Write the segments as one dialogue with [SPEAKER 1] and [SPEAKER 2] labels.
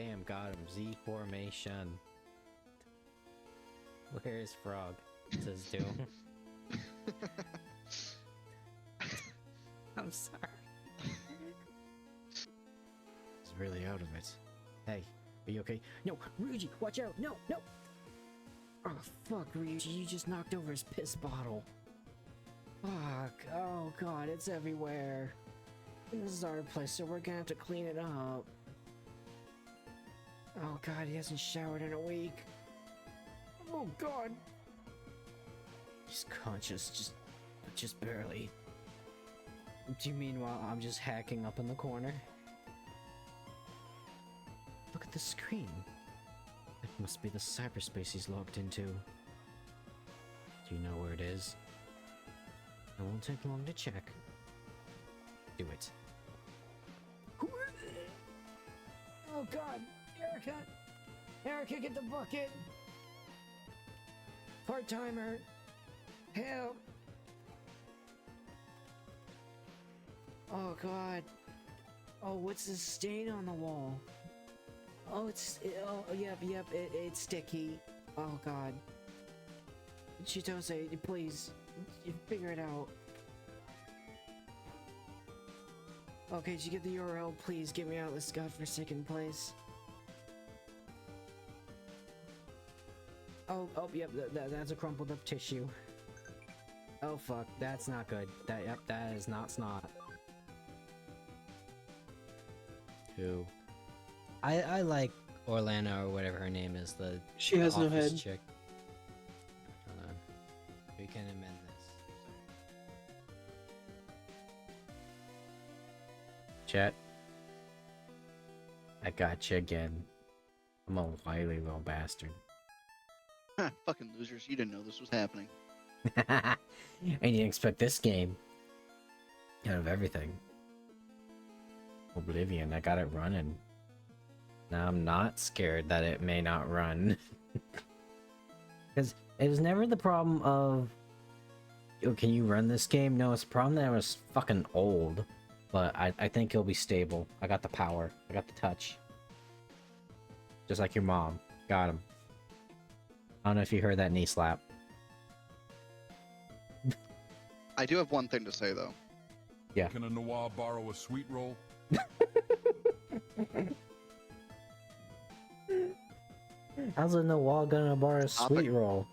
[SPEAKER 1] Damn, got him. Z formation. Where is Frog? Says Doom. I'm sorry. He's really out of it. Hey, are you okay? No, Ryuji, watch out! No, no! Oh, fuck, Ryuji, you just knocked over his piss bottle. Fuck, oh god, it's everywhere. This is our place, so we're gonna have to clean it up. Oh god, he hasn't showered in a week. Oh god. He's conscious, just barely. Do you mean while I'm just hacking up in the corner? Look at the screen. It must be the cyberspace he's logged into. Do you know where it is? It won't take long to check. Do it. Oh god! Erica! Erica, get the bucket! Part-timer! Help! Oh god. Oh, what's this stain on the wall? Oh, it's sticky. Oh god. Chitose, please, you figure it out. Okay, did you get the URL? Please get me out of this godforsaken place. Oh, yep, that's a crumpled up tissue. Oh fuck, that's not good. That is not snot. Who? I like Orlando or whatever her name is,
[SPEAKER 2] She has no head.
[SPEAKER 1] Chick. Hold on. We can amend this. Chat. I got you again. I'm a wily little bastard.
[SPEAKER 3] Fucking losers, you didn't know this was happening.
[SPEAKER 1] I didn't expect this game. Out of everything. Oblivion, I got it running. Now I'm not scared that it may not run. Because it was never the problem of, yo, can you run this game? No, it's the problem that it was fucking old. But I think it'll be stable. I got the power. I got the touch. Just like your mom. Got him. I don't know if you heard that knee slap.
[SPEAKER 3] I do have one thing to say, though.
[SPEAKER 1] Yeah.
[SPEAKER 4] Can a Noir borrow a sweet roll?
[SPEAKER 1] How's a Noir gonna borrow a sweet roll?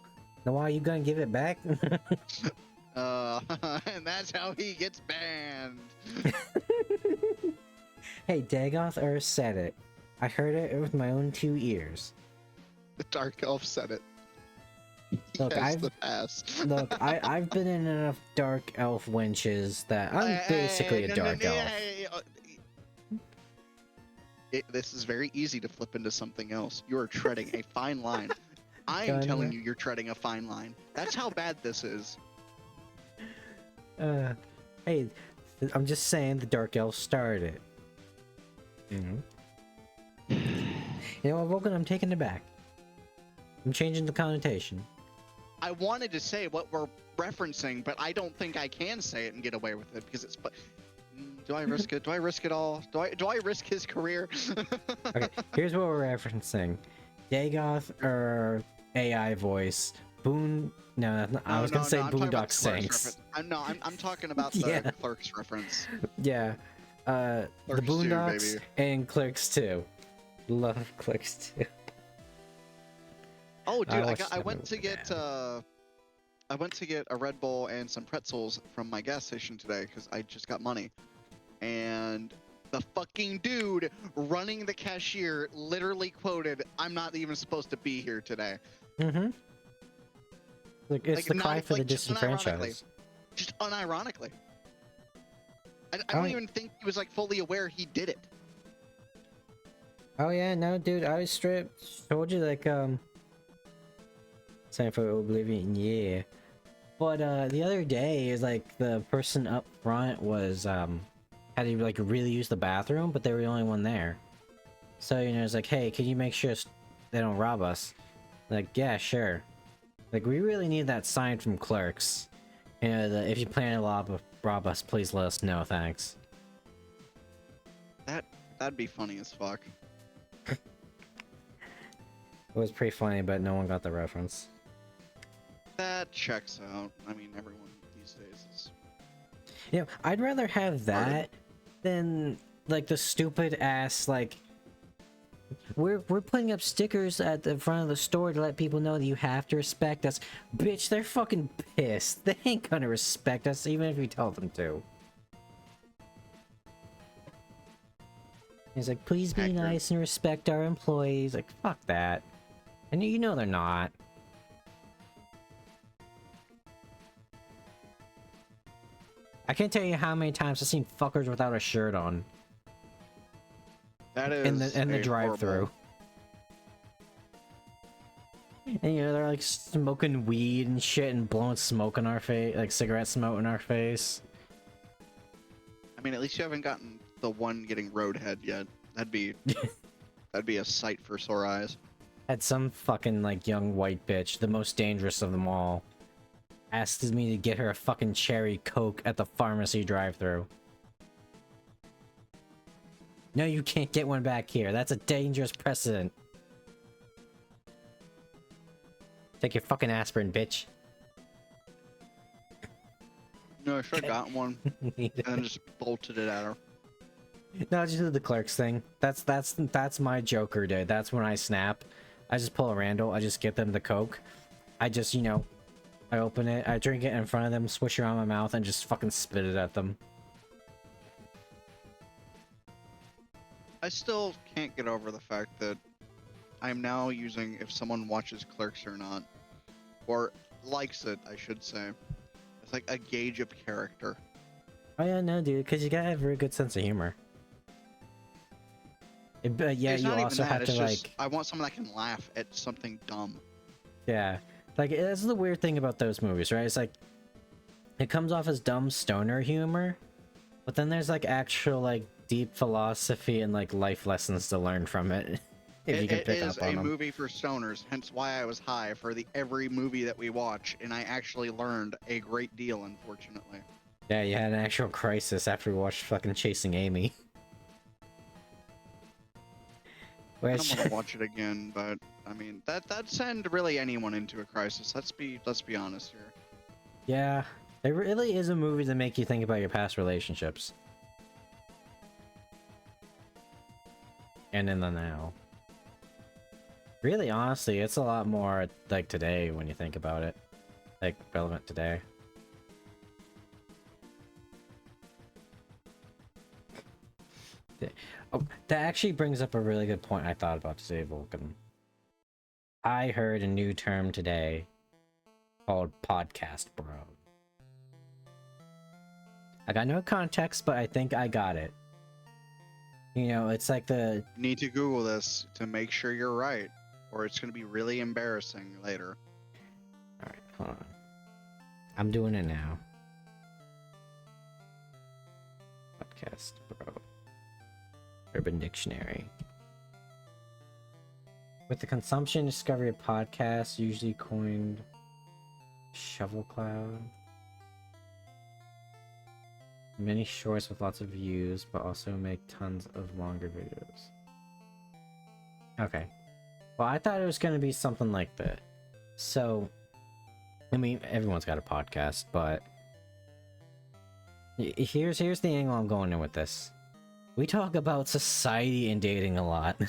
[SPEAKER 1] Noir, you gonna give it back?
[SPEAKER 3] And that's how he gets banned.
[SPEAKER 1] Hey, Dagoth Earth said it. I heard it with my own 2 ears.
[SPEAKER 3] The Dark Elf said it.
[SPEAKER 1] Look,
[SPEAKER 3] Yes, the pass.
[SPEAKER 1] Look, I've been in enough Dark Elf wenches that I'm basically a Dark Elf.
[SPEAKER 3] This is very easy to flip into something else. You are treading a fine line. I am telling you, you're treading a fine line. That's how bad this is.
[SPEAKER 1] Hey, I'm just saying the Dark Elf started it. You know what, Vulcan, I'm taking it back. I'm changing the connotation.
[SPEAKER 3] I wanted to say what we're referencing, but I don't think I can say it and get away with it because it's. Do I risk it? Do I risk it all? Do I risk his career?
[SPEAKER 1] Okay, here's what we're referencing: Dagoth or AI voice. No, I was gonna say Boondock Saints.
[SPEAKER 3] I'm talking about the Clerks reference.
[SPEAKER 1] Yeah, the Boondocks and Clerks 2. Love Clerks 2.
[SPEAKER 3] Oh, dude, I went to get a Red Bull and some pretzels from my gas station today because I just got money, and the fucking dude running the cashier literally quoted, "I'm not even supposed to be here today."
[SPEAKER 1] Mm-hmm. Like, it's the cry for the disenfranchised.
[SPEAKER 3] Just unironically. I don't even think he was like fully aware he did it.
[SPEAKER 1] Oh yeah, no, dude, I was straight told you, like, same for Oblivion, yeah. But the other day is like the person up front was had to like really use the bathroom, but they were the only one there. So you know, it's like, hey, can you make sure they don't rob us? Like, yeah, sure. Like, we really need that sign from Clerks. You know, if you plan to rob us, please let us know. Thanks.
[SPEAKER 3] That'd be funny as fuck.
[SPEAKER 1] was pretty funny, but no one got the reference.
[SPEAKER 3] That checks out. I mean, everyone these days is.
[SPEAKER 1] You know, I'd rather have that than like the stupid ass like we're putting up stickers at the front of the store to let people know that you have to respect us. Bitch, they're fucking pissed. They ain't gonna respect us even if you tell them to. He's like, please be nice and respect our employees. Like, fuck that. And you know they're not. I can't tell you how many times I've seen fuckers without a shirt on.
[SPEAKER 3] That is
[SPEAKER 1] in the
[SPEAKER 3] a
[SPEAKER 1] drive-through. And you know, they're like smoking weed and shit and blowing smoke in our face, like cigarette smoke in our face.
[SPEAKER 3] I mean, at least you haven't gotten the one getting roadhead yet. That'd be a sight for sore eyes.
[SPEAKER 1] Had some fucking like young white bitch, the most dangerous of them all, asked me to get her a fucking cherry Coke at the pharmacy drive-through. No, you can't get one back here. That's a dangerous precedent. Take your fucking aspirin, bitch.
[SPEAKER 3] No, I should have gotten one and then just bolted it at her.
[SPEAKER 1] No, I just did the clerks thing. That's my Joker, dude. That's when I snap. I just pull a Randall. I just get them the Coke. I just, you know, I open it. I drink it in front of them, swish it around my mouth, and just fucking spit it at them.
[SPEAKER 3] I still can't get over the fact that I'm now using if someone watches Clerks or not, or likes it, I should say. It's like a gauge of character.
[SPEAKER 1] Oh yeah, no, dude, because you gotta have a very good sense of humor. But yeah,
[SPEAKER 3] it's
[SPEAKER 1] you
[SPEAKER 3] not
[SPEAKER 1] also
[SPEAKER 3] even that.
[SPEAKER 1] have
[SPEAKER 3] It's
[SPEAKER 1] to
[SPEAKER 3] just,
[SPEAKER 1] like.
[SPEAKER 3] I want someone that can laugh at something dumb.
[SPEAKER 1] Yeah, like that's the weird thing about those movies, right? It's like it comes off as dumb stoner humor, but then there's like actual like deep philosophy and like life lessons to learn from it. If you can pick up on them.
[SPEAKER 3] It is a movie for stoners, hence why I was high for every movie that we watch, and I actually learned a great deal, unfortunately.
[SPEAKER 1] Yeah, you had an actual crisis after we watched fucking Chasing Amy.
[SPEAKER 3] I don't want to watch it again, but I mean that'd send really anyone into a crisis. Let's be honest here.
[SPEAKER 1] Yeah, it really is a movie to make you think about your past relationships. And in the now. Really, honestly, it's a lot more like today when you think about it. Like, relevant today. Oh, that actually brings up a really good point I thought about today, Vulcan. I heard a new term today called podcast bro. I got no context, but I think I got it. You know, it's like the...
[SPEAKER 3] You need to Google this to make sure you're right, or it's going to be really embarrassing later.
[SPEAKER 1] Alright, hold on. I'm doing it now. Podcast bro. Urban Dictionary. With the consumption and discovery of podcasts, usually coined shovel cloud. Many shorts with lots of views, but also make tons of longer videos. Okay. Well, I thought it was going to be something like that. So, I mean, everyone's got a podcast, but here's the angle I'm going in with this. We talk about society and dating a lot.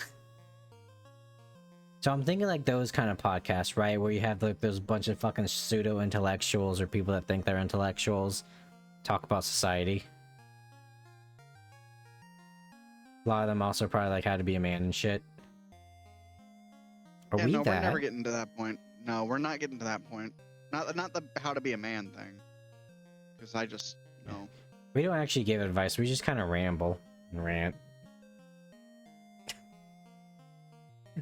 [SPEAKER 1] So I'm thinking like those kind of podcasts, right? Where you have like those bunch of fucking pseudo-intellectuals or people that think they're intellectuals talk about society. A lot of them also probably like how to be a man and shit. Are we
[SPEAKER 3] no,
[SPEAKER 1] that?
[SPEAKER 3] we're never getting to that point. No, we're not getting to that point. Not the how to be a man thing. Because I just, no.
[SPEAKER 1] We don't actually give advice. We just kind of ramble and rant.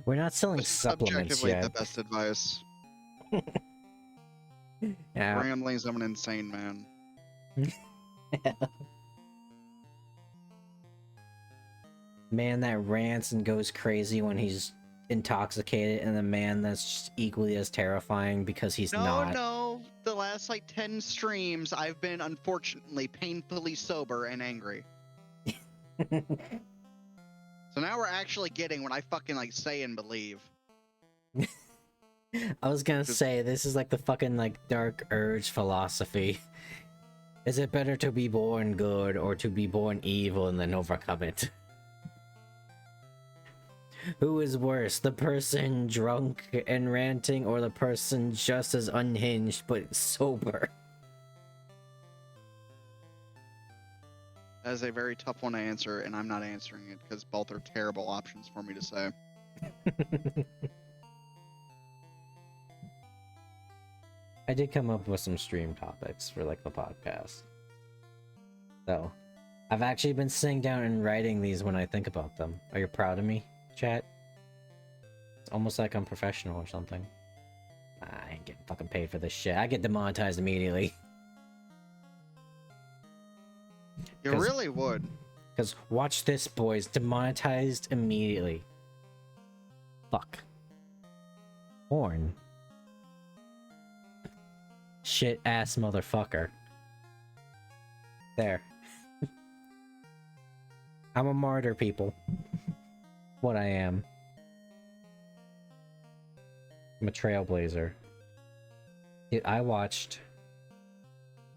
[SPEAKER 1] We're not selling supplements
[SPEAKER 3] Objectively
[SPEAKER 1] yet.
[SPEAKER 3] the best advice.
[SPEAKER 1] Yeah.
[SPEAKER 3] Rambling's I'm an insane man.
[SPEAKER 1] Man that rants and goes crazy when he's intoxicated, and the man that's just equally as terrifying because he's not.
[SPEAKER 3] No. The last like 10 streams, I've been unfortunately painfully sober and angry. So now we're actually getting what I fucking like say and believe.
[SPEAKER 1] I was gonna say, this is like the fucking like dark urge philosophy. Is it better to be born good or to be born evil and then overcome it? Who is worse, the person drunk and ranting or the person just as unhinged but sober?
[SPEAKER 3] That is a very tough one to answer, and I'm not answering it because both are terrible options for me to say.
[SPEAKER 1] I did come up with some stream topics for like the podcast. So, I've actually been sitting down and writing these when I think about them. Are you proud of me, chat? It's almost like I'm professional or something. I ain't getting fucking paid for this shit. I get demonetized immediately.
[SPEAKER 3] You really would.
[SPEAKER 1] Because watch this, boys. Demonetized immediately. Fuck. Porn. Shit ass motherfucker. There. I'm a martyr, people. What I am. I'm a trailblazer. Dude, I watched...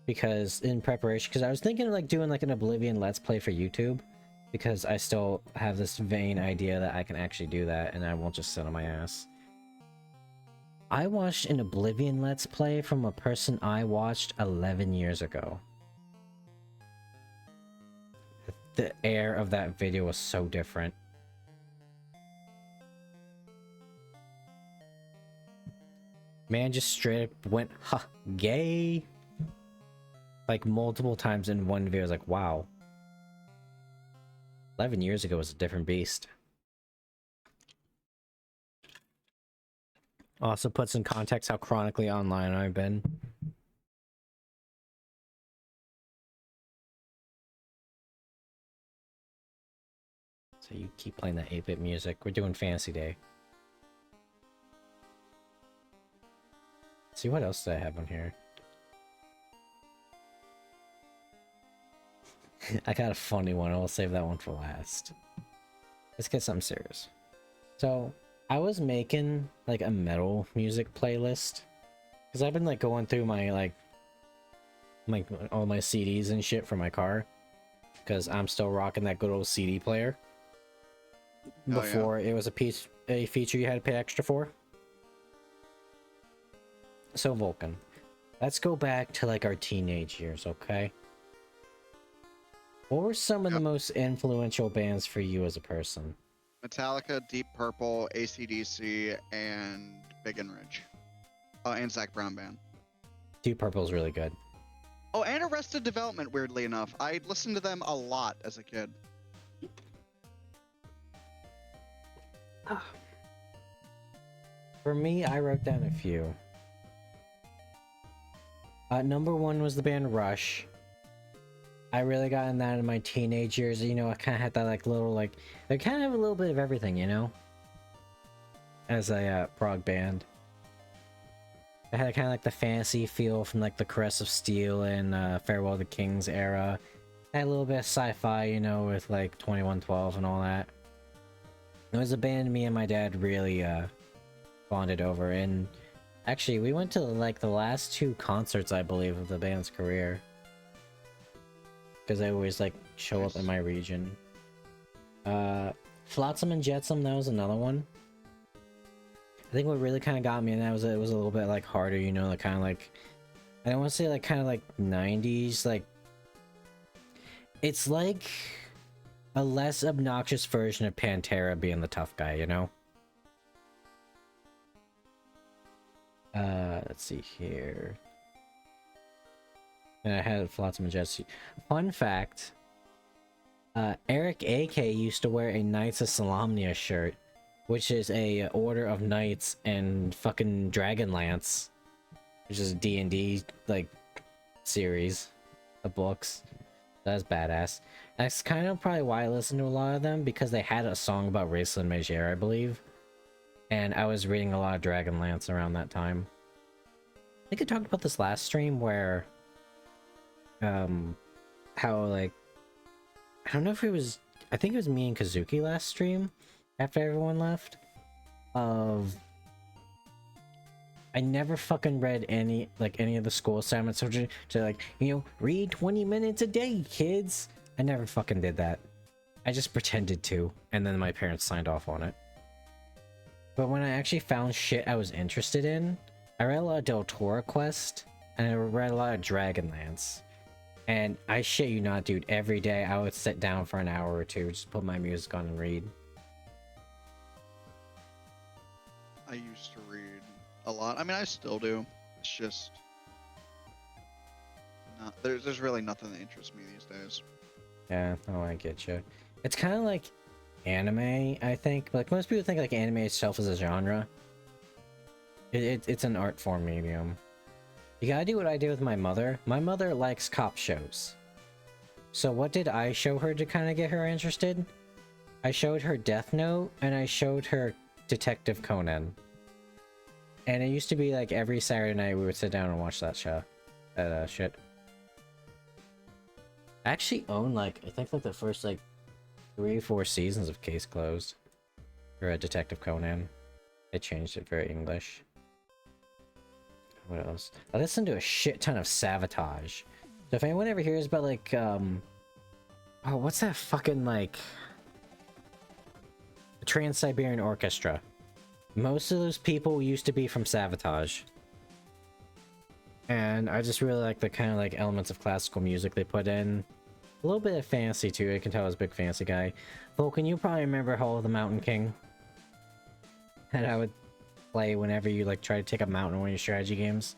[SPEAKER 1] because in preparation, because I was thinking of like doing like an Oblivion Let's Play for YouTube, because I still have this vain idea that I can actually do that and I won't just sit on my ass. I watched an Oblivion Let's Play from a person I watched 11 years ago. The air of that video was so different. Man just straight up went, huh, gay. Like multiple times in one video. I was like, wow. 11 years ago was a different beast. Also puts in context how chronically online I've been. So you keep playing that 8-bit music. We're doing Fantasy Day. Let's see, what else do I have on here? I got a funny one. I'll save that one for last. Let's get something serious. So, I was making like a metal music playlist because I've been like going through my like all my CDs and shit for my car because I'm still rocking that good old CD player. Before it was a feature you had to pay extra for. So Vulcan, let's go back to like our teenage years, okay? What were some of the most influential bands for you as a person?
[SPEAKER 3] Metallica, Deep Purple, AC/DC, and Big and Rich. Oh, and Zach Brown Band.
[SPEAKER 1] Deep Purple's really good.
[SPEAKER 3] Oh, and Arrested Development, weirdly enough. I listened to them a lot as a kid.
[SPEAKER 1] For me, I wrote down a few. Number one was the band Rush. I really got in that in my teenage years. You know, I kind of had that like little like they kind of have a little bit of everything, you know. As a prog band, I had kind of like the fantasy feel from like the Caress of Steel and Farewell to the Kings era. I had a little bit of sci-fi, you know, with like 2112 and all that. It was a band me and my dad really bonded over, and actually we went to like the last two concerts, I believe, of the band's career. Because they always like show up in my region. Flotsam and Jetsam, that was another one. I think what really kind of got me in that was it was a little bit like harder, you know, like kind of like I don't want to say like kind of like 90s, like it's like a less obnoxious version of Pantera being the tough guy, you know. Let's see here. And I had Flotsam and Jetsam. Fun fact, Eric AK used to wear a Knights of Solamnia shirt, which is a Order of Knights and fucking Dragonlance, which is a D&D like series of books. That's badass. That's kind of probably why I listen to a lot of them, because they had a song about Raceland Megere, I believe. And I was reading a lot of Dragonlance around that time. I think I talked about this last stream where how like I don't know if it was, I think it was me and Kazuki last stream after everyone left, of I never fucking read any of the school assignments to like, you know, read 20 minutes a day, kids. I never fucking did that. I just pretended to, and then my parents signed off on it. But when I actually found shit I was interested in, I read a lot of Del Toro Quest, and I read a lot of Dragonlance. And I shit you not, dude, every day I would sit down for an hour or two, just put my music on and read.
[SPEAKER 3] I used to read a lot. I mean, I still do. It's just not, there's really nothing that interests me these days.
[SPEAKER 1] Yeah, oh, I get you. It's kind of like anime, I think. Like, most people think like anime itself is a genre. It's an art form medium. You gotta do what I did with my mother. My mother likes cop shows. So what did I show her to kind of get her interested? I showed her Death Note, and I showed her Detective Conan. And it used to be like every Saturday night we would sit down and watch that show. That shit. I actually own like, I think like the first like 3 or 4 seasons of Case Closed. For Detective Conan. They changed it for English. What else? I listened to a shit ton of Sabotage. So if anyone ever hears about like, oh, what's that fucking like... Trans-Siberian Orchestra. Most of those people used to be from Sabotage. And I just really like the kind of like elements of classical music they put in. A little bit of fantasy too, I can tell I was a big fantasy guy. Vulcan, you probably remember Hall of the Mountain King? That I would play whenever you like try to take a mountain in one of your strategy games.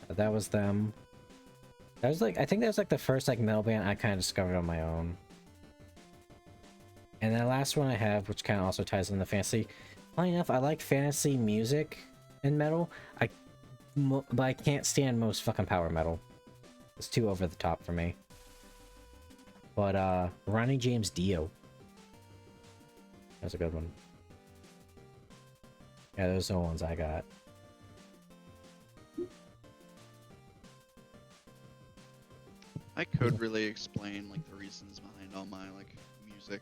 [SPEAKER 1] That was them. That was like, I think that was like the first like metal band I kind of discovered on my own. And the last one I have, which kind of also ties into fantasy. Funny enough, I like fantasy music and metal. But I can't stand most fucking power metal. It's too over the top for me. But Ronnie James Dio. That's a good one. Yeah, those are the ones I got.
[SPEAKER 3] I could really explain like the reasons behind all my like music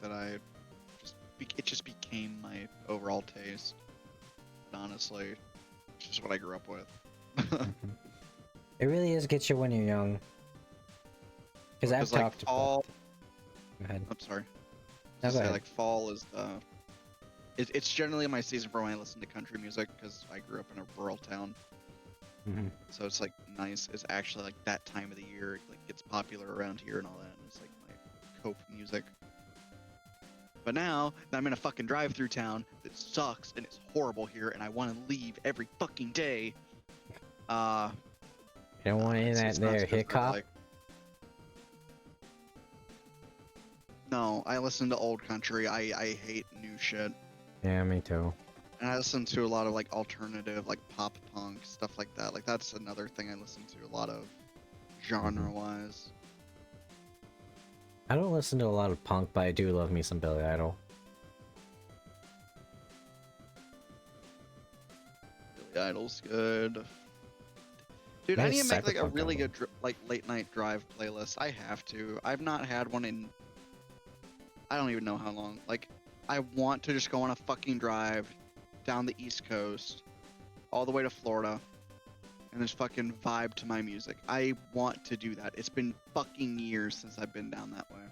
[SPEAKER 3] that I just it just became my overall taste. But honestly, it's just what I grew up with.
[SPEAKER 1] It really is get you when you're young. Because I've
[SPEAKER 3] like
[SPEAKER 1] talked
[SPEAKER 3] fall.
[SPEAKER 1] Go ahead.
[SPEAKER 3] I'm sorry.
[SPEAKER 1] No, go
[SPEAKER 3] Say,
[SPEAKER 1] ahead.
[SPEAKER 3] like fall is the. It's generally my season for when I listen to country music because I grew up in a rural town.
[SPEAKER 1] Mhm.
[SPEAKER 3] So it's like nice. It's actually like that time of the year. It like gets popular around here and all that. And it's like my cope music. But now that I'm in a fucking drive-through town that sucks and it's horrible here, and I want to leave every fucking day.
[SPEAKER 1] You don't want any of
[SPEAKER 3] it's
[SPEAKER 1] that
[SPEAKER 3] nuts
[SPEAKER 1] there
[SPEAKER 3] 'cause they're
[SPEAKER 1] hiccup?
[SPEAKER 3] like- No, I listen to old country. I hate new shit.
[SPEAKER 1] Yeah, me too.
[SPEAKER 3] And I listen to a lot of like alternative, like pop punk, stuff like that. Like that's another thing I listen to a lot of genre-wise.
[SPEAKER 1] I don't listen to a lot of punk, but I do love me some Billy Idol.
[SPEAKER 3] Billy Idol's good. Dude, I
[SPEAKER 1] Nice
[SPEAKER 3] need to make like a
[SPEAKER 1] cyberpunk
[SPEAKER 3] really
[SPEAKER 1] album.
[SPEAKER 3] good like late night drive playlist. I have to. I've not had one in I don't even know how long. Like I want to just go on a fucking drive down the East Coast all the way to Florida and just fucking vibe to my music. I want to do that. It's been fucking years since I've been down that way.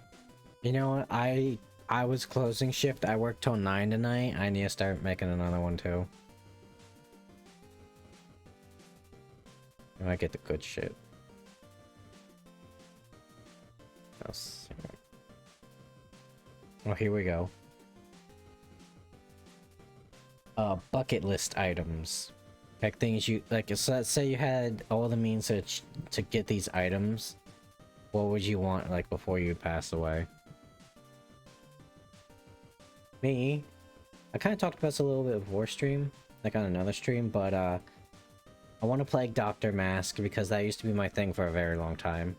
[SPEAKER 1] You know what? I was closing shift. I worked till 9 tonight. I need to start making another one too. I might get the good shit. Let's see. Oh, here we go. Bucket list items. Like things you like. So let's say you had all the means to get these items. What would you want like before you pass away? Me, I kind of talked about this a little bit before stream, like on another stream, but I want to play Dr. Mask because that used to be my thing for a very long time.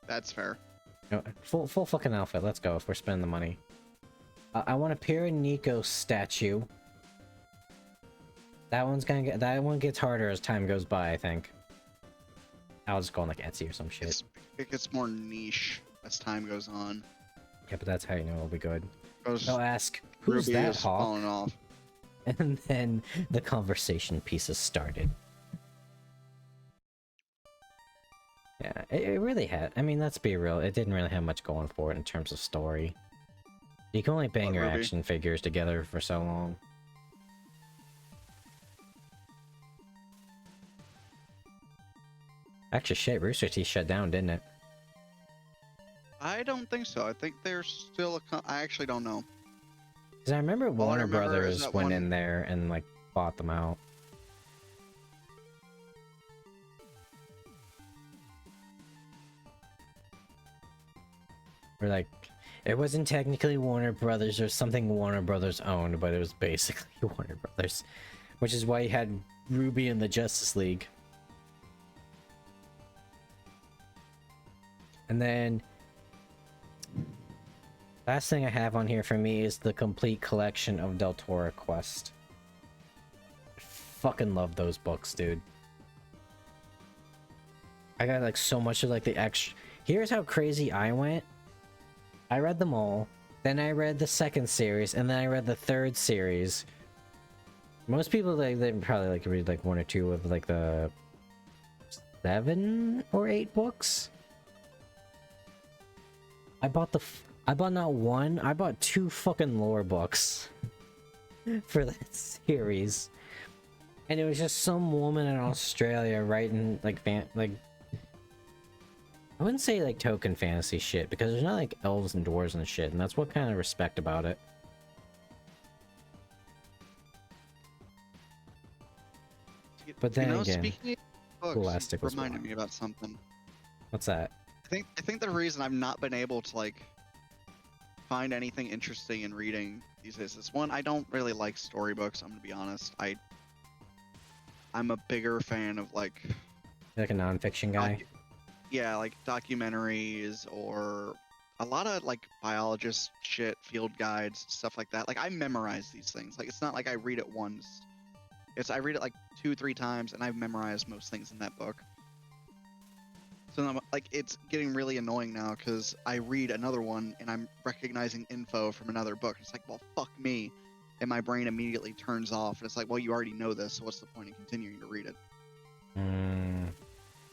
[SPEAKER 3] That's fair.
[SPEAKER 1] You know, full fucking outfit. Let's go if we're spending the money. I want a Pyrrha Nico statue. That one gets harder as time goes by, I think. I'll just go on like Etsy or some shit.
[SPEAKER 3] It gets more niche as time goes on.
[SPEAKER 1] Yeah, but that's how you know it'll be good.
[SPEAKER 3] Goes
[SPEAKER 1] They'll ask, who's
[SPEAKER 3] Ruby
[SPEAKER 1] that
[SPEAKER 3] is
[SPEAKER 1] hawk?
[SPEAKER 3] falling off.
[SPEAKER 1] And then the conversation pieces started. Yeah, it really had. I mean, let's be real. It didn't really have much going for it in terms of story. You can only bang
[SPEAKER 3] What,
[SPEAKER 1] your
[SPEAKER 3] Ruby?
[SPEAKER 1] action figures together for so long. Actually, shit, Rooster Teeth shut down, didn't it?
[SPEAKER 3] I don't think so. I think there's still I actually don't know.
[SPEAKER 1] Because I remember
[SPEAKER 3] All I
[SPEAKER 1] Warner
[SPEAKER 3] remember is
[SPEAKER 1] Brothers
[SPEAKER 3] that
[SPEAKER 1] went
[SPEAKER 3] one.
[SPEAKER 1] in there and like bought them out. Or like, it wasn't technically Warner Brothers or something Warner Brothers owned, but it was basically Warner Brothers, which is why you had Ruby in the Justice League. And then last thing I have on here for me is the complete collection of Del Toro Quest. I fucking love those books, dude. I got like so much of like the extra. Here's how crazy I went. I read them all, then I read the second series, and then I read the third series. Most people like they probably like read like one or two of like the 7 or 8 books. I bought not one, I bought 2 fucking lore books for that series. And it was just some woman in Australia writing like I wouldn't say like token fantasy shit, because there's not like elves and dwarves and shit, and that's what kind of respect about it. But then again,
[SPEAKER 3] speaking of books,
[SPEAKER 1] Scholastic was
[SPEAKER 3] reminded
[SPEAKER 1] wrong.
[SPEAKER 3] me about something.
[SPEAKER 1] What's that?
[SPEAKER 3] I think the reason I've not been able to like find anything interesting in reading these days is one, I don't really like storybooks. I'm gonna be honest. I'm a bigger fan of like
[SPEAKER 1] Like a nonfiction guy?
[SPEAKER 3] yeah, like documentaries or a lot of like biologist shit, field guides, stuff like that. Like I memorize these things. Like it's not like I read it once. I read it like 2-3 times and I've memorized most things in that book. So I'm, like it's getting really annoying now because I read another one and I'm recognizing info from another book. It's like, well, fuck me. And my brain immediately turns off. And it's like, well, you already know this, so what's the point in continuing to read it?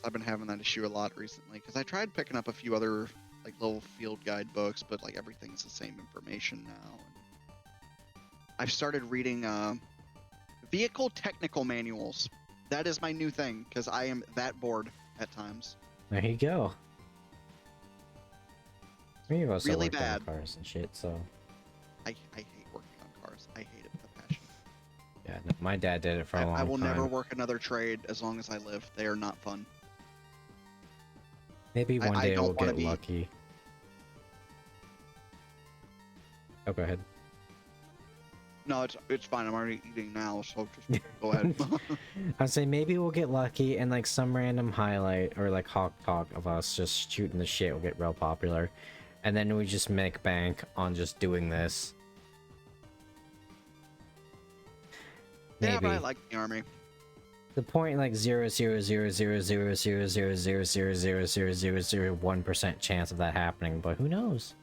[SPEAKER 3] I've been having that issue a lot recently because I tried picking up a few other like little field guide books, but like everything's the same information now. And I've started reading vehicle technical manuals. That is my new thing because I am that bored at times.
[SPEAKER 1] There you go. We've also
[SPEAKER 3] Really
[SPEAKER 1] worked on
[SPEAKER 3] bad.
[SPEAKER 1] cars and shit, so
[SPEAKER 3] I hate working on cars. I hate it with a passion.
[SPEAKER 1] yeah. No, my dad did it for a long
[SPEAKER 3] I will
[SPEAKER 1] time.
[SPEAKER 3] never work another trade as long as I live. They are not fun.
[SPEAKER 1] Maybe one
[SPEAKER 3] I
[SPEAKER 1] day
[SPEAKER 3] don't
[SPEAKER 1] we'll
[SPEAKER 3] wanna
[SPEAKER 1] get
[SPEAKER 3] be-
[SPEAKER 1] lucky. Oh, go ahead.
[SPEAKER 3] No, it's fine. I'm already eating now, so just go ahead.
[SPEAKER 1] I'd say maybe we'll get lucky and like some random highlight or like hawk talk of us just shooting the shit will get real popular. And then we just make bank on just doing this.
[SPEAKER 3] Yeah,
[SPEAKER 1] Maybe.
[SPEAKER 3] but I like the army.
[SPEAKER 1] The point like 0.000000000000001% chance of that happening, but who knows?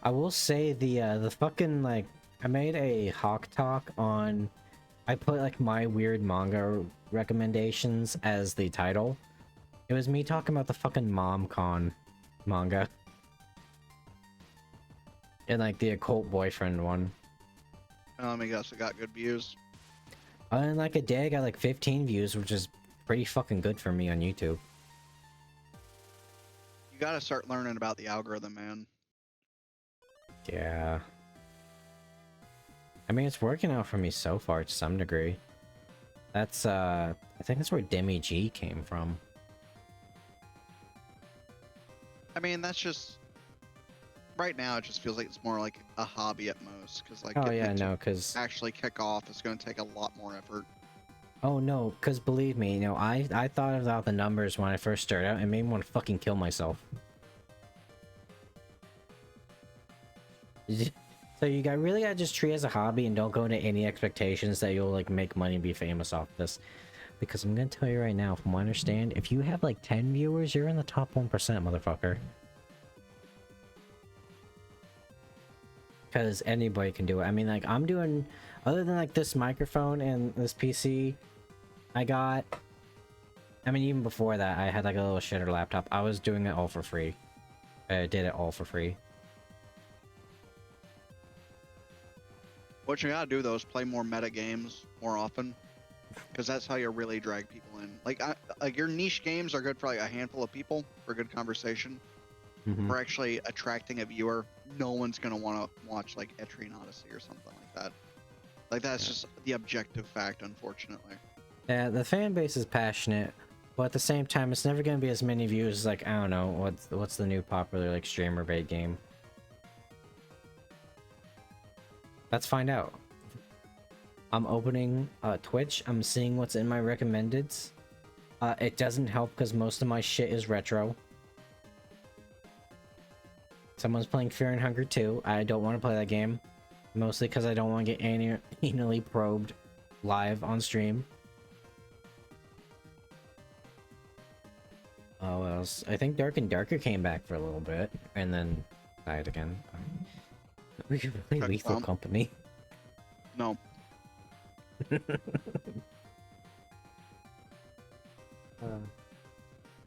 [SPEAKER 1] I will say the fucking like I made a hawk talk on I put like my weird manga recommendations as the title. It was me talking about the fucking MomCon manga. And like the occult boyfriend one.
[SPEAKER 3] Let me guess, it got good views.
[SPEAKER 1] In like a day I got like 15 views, which is pretty fucking good for me on YouTube.
[SPEAKER 3] You gotta start learning about the algorithm, man.
[SPEAKER 1] Yeah. I mean, it's working out for me so far to some degree. That's, I think that's where Demi G came from.
[SPEAKER 3] I mean, that's just... Right now, it just feels like it's more like a hobby at most, because like
[SPEAKER 1] Oh
[SPEAKER 3] getting
[SPEAKER 1] yeah,
[SPEAKER 3] it to
[SPEAKER 1] no, because...
[SPEAKER 3] actually kick off is going to take a lot more effort.
[SPEAKER 1] Oh no, because believe me, you know, I thought about the numbers when I first started out and made me want to fucking kill myself. So you got really gotta just treat it as a hobby and don't go into any expectations that you'll like make money and be famous off this. Because I'm gonna tell you right now, from what I understand, if you have like 10 viewers, you're in the top 1%, motherfucker. because anybody can do it. I mean, like, I'm doing, other than like this microphone and this PC I got, I mean, even before that, I had like a little shitter laptop. I was doing it all for free. I did it all for free.
[SPEAKER 3] What you gotta do though is play more meta games more often, because that's how you really drag people in. Like your niche games are good for like a handful of people for good conversation.
[SPEAKER 1] Mhm.
[SPEAKER 3] For actually attracting a viewer, no one's gonna want to watch like Etrian Odyssey or something like that. Like that's just the objective fact, unfortunately.
[SPEAKER 1] Yeah, the fan base is passionate, but at the same time, it's never gonna be as many views as like, I don't know, what's the new popular like streamer bait game? Let's find out. I'm opening Twitch. I'm seeing what's in my recommendeds. It doesn't help because most of my shit is retro. Someone's playing Fear and Hunger 2. I don't want to play that game. Mostly because I don't want to get anally probed live on stream. Oh, what else? I think Dark and Darker came back for a little bit and then died again. We could play Lethal Company.
[SPEAKER 3] No.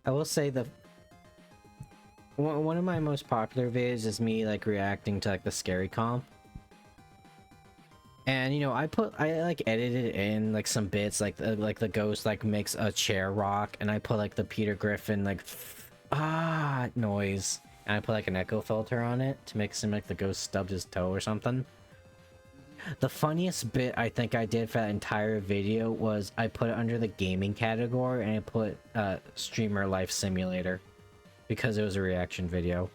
[SPEAKER 1] I will say one of my most popular vids is me like reacting to like the scary comp. And you know, I like edited in like some bits like the ghost like makes a chair rock, and I put like the Peter Griffin like noise, and I put like an echo filter on it to make it seem like the ghost stubbed his toe or something. The funniest bit I think I did for that entire video was I put it under the gaming category and I put streamer life simulator because it was a reaction video.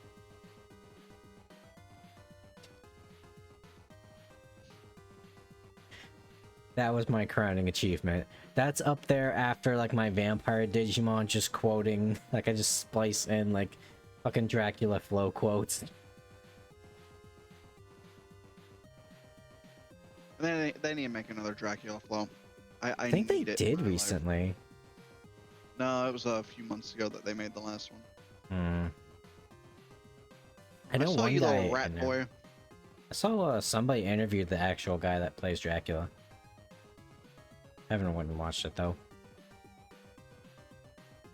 [SPEAKER 1] That was my crowning achievement. That's up there after like my vampire Digimon just quoting, like I just splice in like fucking Dracula flow quotes.
[SPEAKER 3] They need to make another Dracula flow. I
[SPEAKER 1] think they
[SPEAKER 3] need it
[SPEAKER 1] did
[SPEAKER 3] in my life.
[SPEAKER 1] recently.
[SPEAKER 3] No, it was a few months ago that they made the last one.
[SPEAKER 1] I know
[SPEAKER 3] saw
[SPEAKER 1] one
[SPEAKER 3] you,
[SPEAKER 1] guy.
[SPEAKER 3] little rat boy.
[SPEAKER 1] I saw somebody interviewed the actual guy that plays Dracula. I haven't went and watched it though.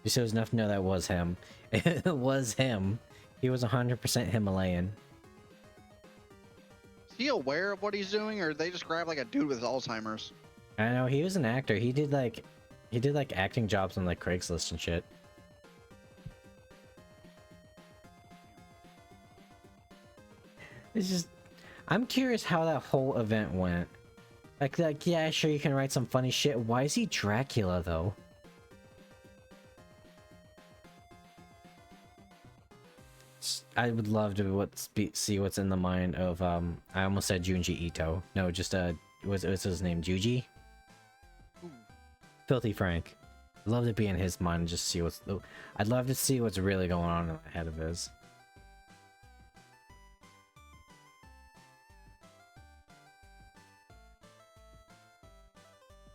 [SPEAKER 1] Just so it was enough to know that was him. It was him. He was 100% Himalayan.
[SPEAKER 3] Is he aware of what he's doing, or they just grab like a dude with Alzheimer's?
[SPEAKER 1] I know he was an actor. He did like acting jobs on like Craigslist and shit. It's just, I'm curious how that whole event went. Like yeah, sure you can write some funny shit. Why is he Dracula though? I would love to see what's in the mind of I almost said Junji Ito. No, just what's his name? Juji?
[SPEAKER 3] Ooh.
[SPEAKER 1] Filthy Frank. I'd love to be in his mind and just see I'd love to see what's really going on in the head of his.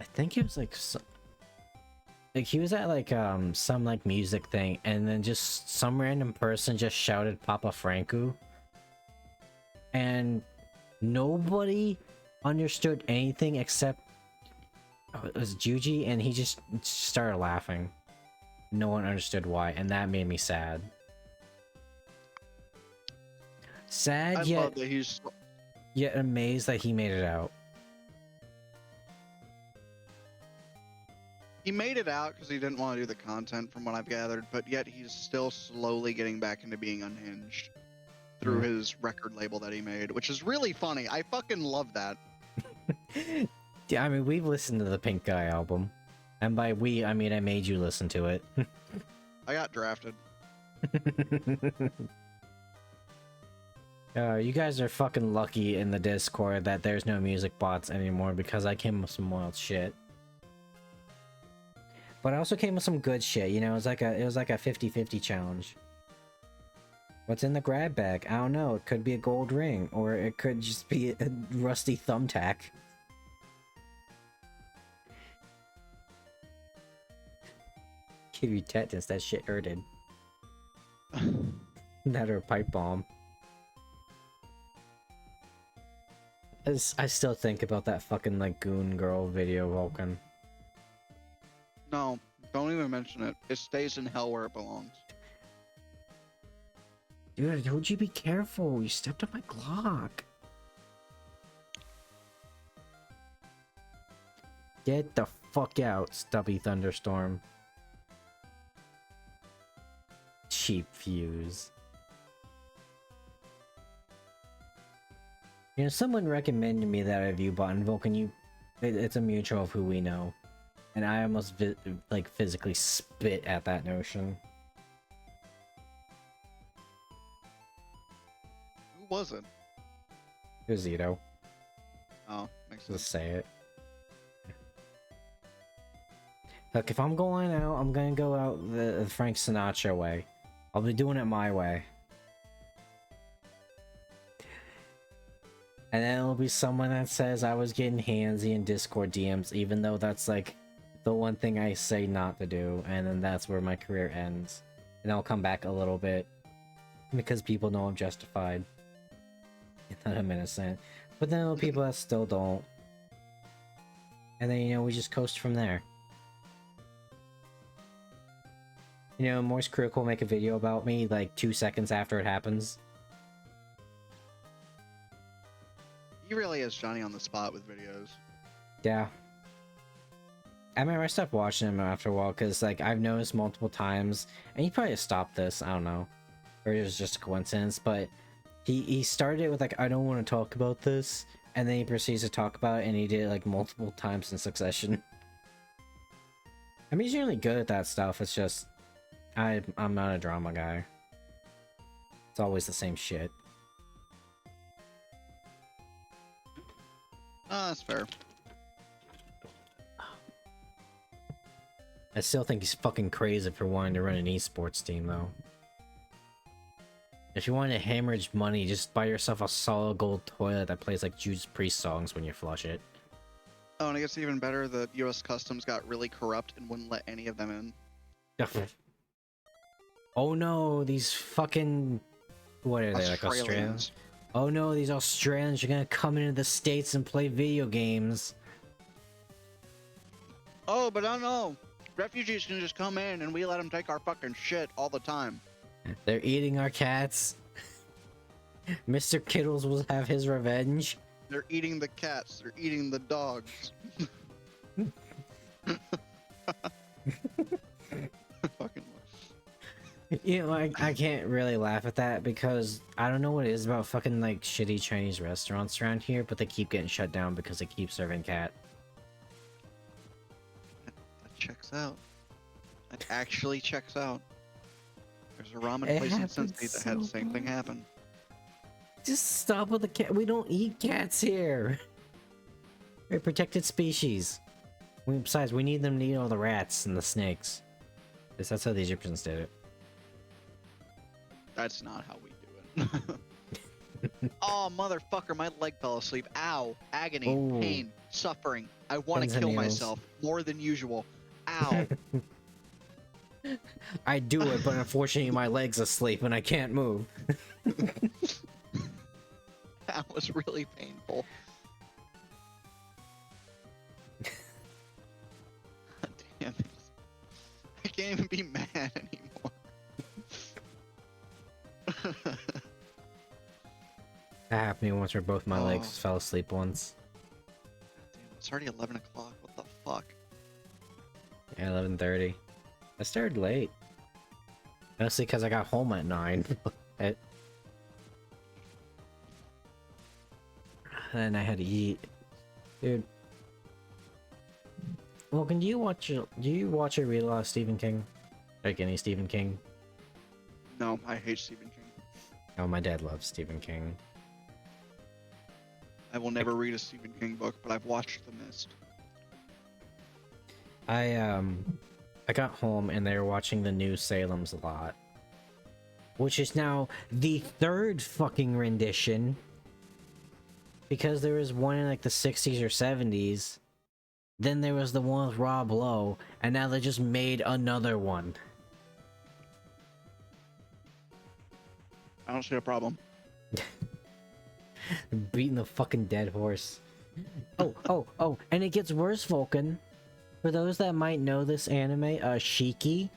[SPEAKER 1] I think he was like he was at like some like music thing, and then just some random person just shouted Papa Franco, and nobody understood anything except it was Juji, and he just started laughing. No one understood why, and that made me sad. Sad
[SPEAKER 3] I
[SPEAKER 1] yet
[SPEAKER 3] love that he's.
[SPEAKER 1] yet amazed that he made it out.
[SPEAKER 3] He made it out because he didn't want to do the content, from what I've gathered, but yet he's still slowly getting back into being unhinged through his record label that he made, which is really funny. I fucking love that.
[SPEAKER 1] Yeah, I mean, we've listened to the Pink Guy album, and by we, I mean I made you listen to it.
[SPEAKER 3] I got drafted.
[SPEAKER 1] You guys are fucking lucky in the Discord that there's no music bots anymore, because I came with some wild shit. But I also came with some good shit, you know, it was like a 50-50 challenge. What's in the grab bag? I don't know, it could be a gold ring, or it could just be a rusty thumbtack. Give you tetanus, that shit hurted. That or a pipe bomb. I still think about that fucking like goon girl video, Vulcan.
[SPEAKER 3] No, don't even mention it. It stays in hell where it belongs.
[SPEAKER 1] Dude, I told you be careful. You stepped on my Glock. Get the fuck out, Stubby Thunderstorm. Cheap views. You know, someone recommended me that review button, Vulcan. It's a mutual of who we know, and I almost like physically spit at that notion.
[SPEAKER 3] Who was it?
[SPEAKER 1] It was Zito.
[SPEAKER 3] Oh, makes
[SPEAKER 1] Let's
[SPEAKER 3] sense.
[SPEAKER 1] say it. Look, if I'm going out, I'm gonna go out the Frank Sinatra way. I'll be doing it my way. And then it'll be someone that says I was getting handsy in Discord DMs, even though that's like the one thing I say not to do, and then that's where my career ends. And I'll come back a little bit because people know I'm justified and that I'm innocent. But then there'll be people that still don't. And then, you know, we just coast from there. You know, Morse Critic will make a video about me like 2 seconds after it happens.
[SPEAKER 3] He really is Johnny on the spot with videos.
[SPEAKER 1] Yeah. I remember I stopped watching him after a while because, like, I've noticed multiple times, and he probably stopped this, I don't know. Or it was just a coincidence, but he started it with, like, I don't want to talk about this, and then he proceeds to talk about it, and he did it, like, multiple times in succession. I mean, he's really good at that stuff, it's just, I'm not a drama guy. It's always the same shit.
[SPEAKER 3] That's fair.
[SPEAKER 1] I still think he's fucking crazy for wanting to run an esports team, though. If you want to hemorrhage money, just buy yourself a solid gold toilet that plays like Judas Priest songs when you flush it.
[SPEAKER 3] Oh, and it gets even better. The U.S. Customs got really corrupt and wouldn't let any of them in.
[SPEAKER 1] Oh no, these fucking... What are they, like Australians? Oh no, these Australians are gonna come into the States and play video games.
[SPEAKER 3] Oh, but I don't know. Refugees can just come in and we let them take our fucking shit all the time.
[SPEAKER 1] They're eating our cats. Mr. Kittles will have his revenge.
[SPEAKER 3] They're eating the cats. They're eating the dogs. Fucking.
[SPEAKER 1] You know, I can't really laugh at that because I don't know what it is about fucking like shitty Chinese restaurants around here, but they keep getting shut down because they keep serving cat.
[SPEAKER 3] That checks out. That actually checks out. There's a ramen
[SPEAKER 1] It
[SPEAKER 3] place in
[SPEAKER 1] happens
[SPEAKER 3] Cincinnati that had the
[SPEAKER 1] so
[SPEAKER 3] same thing
[SPEAKER 1] much.
[SPEAKER 3] happen.
[SPEAKER 1] Just stop with the cat. We don't eat cats here. We're a protected species. Besides, we need them to eat all the rats and the snakes. That's how the Egyptians did it.
[SPEAKER 3] That's not how we do it. Oh, motherfucker, my leg fell asleep. Ow. Agony,
[SPEAKER 1] Oh.
[SPEAKER 3] pain, suffering. I want
[SPEAKER 1] Pins
[SPEAKER 3] to
[SPEAKER 1] and
[SPEAKER 3] kill
[SPEAKER 1] needles.
[SPEAKER 3] myself more than usual. Ow.
[SPEAKER 1] I do it, but unfortunately my leg's asleep and I can't move.
[SPEAKER 3] That was really painful. God damn it. I can't even be mad anymore.
[SPEAKER 1] That happened to me once where both my legs
[SPEAKER 3] Oh.
[SPEAKER 1] fell asleep once.
[SPEAKER 3] Damn, it's already 11 o'clock. What the fuck?
[SPEAKER 1] Yeah, 11:30. I started late. Mostly because I got home at 9. And then I had to eat. Dude. Logan, do you watch or read a lot of Stephen King? Like any Stephen King?
[SPEAKER 3] No, I hate Stephen King.
[SPEAKER 1] Oh, my dad loves Stephen King.
[SPEAKER 3] I will never read a Stephen King book, but I've watched The Mist.
[SPEAKER 1] I got home and they were watching the new Salem's Lot, which is now the 3rd fucking rendition, because there was one in like the 60s or 70s, then there was the one with Rob Lowe, and now they just made another one.
[SPEAKER 3] I don't see a problem.
[SPEAKER 1] Beating the fucking dead horse. Oh, and it gets worse, Vulcan. For those that might know this anime, Shiki,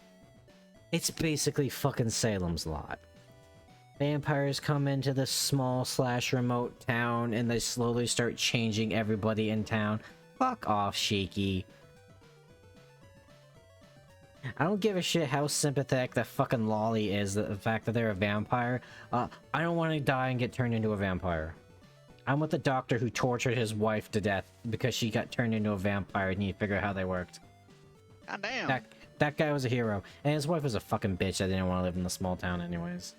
[SPEAKER 1] it's basically fucking Salem's Lot. Vampires come into this small / remote town and they slowly start changing everybody in town. Fuck off, Shiki. I don't give a shit how sympathetic that fucking Lolly is, the fact that they're a vampire. I don't want to die and get turned into a vampire. I'm with the doctor who tortured his wife to death because she got turned into a vampire and he figured out how they worked.
[SPEAKER 3] God damn.
[SPEAKER 1] That guy was a hero. And his wife was a fucking bitch that didn't want to live in the small town anyways.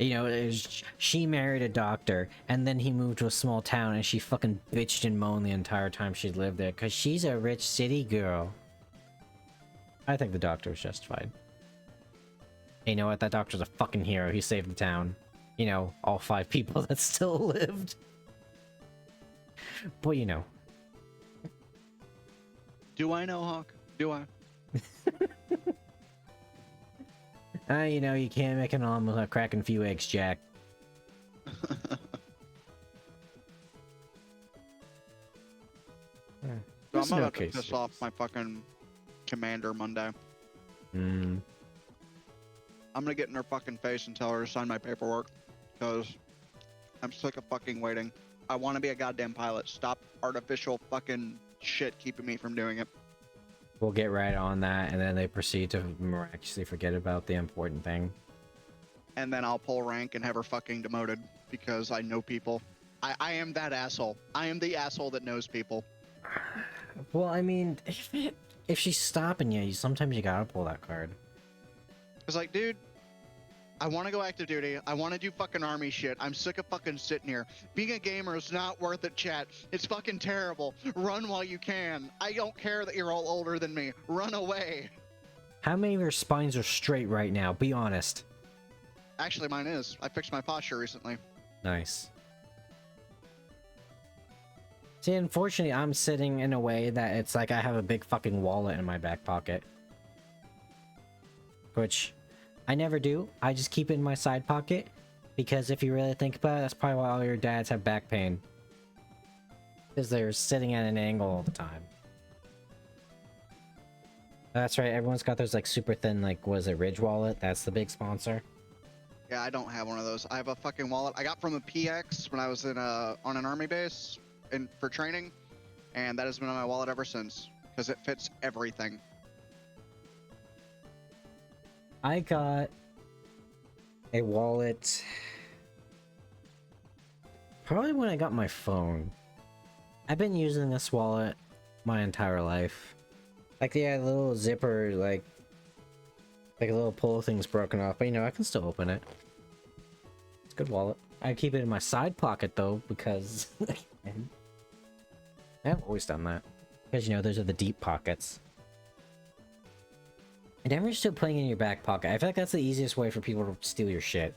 [SPEAKER 1] You know, she married a doctor, and then he moved to a small town, and she fucking bitched and moaned the entire time she lived there, because she's a rich city girl. I think the doctor was justified. You know what? That doctor's a fucking hero. He saved the town. You know, all 5 people that still lived. But you know.
[SPEAKER 3] Do I know, Hawk? Do I?
[SPEAKER 1] You know, you can't make an omelet without cracking a few eggs, Jack.
[SPEAKER 3] So I'm about to piss off my fucking commander Monday. I'm gonna get in her fucking face and tell her to sign my paperwork. Because I'm sick of fucking waiting. I want to be a goddamn pilot. Stop artificial fucking shit keeping me from doing it.
[SPEAKER 1] We'll get right on that, and then they proceed to miraculously forget about the important thing.
[SPEAKER 3] And then I'll pull rank and have her fucking demoted because I know people. I am that asshole. I am the asshole that knows people.
[SPEAKER 1] Well, I mean, if she's stopping you, sometimes you gotta pull that card.
[SPEAKER 3] It's like, dude, I want to go active duty. I want to do fucking army shit. I'm sick of fucking sitting here. Being a gamer is not worth it, chat. It's fucking terrible. Run while you can. I don't care that you're all older than me. Run away.
[SPEAKER 1] How many of your spines are straight right now? Be honest.
[SPEAKER 3] Actually, mine is. I fixed my posture recently.
[SPEAKER 1] Nice. See, unfortunately, I'm sitting in a way that it's like I have a big fucking wallet in my back pocket. Which I never do. I just keep it in my side pocket. Because if you really think about it, that's probably why all your dads have back pain. Because they're sitting at an angle all the time. That's right, everyone's got those like super thin, like, what is it, Ridge wallet? That's the big sponsor.
[SPEAKER 3] Yeah, I don't have one of those. I have a fucking wallet I got from a PX when I was in on an army base for training, and that has been on my wallet ever since because it fits everything.
[SPEAKER 1] I got a wallet probably when I got my phone. I've been using this wallet my entire life. Like, yeah, the little zipper, like a little pull thing's broken off, but you know, I can still open it. It's a good wallet. I keep it in my side pocket though, because I've always done that. Because, you know, those are the deep pockets. And never still putting it in your back pocket. I feel like that's the easiest way for people to steal your shit.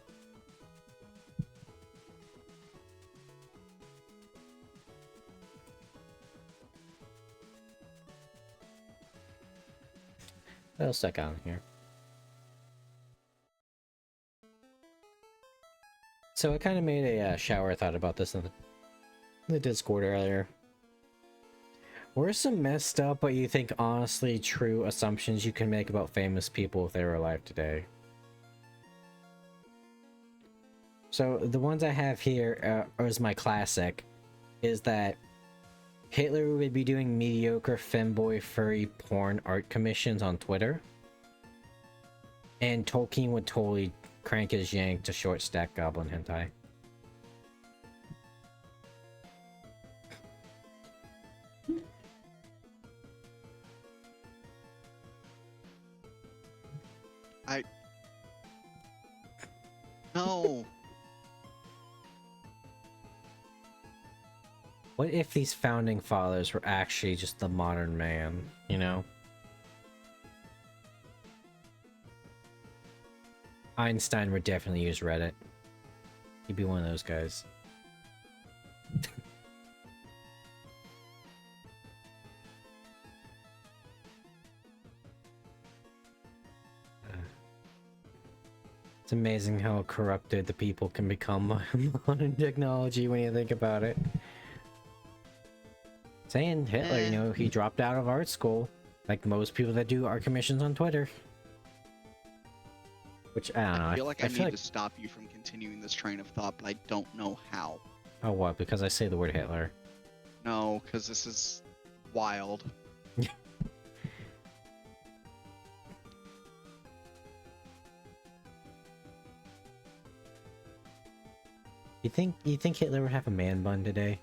[SPEAKER 1] What else I got on here? So I kind of made a shower thought about this in the Discord earlier. What are some messed up but you think honestly true assumptions you can make about famous people if they were alive today? So the ones I have here is my classic, is that Hitler would be doing mediocre femboy furry porn art commissions on Twitter, and Tolkien would totally crank his yank to short stack goblin hentai.
[SPEAKER 3] No.
[SPEAKER 1] What if these founding fathers were actually just the modern man, you know? Einstein would definitely use Reddit. He'd be one of those guys. It's amazing how corrupted the people can become by modern technology when you think about it. Saying Hitler, you know, he dropped out of art school, like most people that do art commissions on Twitter. Which, I don't know.
[SPEAKER 3] I feel like I
[SPEAKER 1] feel
[SPEAKER 3] need to stop you from continuing this train of thought, but I don't know how.
[SPEAKER 1] Oh, what? Because I say the word Hitler.
[SPEAKER 3] No, because this is wild.
[SPEAKER 1] You think Hitler would have a man bun today?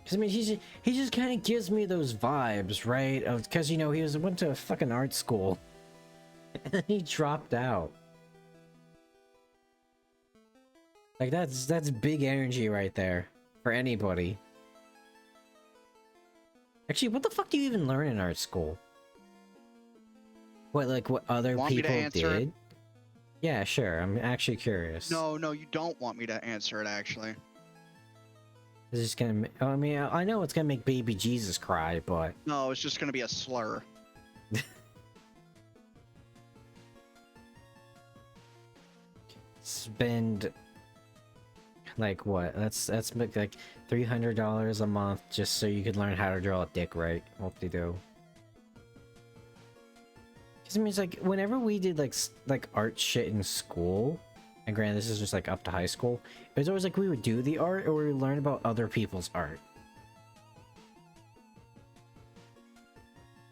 [SPEAKER 1] Cause I mean, he just kind of gives me those vibes, right? Because you know he went to a fucking art school, and then he dropped out. Like that's big energy right there for anybody. Actually, what the fuck do you even learn in art school? What what other
[SPEAKER 3] Want me to
[SPEAKER 1] people
[SPEAKER 3] answer?
[SPEAKER 1] did? Yeah, sure. I'm actually curious.
[SPEAKER 3] No, you don't want me to answer it, actually.
[SPEAKER 1] This is gonna. I mean, I know it's gonna make baby Jesus cry, but
[SPEAKER 3] No, it's just going to be a slur.
[SPEAKER 1] spend like what? That's like $300 a month just so you could learn how to draw a dick right. What they do. Cause I mean, it's like whenever we did like art shit in school, and granted this is just like up to high school, it was always like we would do the art or we would learn about other people's art.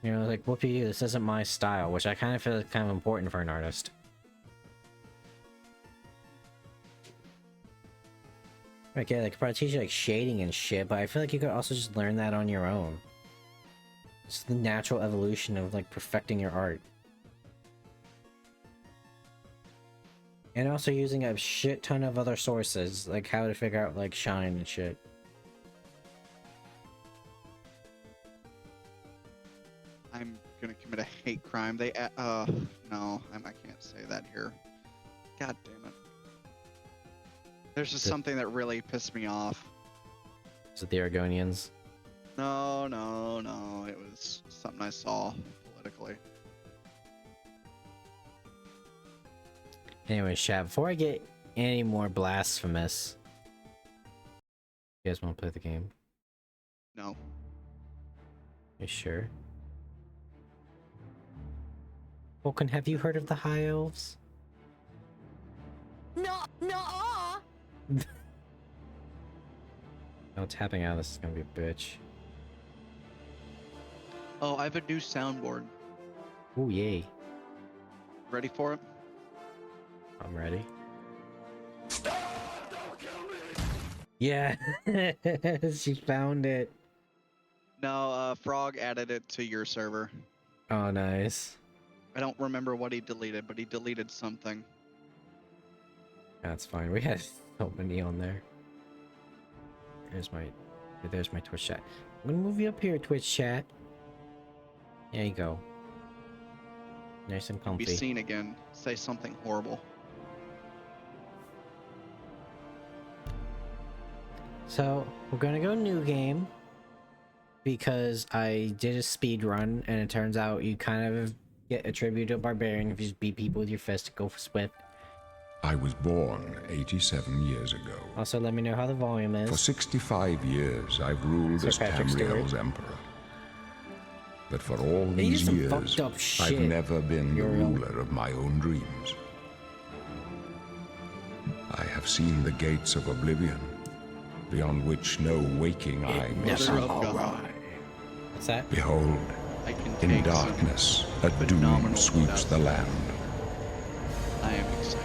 [SPEAKER 1] You know, like whoopee, this isn't my style, which I kind of feel is kind of important for an artist. Like, yeah, they could probably teach you like shading and shit, but I feel like you could also just learn that on your own. It's the natural evolution of like perfecting your art. And also using a shit ton of other sources, like how to figure out like shine and shit.
[SPEAKER 3] I'm gonna commit a hate crime. No, I can't say that here. God damn it. There's just something that really pissed me off.
[SPEAKER 1] Is it the Argonians?
[SPEAKER 3] No. It was something I saw politically.
[SPEAKER 1] Anyways, chat, before I get any more blasphemous, you guys want to play the game?
[SPEAKER 3] No.
[SPEAKER 1] You sure? Vulcan, have you heard of the High Elves?
[SPEAKER 2] No.
[SPEAKER 1] No, tapping out this is gonna be a bitch.
[SPEAKER 3] Oh, I have a new soundboard.
[SPEAKER 1] Ooh, yay.
[SPEAKER 3] Ready for it?
[SPEAKER 1] I'm ready. Yeah, she found it.
[SPEAKER 3] No, Frog added it to your server.
[SPEAKER 1] Oh, nice.
[SPEAKER 3] I don't remember what he deleted, but he deleted something.
[SPEAKER 1] That's fine. We had so many on there. There's my Twitch chat. I'm gonna move you up here, Twitch chat. There you go. Nice and
[SPEAKER 3] Be
[SPEAKER 1] comfy.
[SPEAKER 3] seen again. Say something horrible.
[SPEAKER 1] So we're gonna go new game because I did a speed run and it turns out you kind of get attributed to a barbarian if you just beat people with your fist. Go for swift.
[SPEAKER 4] I was born 87 years ago.
[SPEAKER 1] Also, let me know how the volume is.
[SPEAKER 4] For 65 years, I've ruled
[SPEAKER 1] Sir
[SPEAKER 4] as
[SPEAKER 1] Patrick
[SPEAKER 4] Tamriel's
[SPEAKER 1] Stewart.
[SPEAKER 4] emperor. But for all
[SPEAKER 1] They
[SPEAKER 4] these
[SPEAKER 1] use some
[SPEAKER 4] years,
[SPEAKER 1] fucked up
[SPEAKER 4] I've
[SPEAKER 1] shit.
[SPEAKER 4] never been the
[SPEAKER 1] Uriel.
[SPEAKER 4] ruler of my own dreams. I have seen the gates of Oblivion, beyond which no waking eye may
[SPEAKER 1] never
[SPEAKER 4] see.
[SPEAKER 3] God.
[SPEAKER 1] What's that?
[SPEAKER 4] Behold,
[SPEAKER 3] I can
[SPEAKER 4] in
[SPEAKER 3] take
[SPEAKER 4] darkness, a
[SPEAKER 3] phenomenal
[SPEAKER 4] doom sweeps the land.
[SPEAKER 3] I am excited.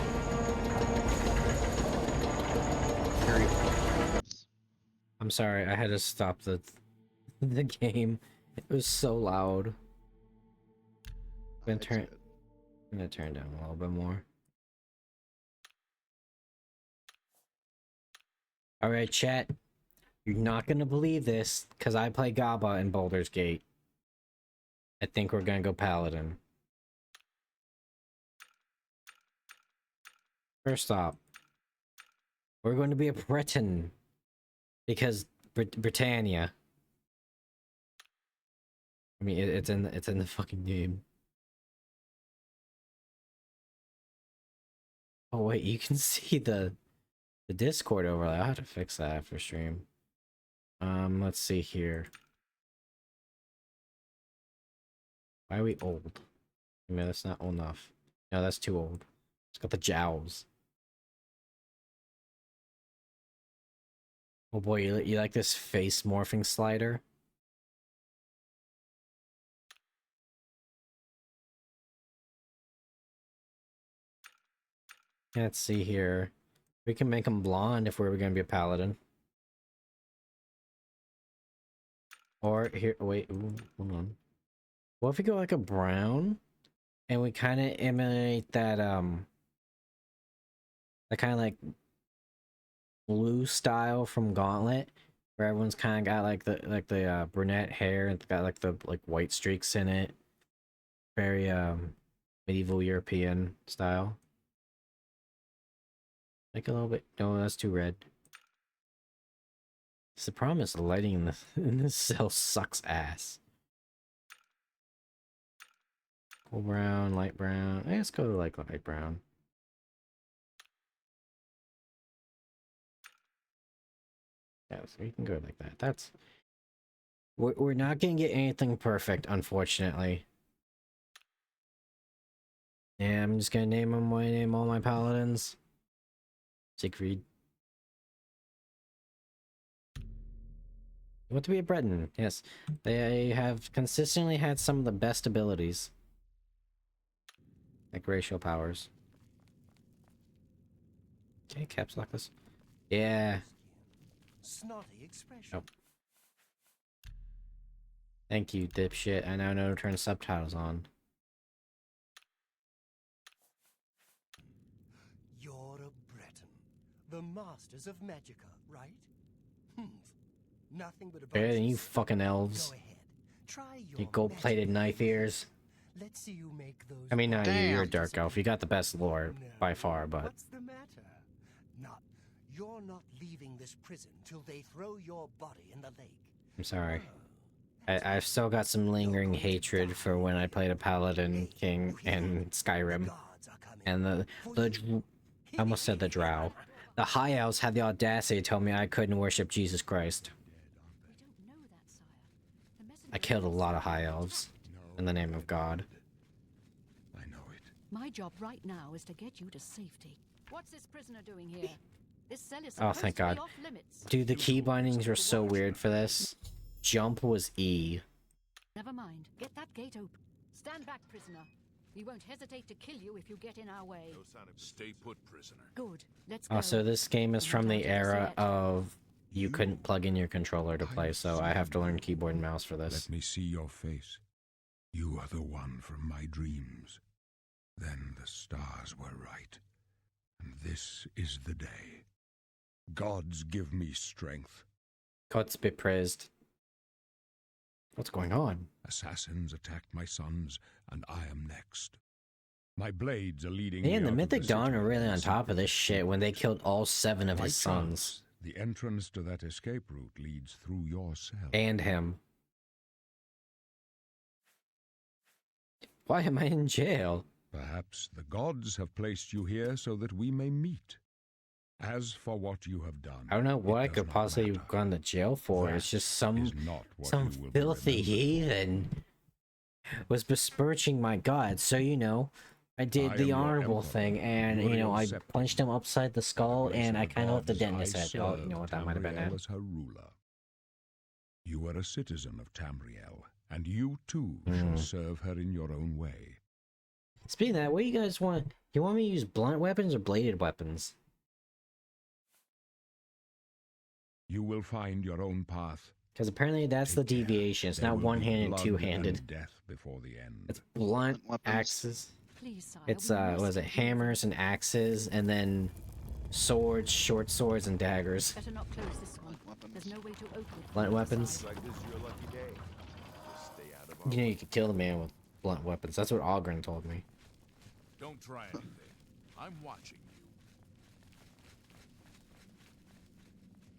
[SPEAKER 3] Very
[SPEAKER 1] I'm sorry, I had to stop the the game. It was so loud. I'm gonna turn down a little bit more. Alright, chat. You're not gonna believe this, because I play Gaba in Baldur's Gate. I think we're gonna go Paladin. First off, we're going to be a Breton. Because Britannia. I mean, it's in the fucking game. Oh wait, you can see the Discord overlay. I'll have to fix that after stream. Let's see here. Why are we old? I mean, that's not old enough. No, that's too old. It's got the jowls. Oh boy, you like this face morphing slider? Let's see here. We can make him blonde if we were gonna be a paladin. Or here, wait, ooh, hold on. What if we go like a brown, and we kind of emulate that that kind of like blue style from Gauntlet, where everyone's kind of got like the brunette hair and got like the white streaks in it. Very medieval European style. Like a little bit. No, that's too red. The problem is the lighting in in this cell sucks ass. Cool brown, light brown. Let's go to like light brown. Yeah, so you can go like that. That's we're not gonna get anything perfect, unfortunately. Yeah, I'm just gonna name all my paladins. Siegfried. You want to be a Breton? Yes, they have consistently had some of the best abilities, like racial powers. Okay, caps lock this. Yeah.
[SPEAKER 2] Snotty expression.
[SPEAKER 1] Nope. Thank you, dipshit. I now know to turn subtitles on.
[SPEAKER 2] You're a Breton. The masters of Magica, right? Nothing but a
[SPEAKER 1] Better
[SPEAKER 2] bunch
[SPEAKER 1] than
[SPEAKER 2] of
[SPEAKER 1] you
[SPEAKER 2] stuff.
[SPEAKER 1] fucking elves.
[SPEAKER 2] Go ahead. Try
[SPEAKER 1] You
[SPEAKER 2] your
[SPEAKER 1] gold-plated
[SPEAKER 2] magic
[SPEAKER 1] knife ears.
[SPEAKER 2] Let's see you make those.
[SPEAKER 1] I mean, no, you're a
[SPEAKER 3] Damn.
[SPEAKER 1] dark elf. You got the best lore by far, but
[SPEAKER 2] What's the matter? You're not leaving this prison till they throw your body in the lake.
[SPEAKER 1] I'm sorry.
[SPEAKER 2] Oh,
[SPEAKER 1] I've still got some lingering hatred for when I played a paladin king in Skyrim, and I almost said the drow. The high elves had the audacity to tell me I couldn't worship Jesus Christ.
[SPEAKER 5] We don't know that, sire. The messenger
[SPEAKER 1] I killed a lot of high elves in the name of God.
[SPEAKER 4] I know it.
[SPEAKER 5] My job right now is to get you to safety. What's this prisoner doing here? This cell is
[SPEAKER 1] Oh,
[SPEAKER 5] supposed
[SPEAKER 1] thank
[SPEAKER 5] to be
[SPEAKER 1] God.
[SPEAKER 5] off limits.
[SPEAKER 1] Dude, the key bindings are so weird for this. Jump was E.
[SPEAKER 5] Never mind. Get that gate open. Stand back, prisoner. We won't hesitate to kill you if you get in our way.
[SPEAKER 6] Stay put, prisoner.
[SPEAKER 5] Good. Let's go.
[SPEAKER 1] Oh, so this game is from the era of you couldn't plug in your controller to play, so I have to learn keyboard and mouse for this.
[SPEAKER 4] Let me see your face. You are the one from my dreams. Then the stars were right. And this is the day. Gods give me strength.
[SPEAKER 1] God's be praised. What's going on?
[SPEAKER 4] Assassins attacked my sons, and I am next. My blades are leading
[SPEAKER 1] Man,
[SPEAKER 4] me
[SPEAKER 1] the
[SPEAKER 4] out of
[SPEAKER 1] Mythic Dawn
[SPEAKER 4] city
[SPEAKER 1] are really on
[SPEAKER 4] and
[SPEAKER 1] top of this shit when they killed all 7 of
[SPEAKER 4] By
[SPEAKER 1] his sons.
[SPEAKER 4] chance, the entrance to that escape route leads through your cell.
[SPEAKER 1] And him. Why am I in jail?
[SPEAKER 4] Perhaps the gods have placed you here so that we may meet. As for what you have done,
[SPEAKER 1] I don't know what
[SPEAKER 4] it
[SPEAKER 1] I
[SPEAKER 4] does
[SPEAKER 1] could
[SPEAKER 4] not
[SPEAKER 1] possibly
[SPEAKER 4] matter.
[SPEAKER 1] have gone to jail for.
[SPEAKER 4] That
[SPEAKER 1] It's just some
[SPEAKER 4] is not what you will be
[SPEAKER 1] filthy
[SPEAKER 4] remembered for.
[SPEAKER 1] heathen was besmirching my god. So, you know, I did
[SPEAKER 4] I
[SPEAKER 1] the
[SPEAKER 4] am your
[SPEAKER 1] honorable
[SPEAKER 4] emperor.
[SPEAKER 1] thing, and,
[SPEAKER 4] You are
[SPEAKER 1] you know, I
[SPEAKER 4] accepted.
[SPEAKER 1] punched him upside the skull,
[SPEAKER 4] Place
[SPEAKER 1] and
[SPEAKER 4] of
[SPEAKER 1] I
[SPEAKER 4] the
[SPEAKER 1] kind of left the
[SPEAKER 4] gods,
[SPEAKER 1] dent in his
[SPEAKER 4] I
[SPEAKER 1] head. Oh, you know what, that might have been
[SPEAKER 4] served
[SPEAKER 1] it.
[SPEAKER 4] Tamriel as her ruler. You are a citizen of Tamriel, and you too shall serve her in your own way.
[SPEAKER 1] Speaking of that, what do you guys want? You want me to use blunt weapons or bladed weapons?
[SPEAKER 4] You will find your own path.
[SPEAKER 1] Because apparently that's the
[SPEAKER 4] Take care.
[SPEAKER 1] deviation. It's
[SPEAKER 4] There
[SPEAKER 1] not
[SPEAKER 4] will be
[SPEAKER 1] one-handed,
[SPEAKER 4] blood
[SPEAKER 1] two-handed.
[SPEAKER 4] and death before the end.
[SPEAKER 1] It's blunt
[SPEAKER 3] Weapons.
[SPEAKER 1] axes.
[SPEAKER 5] Please, sire.
[SPEAKER 1] It's
[SPEAKER 5] we
[SPEAKER 1] what
[SPEAKER 5] must
[SPEAKER 1] is it?
[SPEAKER 5] get you
[SPEAKER 1] Hammers and axes, and then swords, short swords, and daggers.
[SPEAKER 5] Better not close this one.
[SPEAKER 3] Weapons.
[SPEAKER 5] There's no way to open it.
[SPEAKER 1] Blunt
[SPEAKER 5] from the
[SPEAKER 1] weapons.
[SPEAKER 5] outside.
[SPEAKER 6] Like this is your lucky day. Just stay out of our
[SPEAKER 1] You know
[SPEAKER 6] way.
[SPEAKER 1] you could kill the man with blunt weapons. That's what Ogren told me.
[SPEAKER 6] Don't try anything. I'm watching you.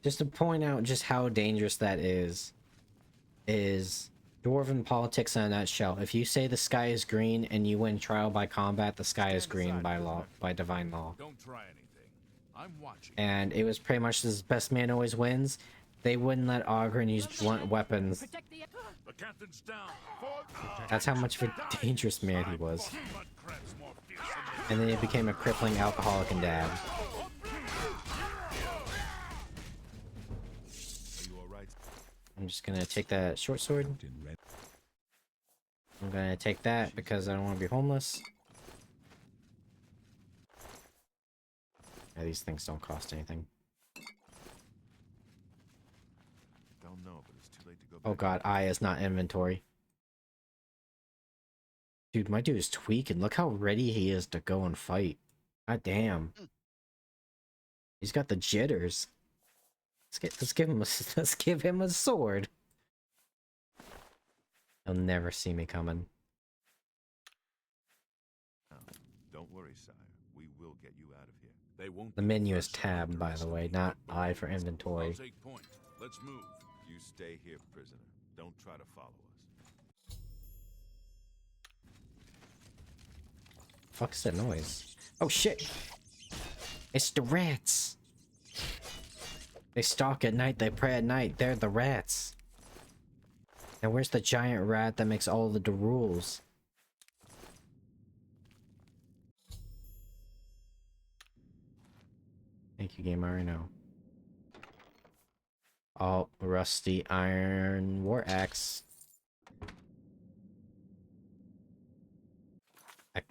[SPEAKER 1] Just to point out just how dangerous that is Dwarven politics in a nutshell. If you say the sky is green and you win trial by combat, the sky is green by law, by divine law.
[SPEAKER 6] Don't try anything. I'm watching.
[SPEAKER 1] And it was pretty much this best man always wins. They wouldn't let Ogren use blunt weapons.
[SPEAKER 5] Protect the...
[SPEAKER 6] The captain's down.
[SPEAKER 1] That's how much of a dangerous man he was. And then he became a crippling alcoholic and dad.
[SPEAKER 6] Are you all right?
[SPEAKER 1] I'm just gonna take that short sword. I'm gonna take that because I don't want to be homeless. Yeah, these things don't cost anything.
[SPEAKER 6] Don't know, but it's too late to go back.
[SPEAKER 1] Oh god, I is not inventory. Dude, my dude is tweaking. Look how ready he is to go and fight. God damn. He's got the jitters. Let's give him a let's give him a sword. He'll never see me coming.
[SPEAKER 6] Don't worry, sire. We will get you out of here. They won't.
[SPEAKER 1] The menu is tab, by the way, not I for inventory.
[SPEAKER 6] I'll take point. Let's move.
[SPEAKER 7] You stay here, prisoner. Don't try to follow us.
[SPEAKER 1] Fuck's that noise? Oh shit! It's the rats! They stalk at night, they prey at night, they're the rats. Now where's the giant rat that makes all of the rules? Thank you, gamer, I know. Oh, rusty iron war axe.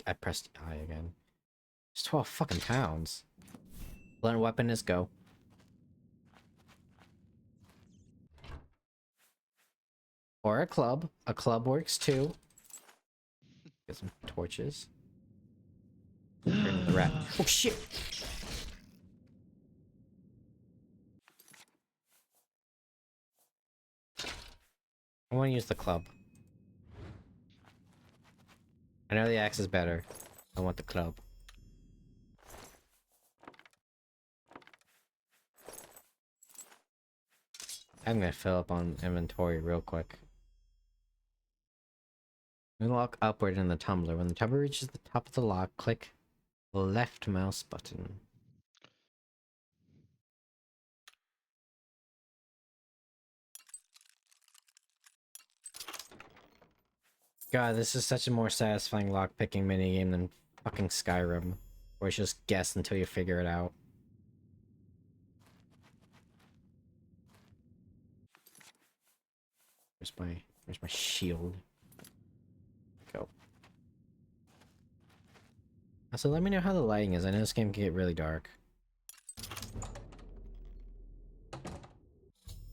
[SPEAKER 1] I pressed I again. It's 12 fucking pounds. Blunt weapon is go. Or a club. A club works too. Get some torches. Bring the rat. Oh shit! I want to use the club. I know the axe is better. I want the club. I'm gonna fill up on inventory real quick. Lock upward in the tumbler. When the tumbler reaches the top of the lock, click the left mouse button. God, this is such a more satisfying lockpicking minigame than fucking Skyrim, where it's just guess until you figure it out. Where's my shield? Go. Also, let me know how the lighting is. I know this game can get really dark.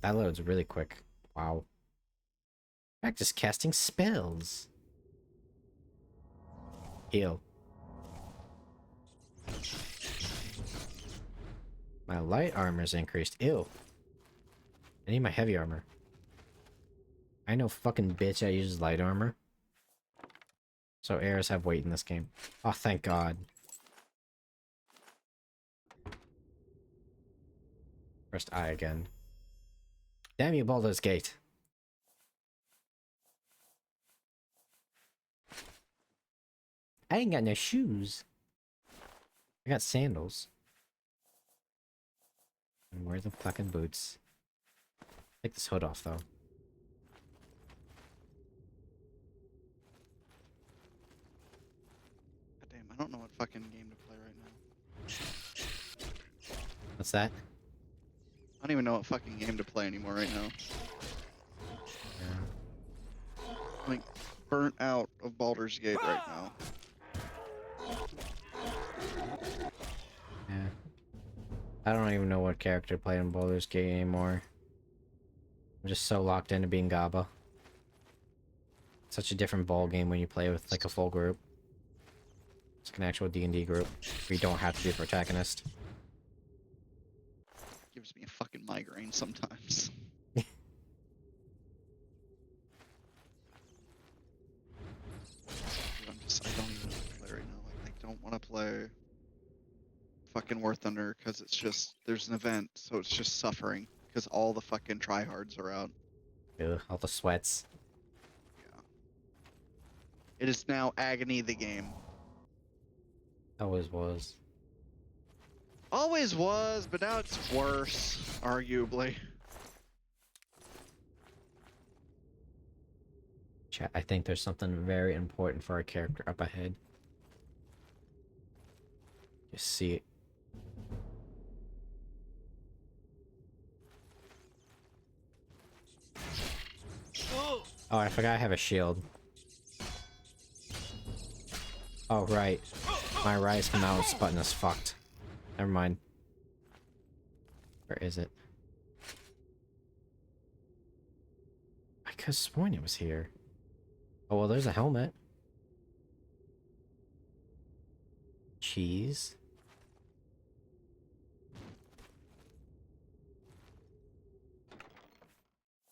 [SPEAKER 1] That loads really quick. Wow. Practice casting spells. Heal. My light armor's increased. Ew. I need my heavy armor. I know fucking bitch I use light armor. So heirs have weight in this game. Oh, thank God. Pressed I again. Damn you, Baldur's Gate. I ain't got no shoes. I got sandals. And where are the fucking boots? Take this hood off, though.
[SPEAKER 3] God damn, I don't know what fucking game to play right now.
[SPEAKER 1] What's that?
[SPEAKER 3] I don't even know what fucking game to play anymore right now.
[SPEAKER 1] Yeah.
[SPEAKER 3] I'm like burnt out of Baldur's Gate right now.
[SPEAKER 1] Yeah. I don't even know what character to play in Baldur's Gate anymore. I'm just so locked into being Gaba. Such a different ball game when you play with like a full group. It's like an actual D&D group where you don't have to be a protagonist.
[SPEAKER 3] Gives me a fucking migraine sometimes. I don't even know what to play right now. Like, I don't want to play fucking War Thunder because it's just, there's an event, so it's just suffering because all the fucking tryhards are out.
[SPEAKER 1] Ugh, all the sweats.
[SPEAKER 3] It is now Agony the game.
[SPEAKER 1] Always was.
[SPEAKER 3] Always was, but now it's worse, arguably.
[SPEAKER 1] Chat, I think there's something very important for our character up ahead. Just see it. Oh, I forgot I have a shield. Oh, right. My rise mouse button is fucked. Never mind. Where is it? I could've sworn it was here. Oh, well, there's a helmet. Cheese.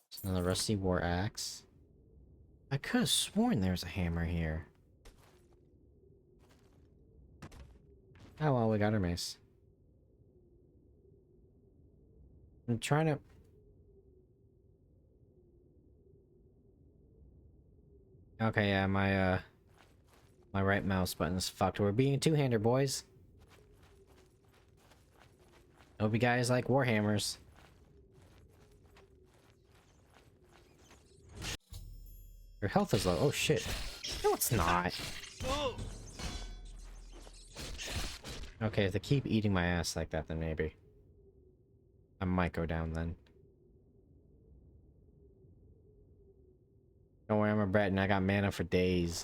[SPEAKER 1] There's another rusty war axe. I could have sworn there was a hammer here. Oh well, we got our mace. I'm trying to... Okay, yeah, my right mouse button is fucked. We're being a two-hander, boys. Hope you guys like warhammers. Your health is low. Oh shit. No, it's not. Okay, if they keep eating my ass like that, then maybe. I might go down then. Don't worry, I'm a Breton. I got mana for days.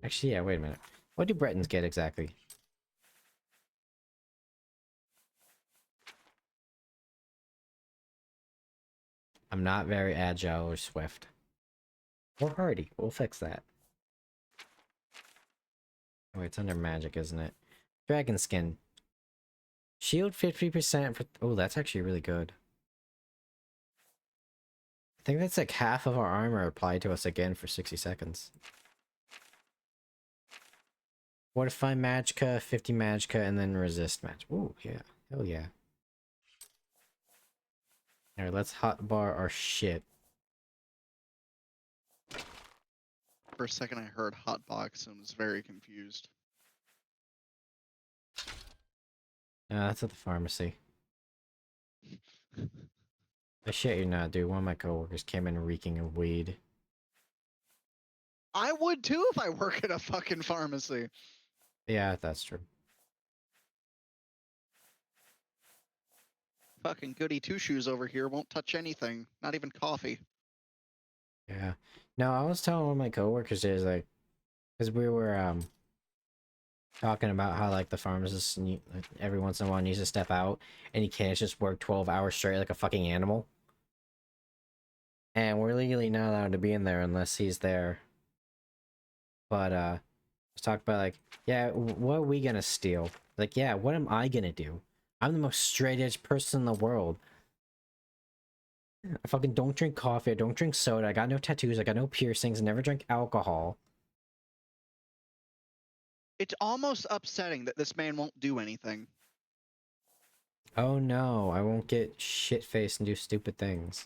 [SPEAKER 1] Actually, yeah, wait a minute. What do Bretons get exactly? I'm not very agile or swift. Or hardy. We'll fix that. Oh, it's under magic, isn't it? Dragon skin. Shield 50% for... Oh, that's actually really good. I think that's like half of our armor applied to us again for 60 seconds. Fortify magicka, 50 magicka, and then resist magic. Ooh, yeah. Hell yeah. Alright, let's hotbar our shit.
[SPEAKER 3] For a second, I heard hotbox and was very confused.
[SPEAKER 1] That's at the pharmacy. I shit you not, dude. One of my coworkers came in reeking of weed.
[SPEAKER 3] I would too if I work at a fucking pharmacy.
[SPEAKER 1] Yeah, that's true.
[SPEAKER 3] Fucking goody two-shoes over here won't touch anything. Not even coffee.
[SPEAKER 1] Yeah. No, I was telling one of my coworkers is like, because we were talking about how like the pharmacist like, every once in a while needs to step out, and he can't just work 12 hours straight like a fucking animal. And we're legally not allowed to be in there unless he's there. But let's talk about like, yeah, what are we gonna steal? Like, yeah, what am I gonna do? I'm the most straight edge person in the world. I fucking don't drink coffee, I don't drink soda, I got no tattoos, I got no piercings, I never drink alcohol.
[SPEAKER 3] It's almost upsetting that this man won't do anything.
[SPEAKER 1] Oh no, I won't get shit-faced and do stupid things.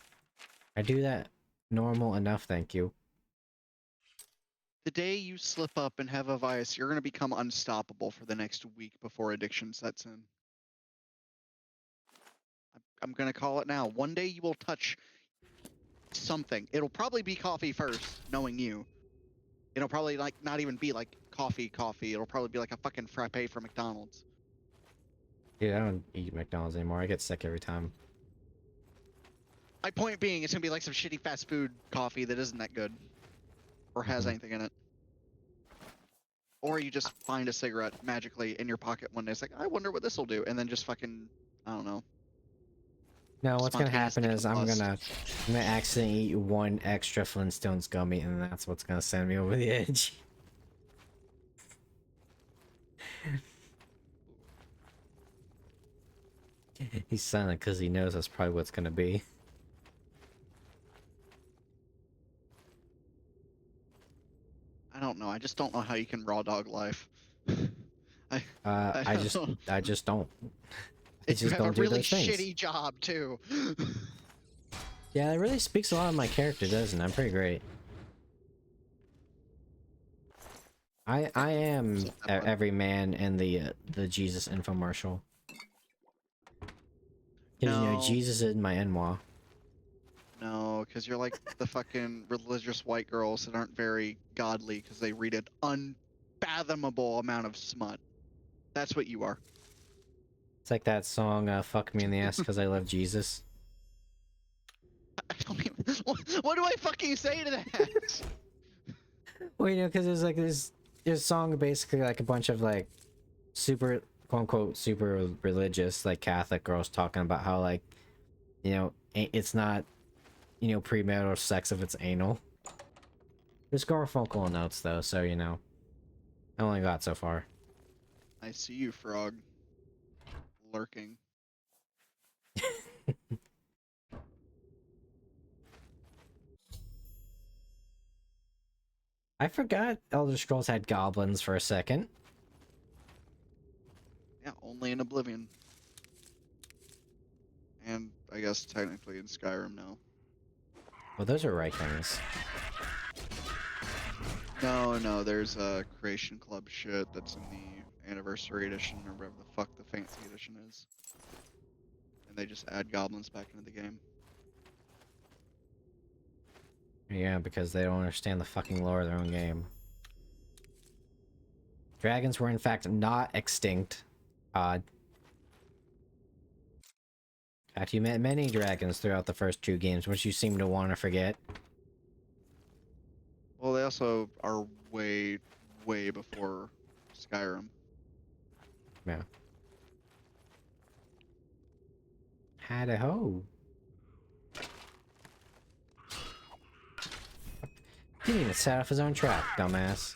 [SPEAKER 1] I do that normal enough, thank you.
[SPEAKER 3] The day you slip up and have a vice, you're going to become unstoppable for the next week before addiction sets in. I'm going to call it now. One day you will touch something. It'll probably be coffee first, knowing you. It'll probably like not even be like coffee. It'll probably be like a fucking frappe from McDonald's.
[SPEAKER 1] Dude, I don't eat McDonald's anymore. I get sick every time.
[SPEAKER 3] My point being, it's going to be like some shitty fast food coffee that isn't that good. Or has anything in it. Or you just find a cigarette magically in your pocket one day. It's like, I wonder what this will do. And then just fucking, I don't know.
[SPEAKER 1] No, what's gonna happen
[SPEAKER 3] Spontaneous
[SPEAKER 1] is I'm
[SPEAKER 3] combust.
[SPEAKER 1] gonna accidentally eat one extra Flintstones gummy, and that's what's gonna send me over the edge. He's silent because he knows that's probably what's gonna be.
[SPEAKER 3] I don't know. I just don't know how you can raw dog life.
[SPEAKER 1] I just don't. I
[SPEAKER 3] You
[SPEAKER 1] just
[SPEAKER 3] have
[SPEAKER 1] don't
[SPEAKER 3] a
[SPEAKER 1] do
[SPEAKER 3] really
[SPEAKER 1] those things.
[SPEAKER 3] shitty job too.
[SPEAKER 1] Yeah, it really speaks a lot of my character, doesn't it? I'm pretty great. I am every man in the Jesus infomercial. Because, you know,
[SPEAKER 3] No.
[SPEAKER 1] Jesus is my Enwa.
[SPEAKER 3] No, because you're like the fucking religious white girls that aren't very godly because they read an unfathomable amount of smut. That's what you are.
[SPEAKER 1] It's like that song, Fuck Me in the Ass Because I Love Jesus.
[SPEAKER 3] I don't even, what do I fucking say to that?
[SPEAKER 1] Well, you know, because there's like this song basically like a bunch of like super, quote unquote, super religious, like Catholic girls talking about how, like, you know, it's not, you know, premarital sex if it's anal. There's Garfunkel notes though, so, you know, I only got so far.
[SPEAKER 3] I see you, frog. Lurking.
[SPEAKER 1] I forgot Elder Scrolls had goblins for a second.
[SPEAKER 3] Yeah, only in Oblivion. And I guess technically in Skyrim now.
[SPEAKER 1] Well, those are right things.
[SPEAKER 3] No, there's a Creation Club shit that's in the Anniversary Edition or whatever the fuck the fancy edition is. And they just add goblins back into the game.
[SPEAKER 1] Yeah, because they don't understand the fucking lore of their own game. Dragons were in fact not extinct. Odd. In fact, you met many dragons throughout the first 2 games, which you seem to want to forget.
[SPEAKER 3] Well, they also are way, way before Skyrim.
[SPEAKER 1] Yeah. Howdy ho. He didn't even set off his own trap, dumbass.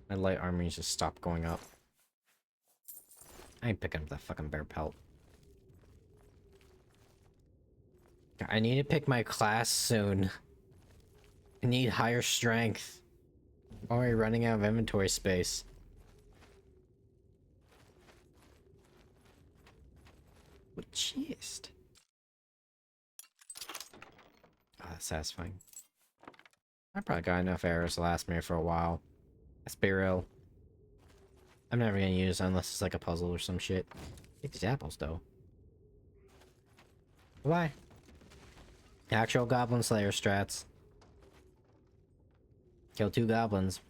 [SPEAKER 1] My light armor needs to stop going up. I ain't picking up that fucking bear pelt. I need to pick my class soon. I need higher strength. I'm already running out of inventory space. What chest? Oh, that's satisfying. I probably got enough arrows to last me for a while. Let's be real. I'm never gonna use it unless it's like a puzzle or some shit. Get these apples though. Bye. Actual Goblin Slayer strats. Kill 2 goblins.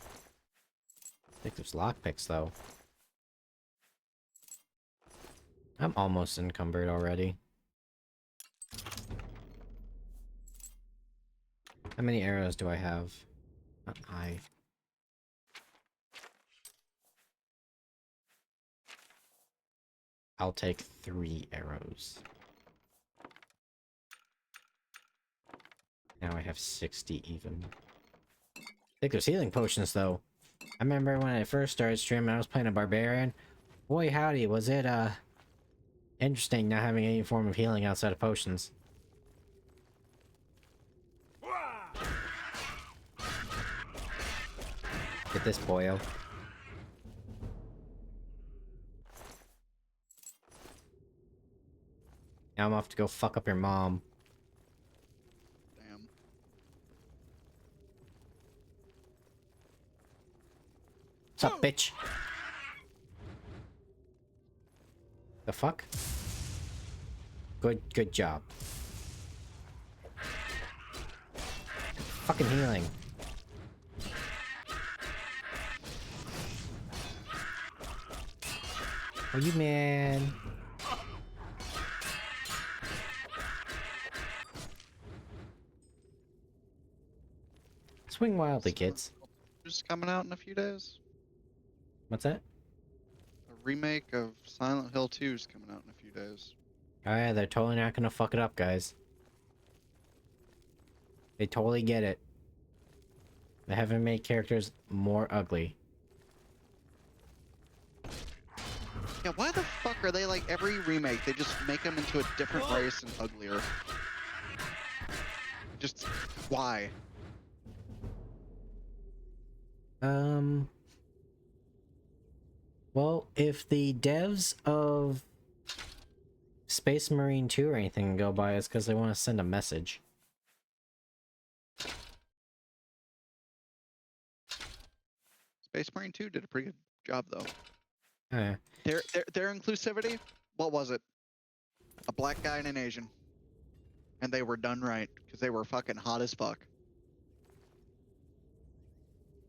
[SPEAKER 1] I think there's lockpicks though. I'm almost encumbered already. How many arrows do I have? I'll take 3 arrows. Now I have 60 even. I think there's healing potions though. I remember when I first started streaming, I was playing a barbarian. Boy howdy, was it interesting not having any form of healing outside of potions. Get this boyo. Now I'm off to go fuck up your mom.
[SPEAKER 3] Damn.
[SPEAKER 1] What's up, bitch? The fuck? Good job. Fucking healing. Oh, you man. Swing wildly, kids.
[SPEAKER 3] Just coming out in a few days.
[SPEAKER 1] What's that?
[SPEAKER 3] A remake of Silent Hill 2 is coming out in a few days.
[SPEAKER 1] Oh yeah, they're totally not gonna fuck it up, guys. They totally get it. They haven't made characters more ugly.
[SPEAKER 3] Yeah, why the fuck are they like every remake? They just make them into a different race and uglier. Just why?
[SPEAKER 1] Well, if the devs of Space Marine 2 or anything go by, it's because they want to send a message.
[SPEAKER 3] Space Marine 2 did a pretty good job though.
[SPEAKER 1] Yeah.
[SPEAKER 3] Their inclusivity, what was it? A black guy and an Asian. And they were done right, because they were fucking hot as fuck.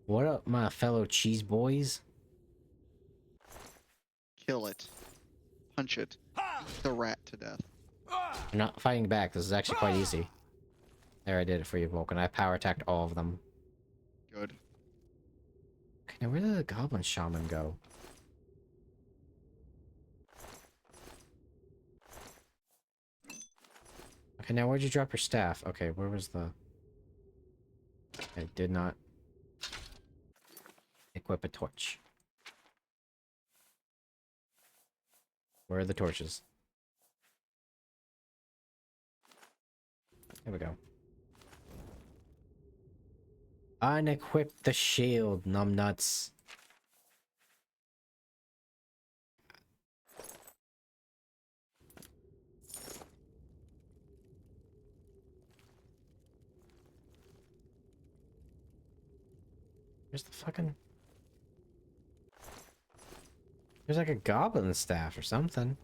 [SPEAKER 1] What up, my fellow cheese boys?
[SPEAKER 3] Kill it. Punch it. Eat the rat to death.
[SPEAKER 1] You're not fighting back, this is actually quite easy. There, I did it for you, Vulcan. I power attacked all of them.
[SPEAKER 3] Good.
[SPEAKER 1] Okay, now where did the Goblin Shaman go? Okay, now where'd you drop your staff? Okay, where was the... I did not equip a torch. Where are the torches? There we go. Unequip the shield, numbnuts. Where's the fucking... There's like a goblin staff or something.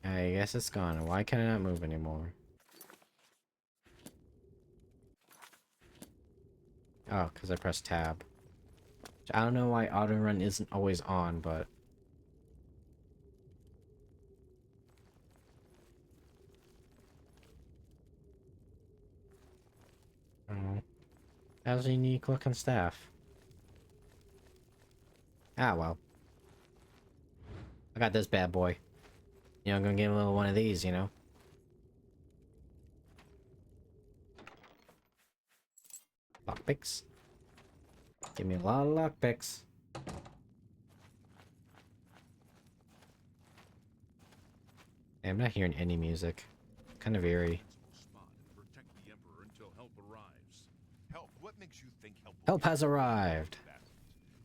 [SPEAKER 1] I guess it's gone. Why can I not move anymore? Oh, because I pressed tab. I don't know why auto run isn't always on, but... Oh. That was a unique looking staff. Ah, well. I got this bad boy. You know, I'm gonna get a little one of these, you know? Lockpicks. Give me a lot of lockpicks. Hey, I'm not hearing any music. Kind of eerie.
[SPEAKER 6] Spot and protect the Emperor until help arrives.
[SPEAKER 7] Help? What makes you think help? will
[SPEAKER 1] Help
[SPEAKER 7] get
[SPEAKER 1] has
[SPEAKER 7] here?
[SPEAKER 1] arrived.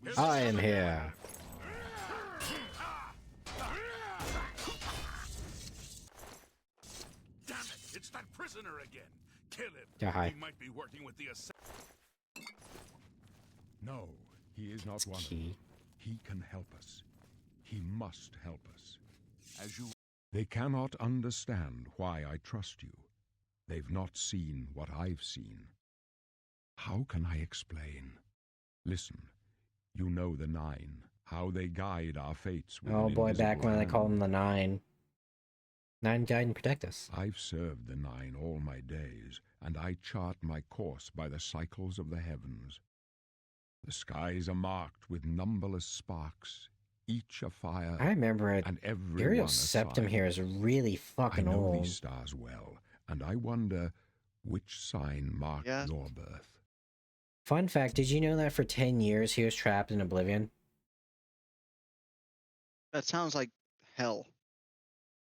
[SPEAKER 7] Bastards.
[SPEAKER 1] I am here.
[SPEAKER 6] Damn it! It's that prisoner again. Kill him.
[SPEAKER 1] Yeah, hi.
[SPEAKER 6] He might be working with the
[SPEAKER 4] No, he is not one of them.
[SPEAKER 1] Key.
[SPEAKER 4] He can help us. He must help us.
[SPEAKER 6] As you
[SPEAKER 4] They cannot understand why I trust you. They've not seen what I've seen. How can I explain? Listen, you know the Nine, how they guide our fates with
[SPEAKER 1] Oh
[SPEAKER 4] an
[SPEAKER 1] boy, back
[SPEAKER 4] invisible
[SPEAKER 1] when they
[SPEAKER 4] hand.
[SPEAKER 1] called him the Nine. Nine guide and protect us.
[SPEAKER 4] I've served the Nine all my days, and I chart my course by the cycles of the heavens. The skies are marked with numberless sparks, each a fire,
[SPEAKER 1] I remember it.
[SPEAKER 4] and every
[SPEAKER 1] Uriel
[SPEAKER 4] one a
[SPEAKER 1] Septum
[SPEAKER 4] sign.
[SPEAKER 1] here is really
[SPEAKER 4] I
[SPEAKER 1] fucking
[SPEAKER 4] know
[SPEAKER 1] old.
[SPEAKER 4] these stars well, and I wonder which sign marked
[SPEAKER 3] Yeah.
[SPEAKER 4] your birth.
[SPEAKER 1] Fun fact, did you know that for 10 years he was trapped in Oblivion?
[SPEAKER 3] That sounds like hell.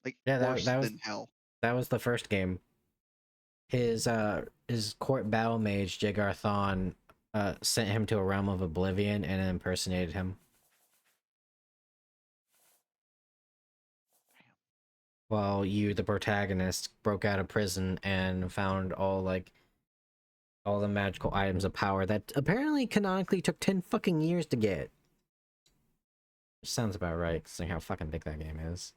[SPEAKER 3] Like
[SPEAKER 1] Yeah,
[SPEAKER 3] worse
[SPEAKER 1] that was
[SPEAKER 3] than hell.
[SPEAKER 1] that was the first game. His court battle mage, Jigarthon, sent him to a realm of Oblivion and impersonated him. While you, the protagonist, broke out of prison and found all the magical items of power that apparently canonically took 10 fucking years to get. Which sounds about right, considering how fucking big that game is.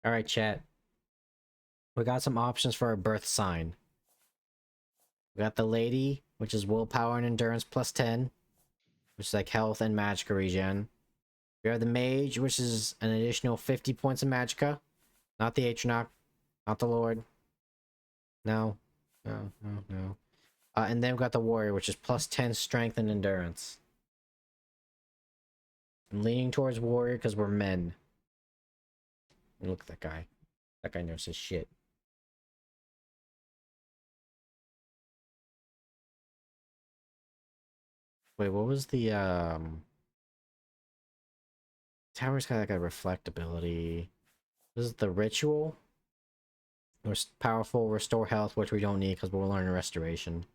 [SPEAKER 1] Alright, chat. We got some options for a birth sign. We got the lady, which is willpower and endurance plus 10, which is like health and magicka regen. We have the mage, which is an additional 50 points of magicka. Not the Atronach, not the Lord. No. No. And then we've got the warrior, which is plus 10 strength and endurance. I'm leaning towards warrior because we're men. Look at that guy. That guy knows his shit. Wait, what was the tower's got like a reflect ability. This is the ritual, Most powerful, restore health, which we don't need because we'll learn restoration.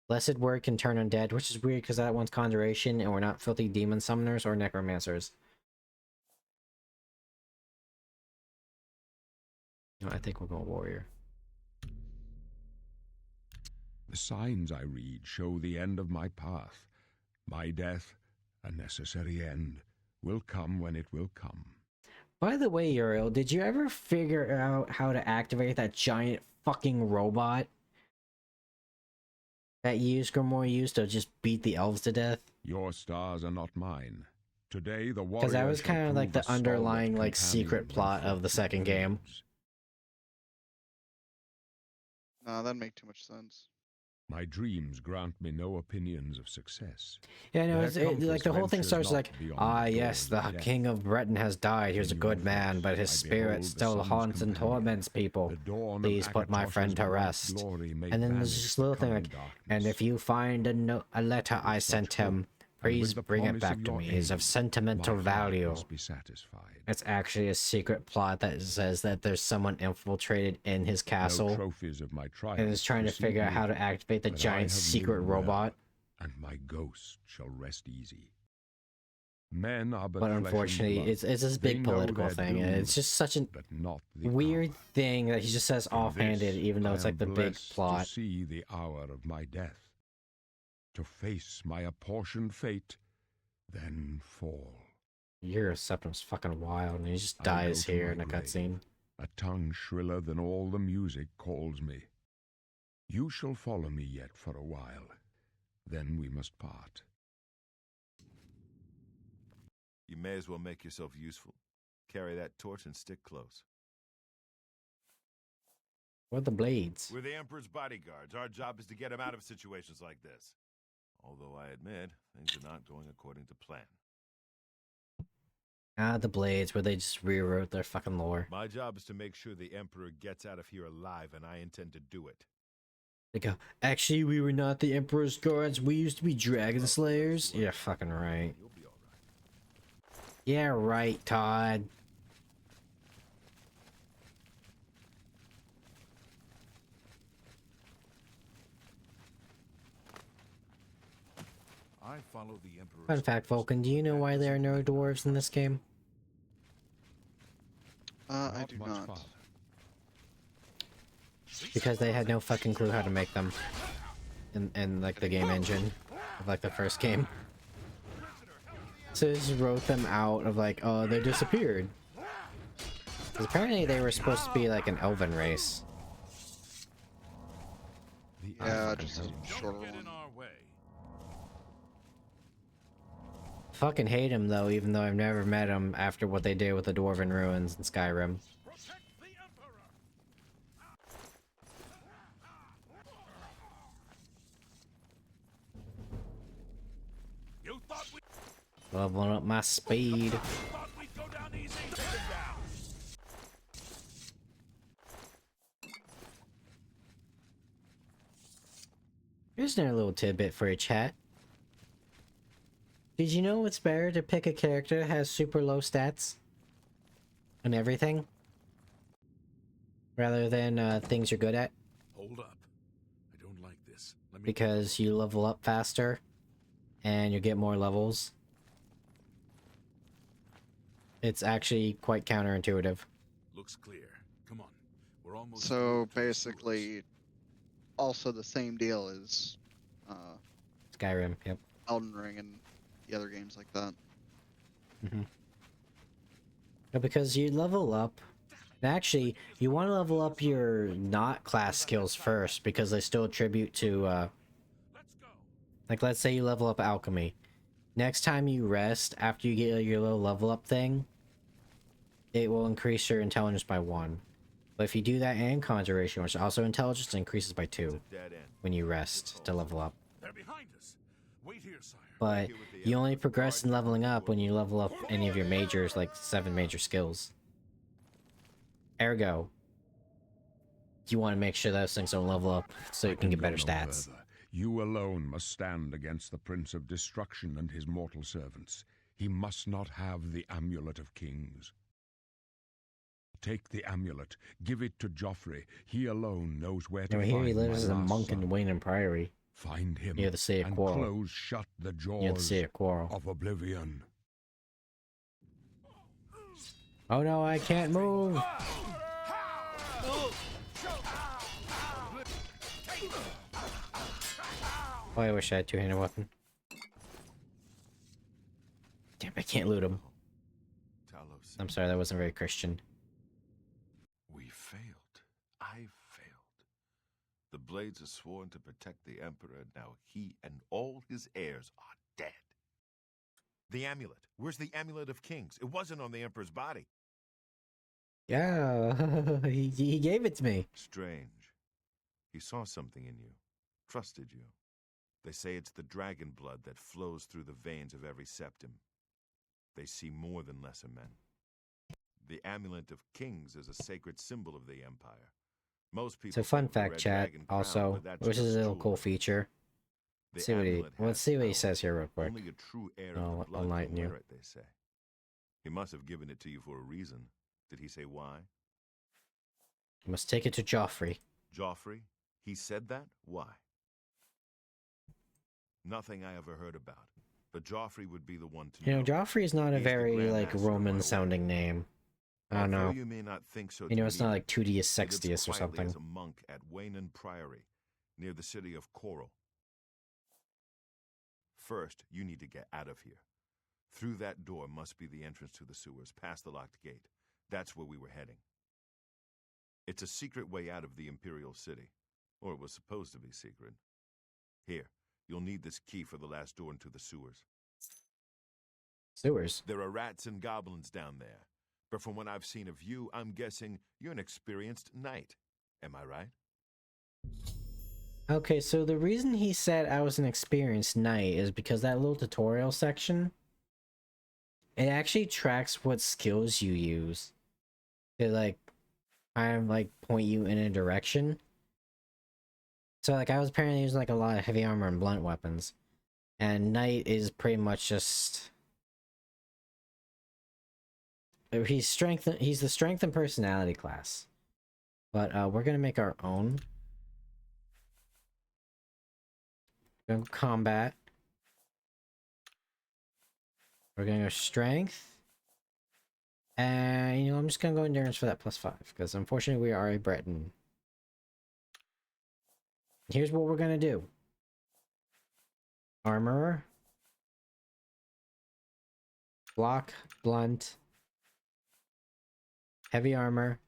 [SPEAKER 1] Blessed word can turn undead, which is weird because that one's conjuration and we're not filthy demon summoners or necromancers. No, I think we'll go warrior.
[SPEAKER 4] The signs I read show the end of my path. My death, a necessary end, will come when it will come.
[SPEAKER 1] By the way, Uriel, did you ever figure out how to activate that giant fucking robot that Grimoire used to just beat the elves to death?
[SPEAKER 4] Your stars are not mine. Today the warrior
[SPEAKER 1] Because that was
[SPEAKER 4] shall
[SPEAKER 1] kind of like
[SPEAKER 4] prove
[SPEAKER 1] the
[SPEAKER 4] a
[SPEAKER 1] underlying
[SPEAKER 4] stalwart
[SPEAKER 1] like secret
[SPEAKER 4] companion
[SPEAKER 1] plot
[SPEAKER 4] when
[SPEAKER 1] of the
[SPEAKER 4] fortune
[SPEAKER 1] second game.
[SPEAKER 4] fails.
[SPEAKER 3] No, that'd make too much sense.
[SPEAKER 4] My dreams grant me no opinions of success.
[SPEAKER 1] Yeah, no,
[SPEAKER 4] Their
[SPEAKER 1] like the whole thing
[SPEAKER 4] compass
[SPEAKER 1] starts
[SPEAKER 4] ventures
[SPEAKER 1] like,
[SPEAKER 4] not beyond
[SPEAKER 1] ah,
[SPEAKER 4] the
[SPEAKER 1] yes,
[SPEAKER 4] doors
[SPEAKER 1] the
[SPEAKER 4] of death.
[SPEAKER 1] king of Breton has died. He was a
[SPEAKER 4] In
[SPEAKER 1] good
[SPEAKER 4] your
[SPEAKER 1] man,
[SPEAKER 4] face
[SPEAKER 1] but his
[SPEAKER 4] I
[SPEAKER 1] spirit
[SPEAKER 4] behold the
[SPEAKER 1] still
[SPEAKER 4] sun's
[SPEAKER 1] haunts and
[SPEAKER 4] companion.
[SPEAKER 1] torments people.
[SPEAKER 4] The dawn of
[SPEAKER 1] Please put my
[SPEAKER 4] Akatosh's
[SPEAKER 1] friend to
[SPEAKER 4] bright
[SPEAKER 1] rest.
[SPEAKER 4] glory may
[SPEAKER 1] And then there's
[SPEAKER 4] banish
[SPEAKER 1] this
[SPEAKER 4] the
[SPEAKER 1] little thing
[SPEAKER 4] coming
[SPEAKER 1] like,
[SPEAKER 4] darkness.
[SPEAKER 1] and if you find a letter I
[SPEAKER 4] With
[SPEAKER 1] sent
[SPEAKER 4] such
[SPEAKER 1] him,
[SPEAKER 4] hope, and
[SPEAKER 1] please
[SPEAKER 4] with the
[SPEAKER 1] bring it
[SPEAKER 4] promise
[SPEAKER 1] back
[SPEAKER 4] of
[SPEAKER 1] to
[SPEAKER 4] your
[SPEAKER 1] me. It is of
[SPEAKER 4] aid,
[SPEAKER 1] sentimental
[SPEAKER 4] my heart
[SPEAKER 1] value.
[SPEAKER 4] must be satisfied.
[SPEAKER 1] It's actually a secret plot that says that there's someone infiltrated in his
[SPEAKER 4] No
[SPEAKER 1] castle
[SPEAKER 4] trophies of my triumph
[SPEAKER 1] and is trying to
[SPEAKER 4] precede
[SPEAKER 1] figure out
[SPEAKER 4] me,
[SPEAKER 1] how to activate the
[SPEAKER 4] but I
[SPEAKER 1] giant
[SPEAKER 4] have
[SPEAKER 1] secret
[SPEAKER 4] lived well,
[SPEAKER 1] robot.
[SPEAKER 4] and my ghost shall rest easy. Men are but
[SPEAKER 1] But
[SPEAKER 4] flesh and
[SPEAKER 1] unfortunately,
[SPEAKER 4] blood.
[SPEAKER 1] it's this
[SPEAKER 4] They
[SPEAKER 1] big
[SPEAKER 4] know
[SPEAKER 1] political
[SPEAKER 4] their
[SPEAKER 1] thing, and
[SPEAKER 4] doom,
[SPEAKER 1] it's just such a
[SPEAKER 4] but not the
[SPEAKER 1] weird
[SPEAKER 4] hour.
[SPEAKER 1] thing that he just says
[SPEAKER 4] In
[SPEAKER 1] offhanded,
[SPEAKER 4] this,
[SPEAKER 1] even though
[SPEAKER 4] I
[SPEAKER 1] it's
[SPEAKER 4] am
[SPEAKER 1] like the big
[SPEAKER 4] blessed
[SPEAKER 1] plot.
[SPEAKER 4] to see the hour of my death, to face my apportioned fate, then fall.
[SPEAKER 1] Your Septum's fucking wild, and he just
[SPEAKER 4] I go
[SPEAKER 1] dies
[SPEAKER 4] to
[SPEAKER 1] here
[SPEAKER 4] my
[SPEAKER 1] in a
[SPEAKER 4] grave.
[SPEAKER 1] cutscene.
[SPEAKER 4] A tongue shriller than all the music calls me. You shall follow me yet for a while, then we must part.
[SPEAKER 6] You may as well make yourself useful. Carry that torch and stick close.
[SPEAKER 1] What are the blades?
[SPEAKER 6] We're the Emperor's bodyguards. Our job is to get him out of situations like this. Although I admit, things are not going according to plan.
[SPEAKER 1] Ah, the blades, where they just rewrote their fucking lore.
[SPEAKER 6] My job is to make sure the Emperor gets out of here alive, and I intend to do it.
[SPEAKER 1] They go, actually, we were not the Emperor's guards. We used to be dragon slayers. Yeah, fucking right.
[SPEAKER 6] You'll be all right.
[SPEAKER 1] Yeah, right, Todd.
[SPEAKER 6] I follow the Emperor's
[SPEAKER 1] Fun fact, Vulcan, do you know why there are no dwarves in this game?
[SPEAKER 3] I do
[SPEAKER 4] much
[SPEAKER 3] not.
[SPEAKER 4] farther.
[SPEAKER 1] Because they had no fucking clue how to make them. In like the game engine of like the first game. So they just wrote them out of like, oh, they disappeared. 'Cause apparently they were supposed to be like an elven race.
[SPEAKER 4] The
[SPEAKER 3] Yeah,
[SPEAKER 4] hour
[SPEAKER 3] just
[SPEAKER 4] has
[SPEAKER 3] a shorter one.
[SPEAKER 1] Fucking hate him though, even though I've never met him after what they did with the Dwarven Ruins in Skyrim. Leveling up my speed. Here's another little tidbit for your chat. Did you know it's better to pick a character that has super low stats? And everything? Rather than things you're good at?
[SPEAKER 7] Hold up. I don't like this. Let me...
[SPEAKER 1] Because you level up faster and you get more levels. It's actually quite counterintuitive.
[SPEAKER 7] Looks clear. Come on. We're almost
[SPEAKER 3] So
[SPEAKER 7] through to the
[SPEAKER 3] basically, also the same deal as
[SPEAKER 1] Skyrim, yep.
[SPEAKER 3] Elden Ring and the other games like that.
[SPEAKER 1] No, because you level up. And actually, you want to level up your not class skills first because they still attribute to, like, let's say you level up alchemy. Next time you rest, after you get your little level up thing, it will increase your intelligence by 1. But if you do that and conjuration, which also intelligence increases by 2
[SPEAKER 6] dead end.
[SPEAKER 1] when you rest to level up.
[SPEAKER 7] They're behind us. Wait here, sire.
[SPEAKER 1] But you only progress in leveling up when you level up any of your majors, like 7 major skills. Ergo, you want to make sure those things don't level up so you can get better
[SPEAKER 4] go no
[SPEAKER 1] stats.
[SPEAKER 4] further. You alone must stand against the Prince of Destruction and his mortal servants. He must not have the Amulet of Kings. Take the amulet. Give it to Joffrey. He alone knows where to
[SPEAKER 1] Now
[SPEAKER 4] find
[SPEAKER 1] here he lives
[SPEAKER 4] my
[SPEAKER 1] as a
[SPEAKER 4] last
[SPEAKER 1] monk in
[SPEAKER 4] son.
[SPEAKER 1] Wayne and Priory.
[SPEAKER 4] Find him
[SPEAKER 1] Near the Sea of
[SPEAKER 4] and
[SPEAKER 1] Quarrel.
[SPEAKER 4] close shut the
[SPEAKER 1] Near the
[SPEAKER 4] jaws
[SPEAKER 1] Sea of Quarrel.
[SPEAKER 4] of Oblivion.
[SPEAKER 1] Oh no, I can't move! Oh, I wish I had two-handed weapon. Damn, I can't loot him.
[SPEAKER 6] Talos,
[SPEAKER 1] I'm sorry, that wasn't very Christian.
[SPEAKER 6] we failed. I failed. The Blades are sworn to protect the Emperor, and now he and all his heirs are dead. The amulet. Where's the Amulet of Kings? It wasn't on the Emperor's body.
[SPEAKER 1] Yeah, he gave it to me.
[SPEAKER 6] Strange. He saw something in you. Trusted you. They say it's the dragon blood that flows through the veins of every septim. They see more than lesser men. The Amulet of Kings is a sacred symbol of the Empire. Most people
[SPEAKER 1] So fun
[SPEAKER 6] think of the
[SPEAKER 1] fact,
[SPEAKER 6] red
[SPEAKER 1] chat,
[SPEAKER 6] dragon crown,
[SPEAKER 1] also,
[SPEAKER 6] but that's
[SPEAKER 1] which is
[SPEAKER 6] just
[SPEAKER 1] a little cool
[SPEAKER 6] jewelry.
[SPEAKER 1] feature.
[SPEAKER 6] The
[SPEAKER 1] See what he,
[SPEAKER 6] amulet
[SPEAKER 1] let's
[SPEAKER 6] has
[SPEAKER 1] see what he
[SPEAKER 6] power.
[SPEAKER 1] says here real quick.
[SPEAKER 6] Only a true heir
[SPEAKER 1] I'll
[SPEAKER 6] of the blood
[SPEAKER 1] enlighten
[SPEAKER 6] can
[SPEAKER 1] you.
[SPEAKER 6] wear it, they say. He must have given it to you for a reason. Did he say why?
[SPEAKER 1] You must take it to Joffrey.
[SPEAKER 6] Joffrey? He said that? Why? Nothing I ever heard about. But Joffrey would be the one to
[SPEAKER 1] You know,
[SPEAKER 6] know.
[SPEAKER 1] Joffrey is not a
[SPEAKER 6] He's the
[SPEAKER 1] very,
[SPEAKER 6] Grand
[SPEAKER 1] like,
[SPEAKER 6] Master of my
[SPEAKER 1] Roman-sounding
[SPEAKER 6] order.
[SPEAKER 1] name. I don't
[SPEAKER 6] Although
[SPEAKER 1] know.
[SPEAKER 6] you may not think so
[SPEAKER 1] You know,
[SPEAKER 6] to
[SPEAKER 1] it's not
[SPEAKER 6] me,
[SPEAKER 1] like Tudius
[SPEAKER 6] he lives
[SPEAKER 1] Sextius or
[SPEAKER 6] quietly
[SPEAKER 1] something.
[SPEAKER 6] as a monk at Wayne Priory, near the city of Coral. First, you need to get out of here. Through that door must be the entrance to the sewers, past the locked gate. That's where we were heading. It's a secret way out of the Imperial City. Or it was supposed to be secret. Here, you'll need this key for the last door into the sewers.
[SPEAKER 1] Sewers.
[SPEAKER 6] There are rats and goblins down there. But from what I've seen of you, I'm guessing you're an experienced knight. Am I right?
[SPEAKER 1] Okay, so the reason he said I was an experienced knight is because that little tutorial section, it actually tracks what skills you use. It, like, kind of, like, point you in a direction. So, like, I was apparently using, like, a lot of heavy armor and blunt weapons. And knight is pretty much just... He's the strength and personality class. But, we're gonna make our own. Go combat. We're gonna go strength. And, you know, I'm just gonna go endurance for that +5. Because, unfortunately, we are a Breton. Here's what we're gonna do. Armorer. Block, blunt. Heavy armor.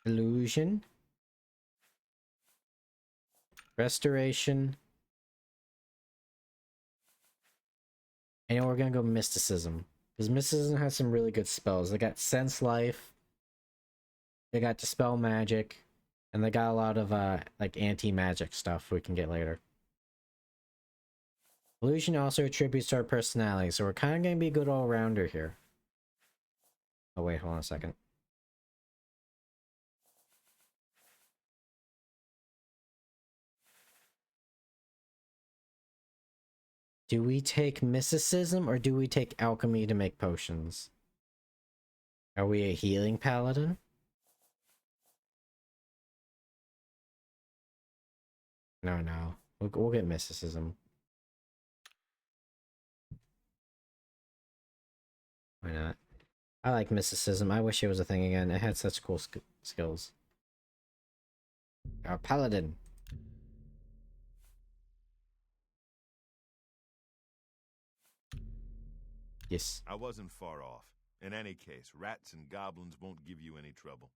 [SPEAKER 1] Illusion. Restoration. And we're gonna go mysticism. Because mysticism has some really good spells. They got sense life. They got dispel magic. And they got a lot of like anti-magic stuff we can get later. Illusion also attributes to our personality, so we're kind of gonna be a good all-rounder here. Oh wait, hold on a second. Do we take mysticism or do we take alchemy to make potions? Are we a healing paladin? No. We'll get mysticism. Why not? I like mysticism. I wish it was a thing again. It had such cool skills. Our paladin. Yes.
[SPEAKER 6] I wasn't far off. In any case, rats and goblins won't give you any trouble.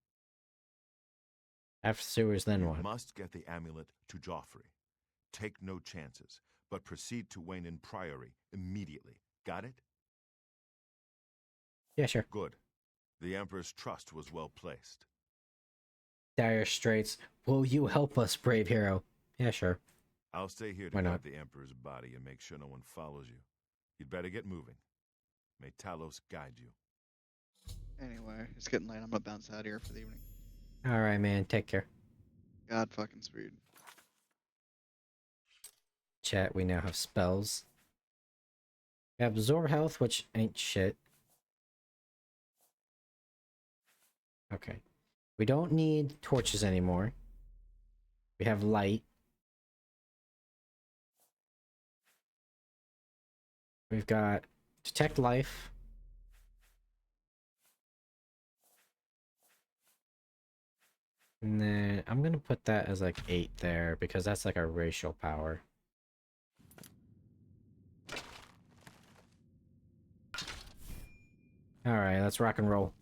[SPEAKER 1] After sewers, then
[SPEAKER 6] You
[SPEAKER 1] what?
[SPEAKER 6] must get the amulet to Joffrey. Take no chances, but proceed to Wayne Priory immediately. Got it?
[SPEAKER 1] Yeah, sure.
[SPEAKER 6] Good. The Emperor's trust was well placed.
[SPEAKER 1] Dire Straits. Will you help us, brave hero? Yeah, sure.
[SPEAKER 6] I'll stay here to
[SPEAKER 1] Why
[SPEAKER 6] guard
[SPEAKER 1] not?
[SPEAKER 6] the Emperor's body and make sure no one follows you. You'd better get moving. May Talos guide you.
[SPEAKER 3] Anyway, it's getting late. I'm gonna bounce out of here for the evening.
[SPEAKER 1] Alright, man. Take care.
[SPEAKER 3] God fucking speed.
[SPEAKER 1] Chat, we now have spells. We have absorb health, which ain't shit. Okay. We don't need torches anymore. We have light. We've got detect life. And then I'm gonna put that as like 8 there because that's like our racial power. Alright, let's rock and roll.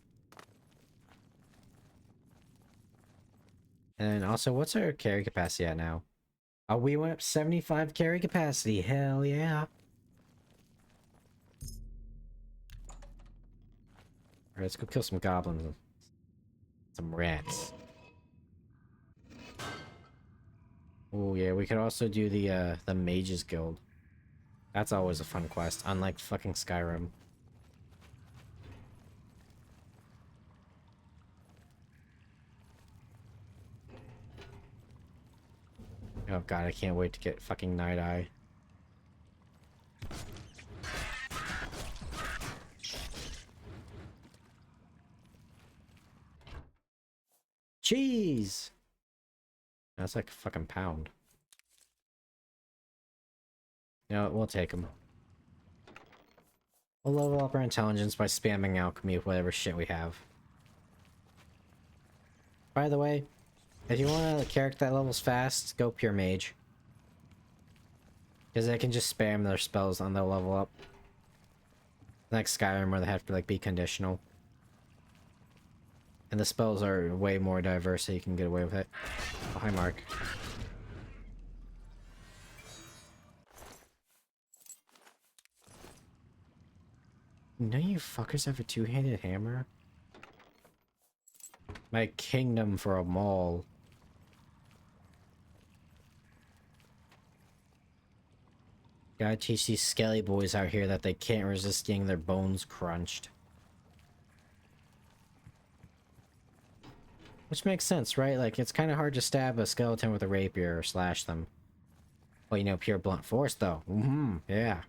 [SPEAKER 1] And also, what's our carry capacity at now? Oh, we went up 75 carry capacity. Hell yeah. Alright, let's go kill some goblins. Some rats. Oh yeah, we could also do the Mages Guild. That's always a fun quest, unlike fucking Skyrim. Oh god, I can't wait to get fucking Night Eye. Cheese! That's like a fucking pound. No, we'll take them. We'll level up our intelligence by spamming alchemy with whatever shit we have. By the way, if you want a character that levels fast, go pure mage. Because they can just spam their spells on their level up. Like Skyrim where they have to like be conditional. And the spells are way more diverse so you can get away with it. Oh, hi Mark. No, you fuckers have a two-handed hammer? My kingdom for a mall. Gotta teach these skelly boys out here that they can't resist getting their bones crunched. Which makes sense, right? Like, it's kind of hard to stab a skeleton with a rapier or slash them. Well, you know, pure blunt force, though. Yeah.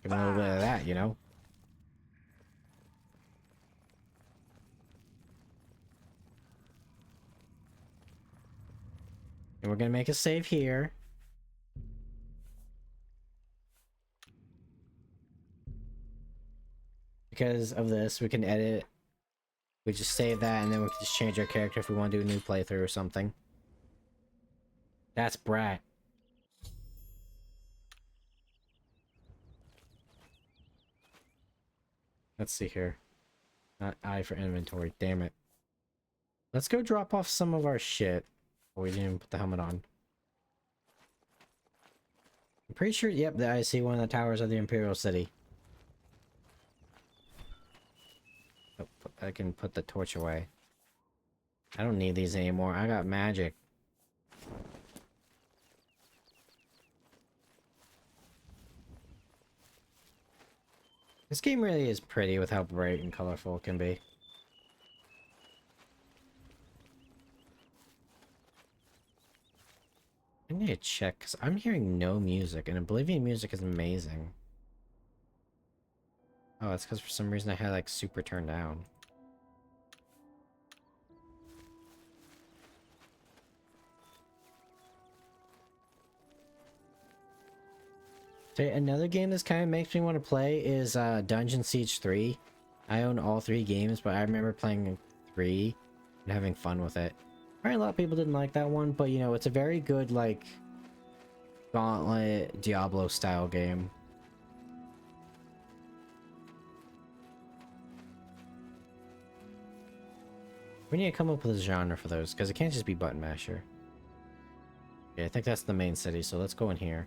[SPEAKER 1] Give 'em a little bit of that, you know? And we're gonna make a save here. Because of this, we can edit. We just save that, and then we can just change our character if we want to do a new playthrough or something. That's Brat. Let's see here. Not I for inventory, damn it. Let's go drop off some of our shit. Oh, we didn't even put the helmet on. I'm pretty sure, yep, I see one of the towers of the Imperial City. Oh, I can put the torch away. I don't need these anymore. I got magic. This game really is pretty with how bright and colorful it can be. I need to check, because I'm hearing no music, and Oblivion music is amazing. Oh, it's because for some reason I had, like, super turned down. So another game this kind of makes me want to play is Dungeon Siege 3. I own all 3 games, but I remember playing 3 and having fun with it. Probably a lot of people didn't like that one, but you know, it's a very good, like, Gauntlet, Diablo style game. We need to come up with a genre for those, because it can't just be button masher. Yeah, I think that's the main city, so let's go in here.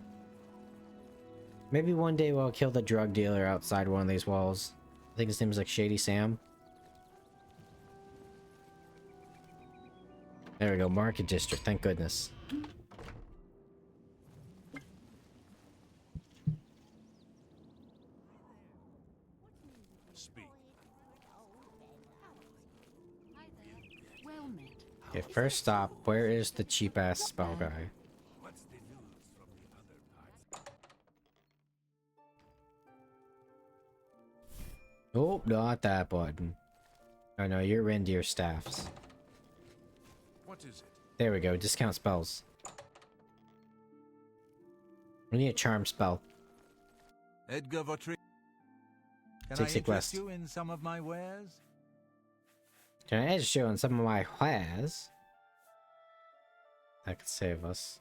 [SPEAKER 1] Maybe one day we'll kill the drug dealer outside one of these walls. I think his name is like Shady Sam. There we go, Market District, thank goodness.
[SPEAKER 6] Speak.
[SPEAKER 5] Hi there. Well met.
[SPEAKER 1] Okay, first stop, where is the cheap ass spell guy?
[SPEAKER 6] What's the news from the other parts?
[SPEAKER 1] Oh, not that button. Oh no, you're reindeer staffs.
[SPEAKER 6] What is it?
[SPEAKER 1] There we go. Discount spells. We need a charm spell.
[SPEAKER 8] Edgar Votri. Can I
[SPEAKER 1] Six
[SPEAKER 8] interest
[SPEAKER 1] West.
[SPEAKER 8] you in some of my wares?
[SPEAKER 1] Can I edge you on some of my wares? That could save us.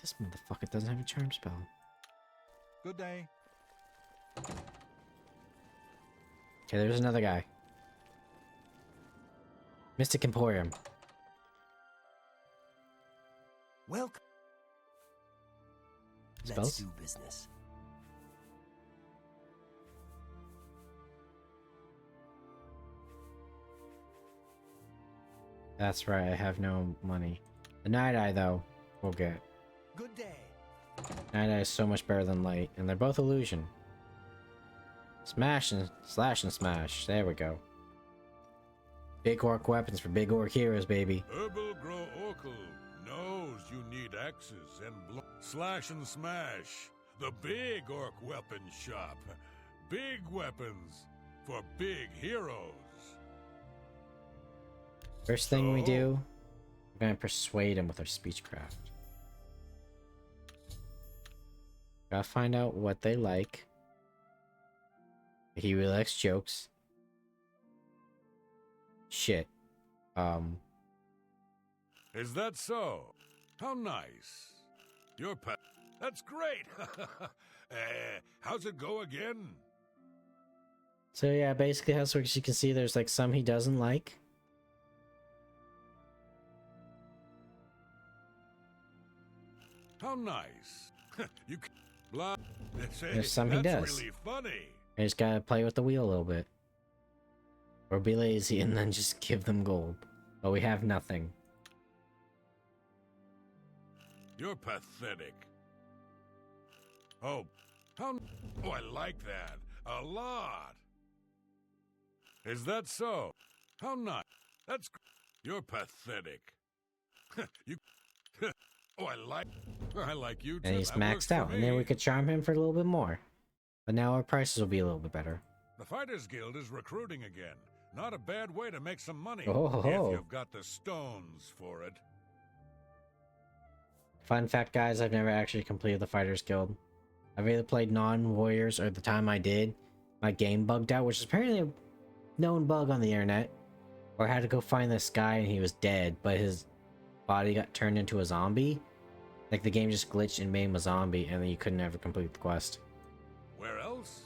[SPEAKER 1] This motherfucker doesn't have a charm spell.
[SPEAKER 8] Good day.
[SPEAKER 1] Okay, there's another guy. Mystic Emporium.
[SPEAKER 2] Welcome.
[SPEAKER 1] Spells?
[SPEAKER 2] Let's do business.
[SPEAKER 1] That's right, I have no money. The Night Eye, though, we'll get.
[SPEAKER 2] Good day.
[SPEAKER 1] Night Eye is so much better than Light, and they're both illusion. Smash and slash and smash. There we go. Big orc weapons for big orc heroes, baby.
[SPEAKER 4] Herbal Grow Oracle knows you need axes and slash and smash. The big orc weapon shop. Big weapons for big heroes.
[SPEAKER 1] First thing we
[SPEAKER 4] So?
[SPEAKER 1] do, we're gonna persuade him with our speechcraft. Gotta find out what they like. He really likes jokes. Shit.
[SPEAKER 4] Is that so? How nice. Your pet. That's great. How's it go again?
[SPEAKER 1] So yeah, basically as you can see, there's like some he doesn't like.
[SPEAKER 4] How nice. You c- blah. Say,
[SPEAKER 1] There's some he
[SPEAKER 4] that's
[SPEAKER 1] does.
[SPEAKER 4] really funny.
[SPEAKER 1] I just gotta play with the wheel a little bit. Or be lazy and then just give them gold. But we have nothing.
[SPEAKER 4] You're pathetic. Oh, oh, I like that a lot. Is that so? How nice. That's you're pathetic. You. Oh, I like you too.
[SPEAKER 1] And he's
[SPEAKER 4] That works
[SPEAKER 1] maxed
[SPEAKER 4] for
[SPEAKER 1] out. And then
[SPEAKER 4] me.
[SPEAKER 1] we could charm him for a little bit more. But now our prices will be a little bit better.
[SPEAKER 4] The Fighters Guild is recruiting again. Not a bad way to make some money
[SPEAKER 1] Oh.
[SPEAKER 4] if you've got the stones for it.
[SPEAKER 1] Fun fact, guys, I've never actually completed the Fighters Guild. I've either played non-warriors or the time I did, my game bugged out, which is apparently a known bug on the internet. Or I had to go find this guy and he was dead, but his body got turned into a zombie. Like the game just glitched and made him a zombie and then you couldn't ever complete the quest.
[SPEAKER 4] Where else?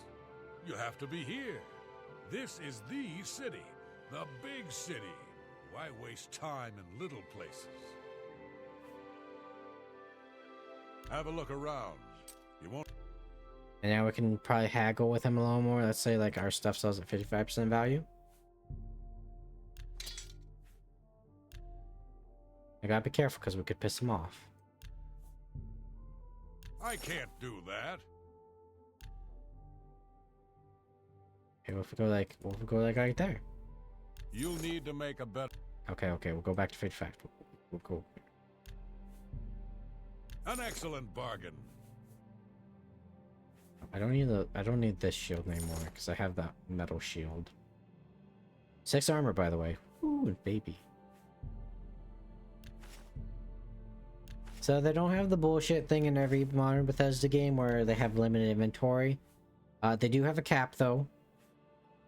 [SPEAKER 4] You have to be here. This is the city. The big city. Why waste time in little places? Have a look around. You won't.
[SPEAKER 1] And now we can probably haggle with him a little more. Let's say like our stuff sells at 55% value. I gotta be careful because we could piss him off.
[SPEAKER 4] I can't do that.
[SPEAKER 1] Okay, what if we go like right there?
[SPEAKER 4] You'll need to make a better.
[SPEAKER 1] Okay, we'll go back to 55. We'll go.
[SPEAKER 4] An excellent bargain.
[SPEAKER 1] I don't need this shield anymore because I have that metal shield. 6 armor, by the way. Ooh, baby. So they don't have the bullshit thing in every modern Bethesda game where they have limited inventory. They do have a cap though.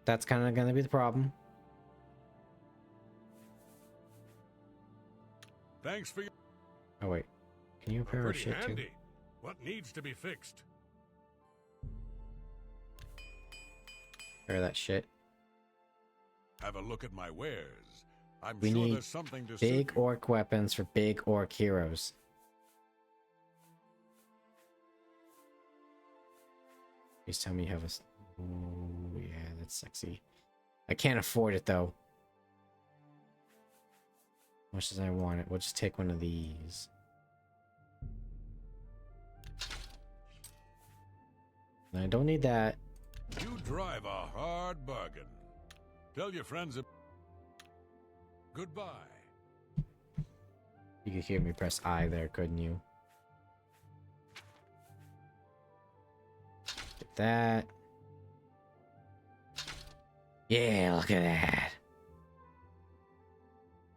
[SPEAKER 1] That's kind of gonna be the problem.
[SPEAKER 4] Thanks for your.
[SPEAKER 1] Oh wait, can you repair our
[SPEAKER 4] Pretty
[SPEAKER 1] shit too?
[SPEAKER 4] handy. What needs to be fixed?
[SPEAKER 1] Repair that shit.
[SPEAKER 4] Have a look at my wares. I'm
[SPEAKER 1] We
[SPEAKER 4] sure
[SPEAKER 1] need
[SPEAKER 4] there's something to
[SPEAKER 1] Big
[SPEAKER 4] suit you.
[SPEAKER 1] orc weapons for big orc heroes. Please tell me you have a. Oh yeah, that's sexy. I can't afford it though. Much as I want it, we'll just take one of these. I don't need that.
[SPEAKER 4] You drive a hard bargain. Tell your friends. Goodbye.
[SPEAKER 1] You could hear me press I there, couldn't you? Get that. Yeah, look at that.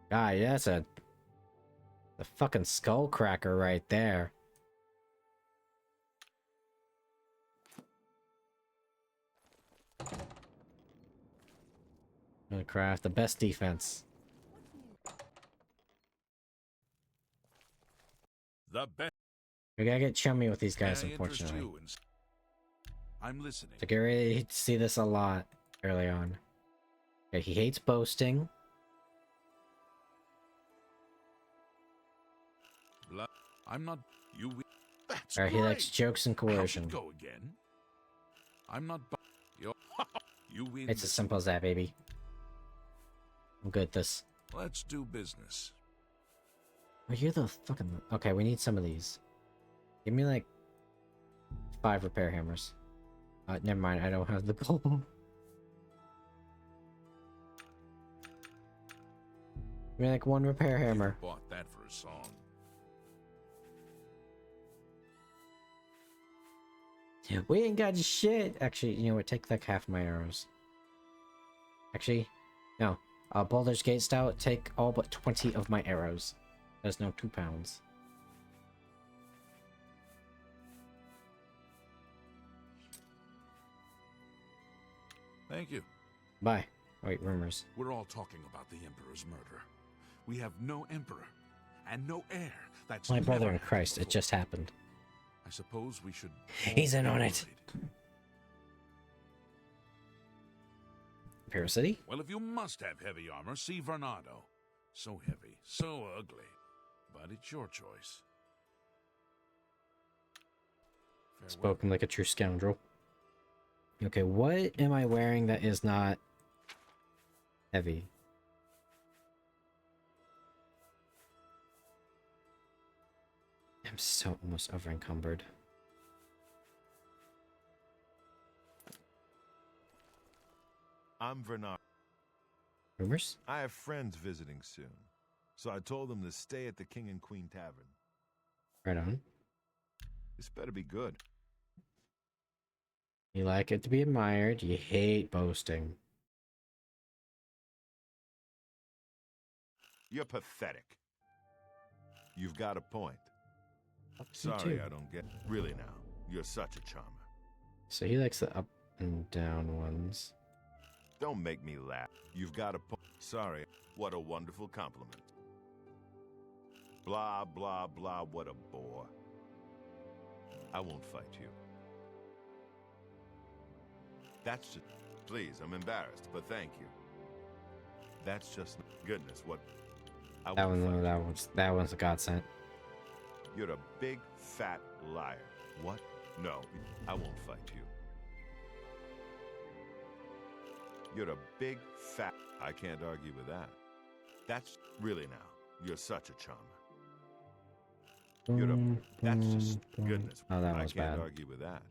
[SPEAKER 1] God, yeah, that's the fucking skull cracker right there. Gonna craft the best defense.
[SPEAKER 6] The best.
[SPEAKER 1] We gotta get chummy with these guys,
[SPEAKER 6] May I interest
[SPEAKER 1] unfortunately.
[SPEAKER 6] you in... I'm listening.
[SPEAKER 1] So get ready to see this a lot early on. Okay, he hates boasting.
[SPEAKER 6] I'm not... You... That's
[SPEAKER 1] Alright, he likes
[SPEAKER 6] great.
[SPEAKER 1] jokes and
[SPEAKER 6] How's
[SPEAKER 1] coercion.
[SPEAKER 6] it go again? I'm not... You're... You win.
[SPEAKER 1] It's as simple as that, baby. I'm good at this.
[SPEAKER 6] Let's do business.
[SPEAKER 1] Oh, you're the fucking... Okay, we need some of these. Give me, like, 5 repair hammers. Never mind, I don't have the gold. Give me, like, 1 repair hammer.
[SPEAKER 6] You bought that for a song.
[SPEAKER 1] We ain't got shit! Actually, you know what? Take, like, half my arrows. Actually, no. Baldur's Gate style, take all but 20 of my arrows. There's no 2 pounds.
[SPEAKER 6] Thank you.
[SPEAKER 1] Bye. Wait, rumors.
[SPEAKER 6] We're all talking about the Emperor's murder. We have no Emperor and no heir. That's
[SPEAKER 1] My brother
[SPEAKER 6] never
[SPEAKER 1] in Christ,
[SPEAKER 6] happened
[SPEAKER 1] it just happened.
[SPEAKER 6] before. I suppose we should.
[SPEAKER 1] He's in on it. Paracity?
[SPEAKER 6] Well, if you must have heavy armor, see Vernado. So heavy, so ugly. But it's your choice. Farewell.
[SPEAKER 1] Spoken like a true scoundrel. Okay, what am I wearing that is not heavy? I'm so almost over encumbered.
[SPEAKER 7] I'm Vernard.
[SPEAKER 1] Rumors?
[SPEAKER 7] I have friends visiting soon, so I told them to stay at the King and Queen Tavern.
[SPEAKER 1] Right on.
[SPEAKER 7] This better be good.
[SPEAKER 1] You like it to be admired, you hate boasting.
[SPEAKER 7] You're pathetic. You've got a point.
[SPEAKER 1] Me
[SPEAKER 7] Sorry,
[SPEAKER 1] too.
[SPEAKER 7] I don't get... Really now, you're such a charmer.
[SPEAKER 1] So he likes the up and down ones.
[SPEAKER 7] Don't make me laugh. You've got a point. Sorry, what a wonderful compliment. Blah, blah, blah, what a bore. I won't fight you. That's just... Please, I'm embarrassed, but thank you. That's just... Goodness, what... I
[SPEAKER 1] That
[SPEAKER 7] won't
[SPEAKER 1] one,
[SPEAKER 7] fight
[SPEAKER 1] that
[SPEAKER 7] you.
[SPEAKER 1] one's a godsend.
[SPEAKER 7] You're a big, fat liar. What? No, I won't fight you. You're a big, fat... I can't argue with that. That's... Really now, you're such a charmer. You're a... That's just... Goodness.
[SPEAKER 1] Oh, that
[SPEAKER 7] I
[SPEAKER 1] was
[SPEAKER 7] can't
[SPEAKER 1] bad.
[SPEAKER 7] argue with that.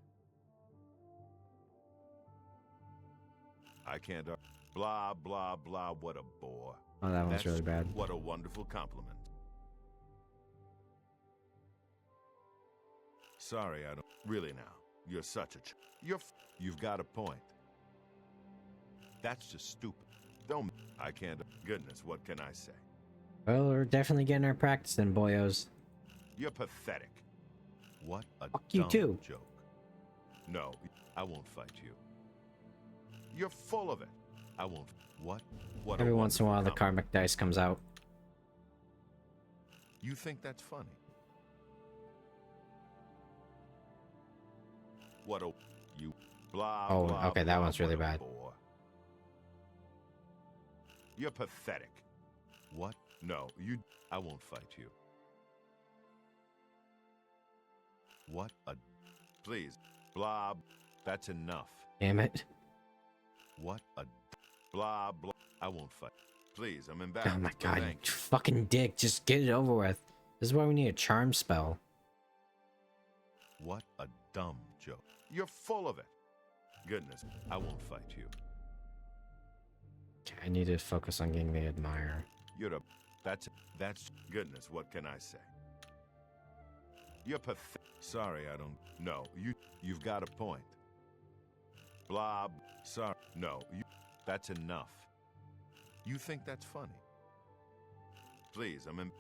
[SPEAKER 7] I can't argue... Blah, blah, blah, what a bore.
[SPEAKER 1] Oh, that one's
[SPEAKER 7] That's
[SPEAKER 1] really bad.
[SPEAKER 7] What a wonderful compliment. Sorry, I don't... Really now, you're such a... You've got a point. That's just stupid. Don't... I can't... Goodness, what can I say?
[SPEAKER 1] Well, we're definitely getting our practice in, boyos.
[SPEAKER 7] You're pathetic. What a
[SPEAKER 1] Fuck you
[SPEAKER 7] dumb
[SPEAKER 1] too.
[SPEAKER 7] joke. No, I won't fight you. You're full of it. I won't... What? What
[SPEAKER 1] Every
[SPEAKER 7] a
[SPEAKER 1] once in a while, the
[SPEAKER 7] wonderful
[SPEAKER 1] karmic dice comes out.
[SPEAKER 7] compliment. You think that's funny? What a... You... Blah,
[SPEAKER 1] Oh,
[SPEAKER 7] blah,
[SPEAKER 1] okay, that
[SPEAKER 7] blah,
[SPEAKER 1] one's really
[SPEAKER 7] what a
[SPEAKER 1] bad.
[SPEAKER 7] bore. You're pathetic. What? No, you... I won't fight you. What a... Please. Blah... That's enough.
[SPEAKER 1] Damn it.
[SPEAKER 7] What a... Blah, blah... I won't fight. Please, I'm embarrassed.
[SPEAKER 1] Oh my
[SPEAKER 7] but
[SPEAKER 1] god, you
[SPEAKER 7] thank you.
[SPEAKER 1] fucking dick. Just get it over with. This is why we need a charm spell.
[SPEAKER 7] What a dumb joke. You're full of it. Goodness, I won't fight you.
[SPEAKER 1] Okay, I need to focus on getting the admire.
[SPEAKER 7] You're a... That's... Goodness, what can I say? You're pathetic. Sorry, I don't... No, you've got a point. Blah... Sorry. No,
[SPEAKER 6] That's enough. You think that's funny? Please, I'm in.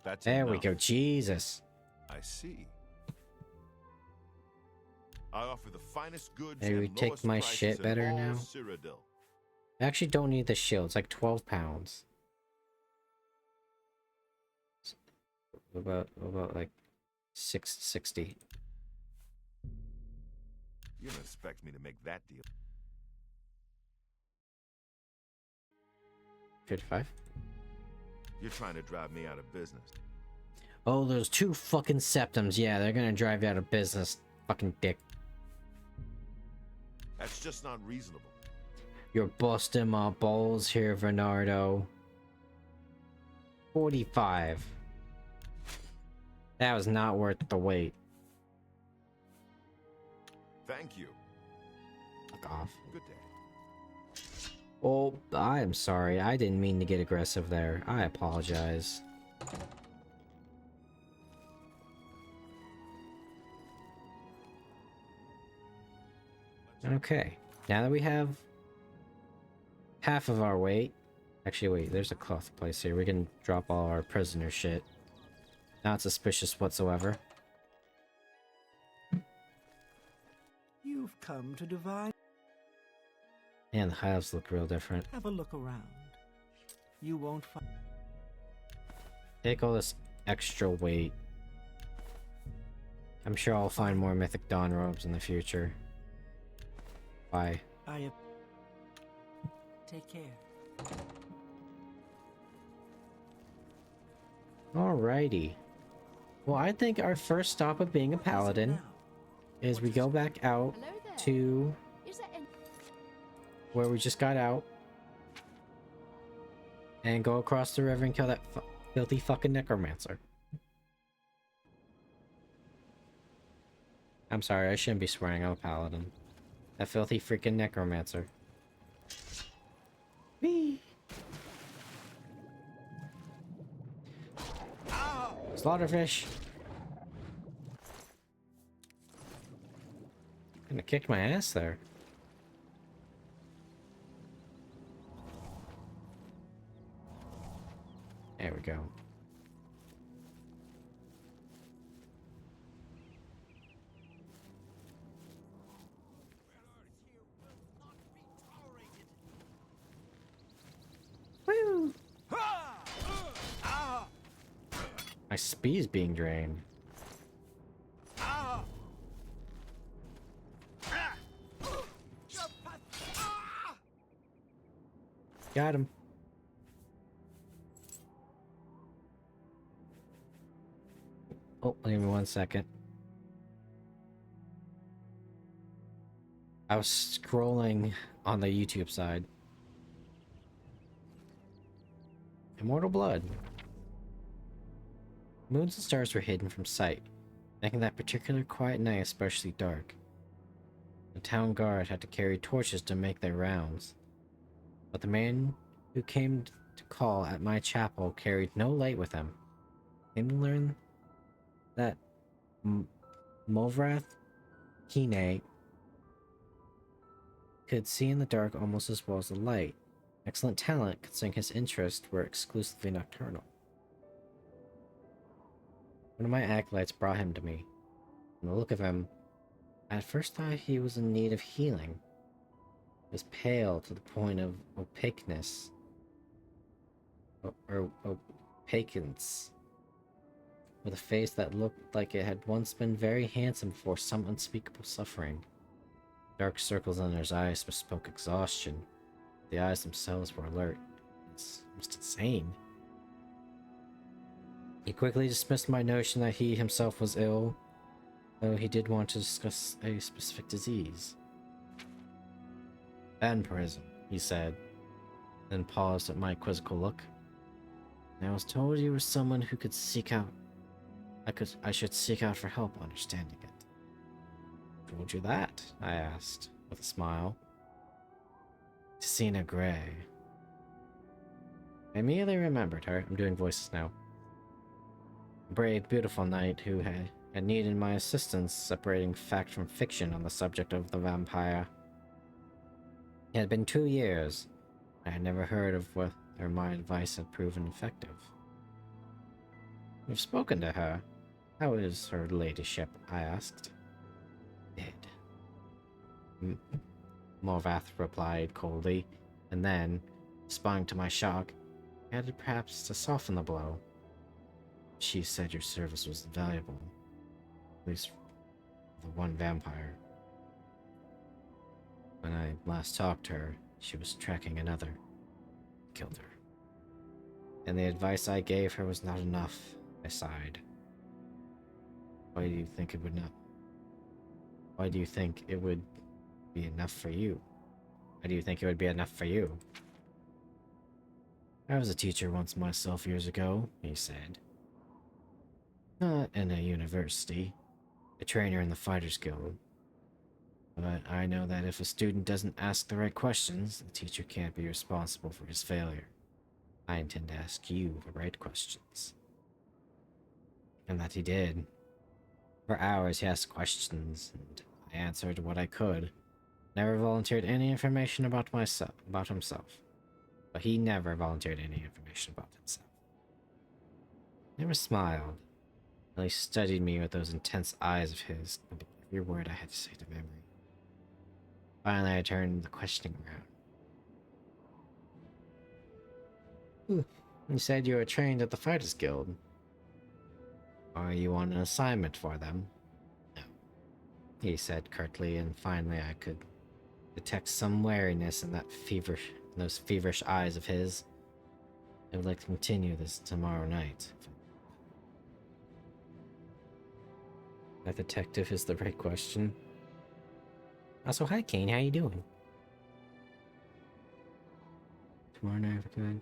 [SPEAKER 6] That's
[SPEAKER 1] There
[SPEAKER 6] enough.
[SPEAKER 1] we go. Jesus.
[SPEAKER 6] I see. I offer the finest goods
[SPEAKER 1] Maybe we
[SPEAKER 6] and
[SPEAKER 1] take
[SPEAKER 6] lowest
[SPEAKER 1] my
[SPEAKER 6] prices
[SPEAKER 1] shit
[SPEAKER 6] in
[SPEAKER 1] better
[SPEAKER 6] all
[SPEAKER 1] now.
[SPEAKER 6] Cyrodiil.
[SPEAKER 1] I actually don't need the shield. It's like 12 pounds. What about like 660?
[SPEAKER 6] You don't expect me to make that deal.
[SPEAKER 1] 55.
[SPEAKER 6] You're trying to drive me out of business.
[SPEAKER 1] Oh, those 2 fucking septums. Yeah, they're gonna drive you out of business. Fucking dick.
[SPEAKER 6] That's just not reasonable.
[SPEAKER 1] You're busting my balls here, Bernardo. 45. That was not worth the wait.
[SPEAKER 6] Thank you.
[SPEAKER 1] Fuck off.
[SPEAKER 6] Good day.
[SPEAKER 1] Oh, I am sorry. I didn't mean to get aggressive there. I apologize. Okay. Now that we have half of our weight. Actually, wait. There's a cloth place here. We can drop all our prisoner shit. Not suspicious whatsoever.
[SPEAKER 2] You've come to divide.
[SPEAKER 1] And the hives look real different.
[SPEAKER 2] Have a look around. You won't find.
[SPEAKER 1] Take all this extra weight. I'm sure I'll find more Mythic Dawn robes in the future. Bye.
[SPEAKER 2] Take care.
[SPEAKER 1] Alrighty. Well, I think our first stop of being a paladin
[SPEAKER 2] Now,
[SPEAKER 1] is we go back out
[SPEAKER 5] Hello there.
[SPEAKER 1] to
[SPEAKER 5] Is there any...
[SPEAKER 1] where we just got out and go across the river and kill that filthy fucking necromancer. I'm sorry, I shouldn't be swearing. I'm a paladin. That filthy freaking necromancer. Whee! Slaughterfish! Kinda kicked my ass there. There we go. Woo! My speed's being drained. Got him. Oh, give me 1 second. I was scrolling on the YouTube side. Immortal Blood. Moons and stars were hidden from sight, making that particular quiet night especially dark. The town guard had to carry torches to make their rounds, but the man who came to call at my chapel carried no light with him. Came to learn that Movrath Kine could see in the dark almost as well as the light. Excellent talent, considering his interests were exclusively nocturnal. One of my acolytes brought him to me. From the look of him, I at first thought he was in need of healing. He was pale to the point of opaqueness. Or opacance. With a face that looked like it had once been very handsome before some unspeakable suffering. Dark circles under his eyes bespoke exhaustion. The eyes themselves were alert. It's almost insane. He quickly dismissed my notion that he himself was ill, though he did want to discuss a specific disease. Vampirism, he said, then paused at my quizzical look. I was told you were someone who could seek out... I should seek out for help understanding it. Who told you that? I asked, with a smile. Ticina Gray. I immediately remembered her. I'm doing voices now. A brave, beautiful knight who had needed my assistance separating fact from fiction on the subject of the vampire. It had been 2 years. I had never heard of whether my advice had proven effective. You've spoken to her. How is her ladyship? I asked. Dead. Morvath replied coldly, and then, responding to my shock, added perhaps to soften the blow. She said your service was valuable, at least for the one vampire. When I last talked to her, she was tracking another. Killed her. And the advice I gave her was not enough, I sighed. Why do you think it would not? Why do you think it would be enough for you? Why do you think it would be enough for you? I was a teacher once myself years ago, he said. Not in a university, a trainer in the Fighters Guild. But I know that if a student doesn't ask the right questions, the teacher can't be responsible for his failure. I intend to ask you the right questions. And that he did. For hours he asked questions, and I answered what I could. Never volunteered any information about himself. But he never volunteered any information about himself. Never smiled. He studied me with those intense eyes of his, and every word I had to say to memory. Finally, I turned the questioning around. You said you were trained at the Fighters Guild. Are you on an assignment for them? No, he said curtly, and finally I could detect some wariness in those feverish eyes of his. I would like to continue this tomorrow night. That detective is the right question. Also, hi Kane, how you doing? Tomorrow night, good.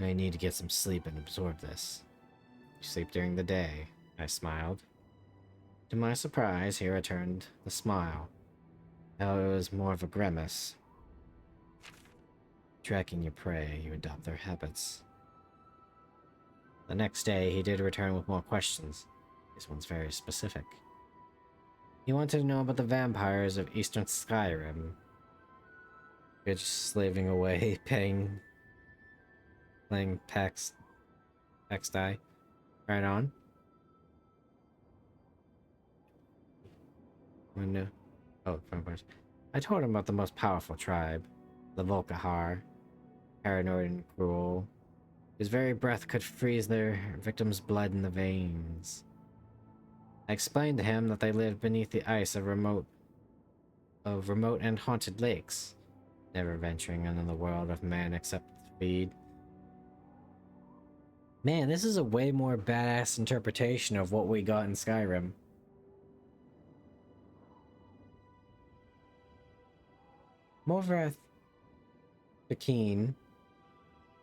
[SPEAKER 1] I need to get some sleep and absorb this. You sleep during the day, I smiled. To my surprise, he returned the smile. Now it was more of a grimace. Tracking your prey, you adopt their habits. The next day, he did return with more questions. This one's very specific. He wanted to know about the vampires of Eastern Skyrim. You're just slaving away, playing PAX die. Right on. Vampires. I told him about the most powerful tribe, the Volkihar, paranoid and cruel. His very breath could freeze their victims' blood in the veins. I explained to him that they lived beneath the ice of remote and haunted lakes, never venturing into the world of man except to feed. Man, this is a way more badass interpretation of what we got in Skyrim. Morvath the Keen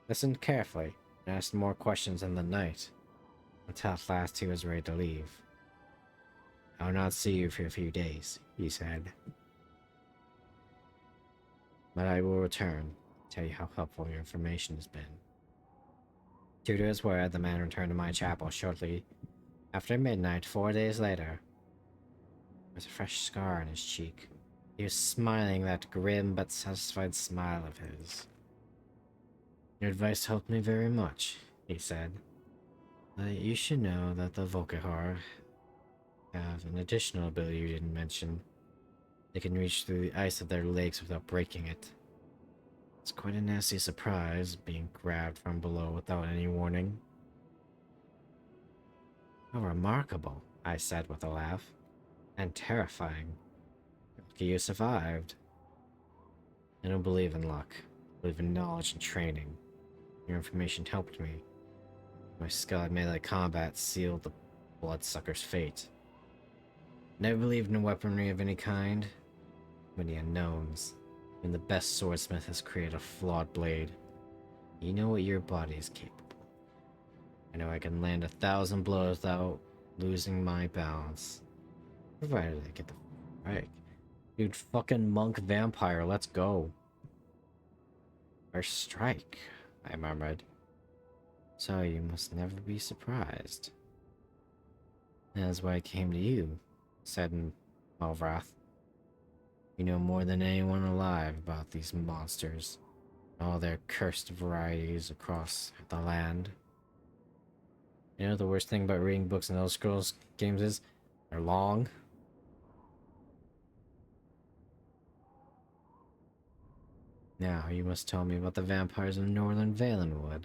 [SPEAKER 1] listened carefully and asked more questions in the night, until at last he was ready to leave. I will not see you for a few days, he said. But I will return to tell you how helpful your information has been. True to his word, the man returned to my chapel shortly after midnight 4 days later. There was a fresh scar on his cheek. He was smiling that grim but satisfied smile of his. Your advice helped me very much, he said. You should know that the Volkihar have an additional ability you didn't mention. They can reach through the ice of their lakes without breaking it. It's quite a nasty surprise, being grabbed from below without any warning. How remarkable, I said with a laugh. And terrifying. Lucky you survived. I don't believe in luck. I believe in knowledge and training. Your information helped me. My skill at melee combat sealed the bloodsucker's fate. Never believed in weaponry of any kind. Many unknowns. Even the best swordsmith has created a flawed blade. You know what your body is capable. I know I can land 1,000 blows without losing my balance. Provided I get the right. Dude, fucking monk vampire, let's go. First strike, I murmured. So you must never be surprised. That's why I came to you, said Malvrath. You know more than anyone alive about these monsters, and all their cursed varieties across the land. You know the worst thing about reading books and Elder Scrolls games is they're long. Now you must tell me about the vampires of Northern Valenwood.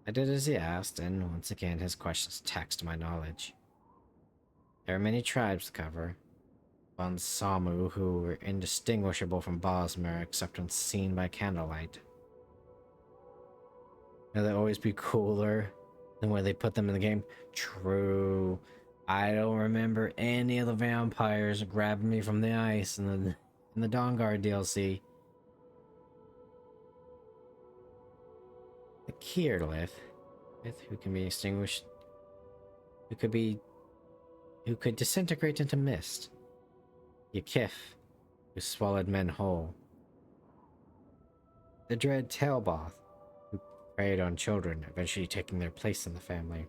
[SPEAKER 1] I did as he asked, and once again his questions taxed my knowledge. There are many tribes to cover. One Samu who were indistinguishable from Bosmer except when seen by candlelight. Will they always be cooler than where they put them in the game? True. I don't remember any of the vampires grabbing me from the ice in the Dawnguard DLC. The Kirlith, who can be extinguished, who could disintegrate into mist. Yakif, who swallowed men whole. The dread Tailboth, who preyed on children, eventually taking their place in the family,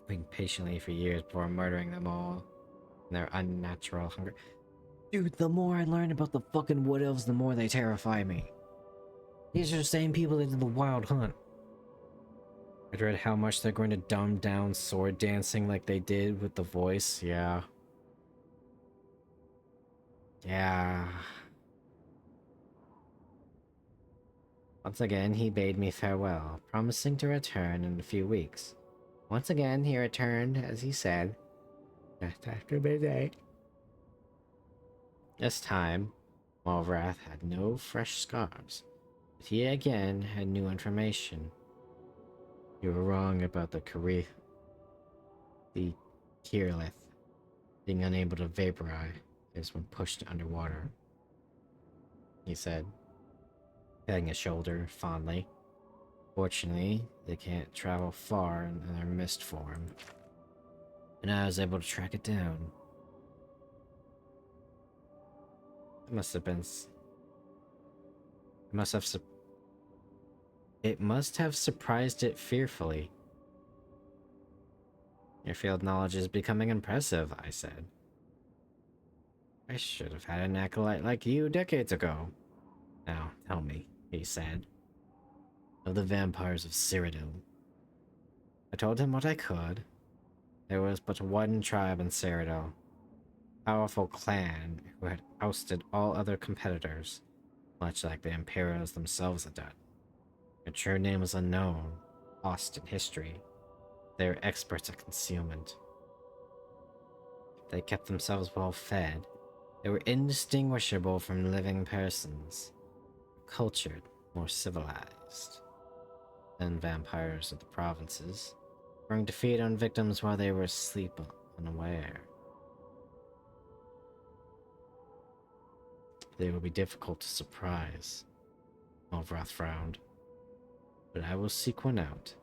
[SPEAKER 1] waiting patiently for years before murdering them all in their unnatural hunger. Dude, the more I learn about the fucking Wood Elves, the more they terrify me. These are the same people that did the Wild Hunt. I dread how much they're going to dumb down sword dancing like they did with the voice, yeah. Yeah. Once again, he bade me farewell, promising to return in a few weeks. Once again, he returned, as he said, just after midnight. This time, Malvrath had no fresh scars, but he again had new information. You were wrong about the Kirlith being unable to vaporize when pushed underwater, he said, patting his shoulder fondly. Fortunately, they can't travel far in their mist form, and I was able to track it down. It must have surprised it fearfully. Your field knowledge is becoming impressive, I said. I should have had an acolyte like you decades ago. Now, tell me, he said, of the vampires of Cyrodiil. I told him what I could. There was but one tribe in Cyrodiil, a powerful clan who had ousted all other competitors, much like the Imperials themselves had done. Their true name was unknown, lost in history. They were experts at concealment. They kept themselves well fed. They were indistinguishable from living persons, cultured, more civilized than vampires of the provinces, going to feed on victims while they were asleep unaware. They will be difficult to surprise. Malvrath frowned. But I will seek one out,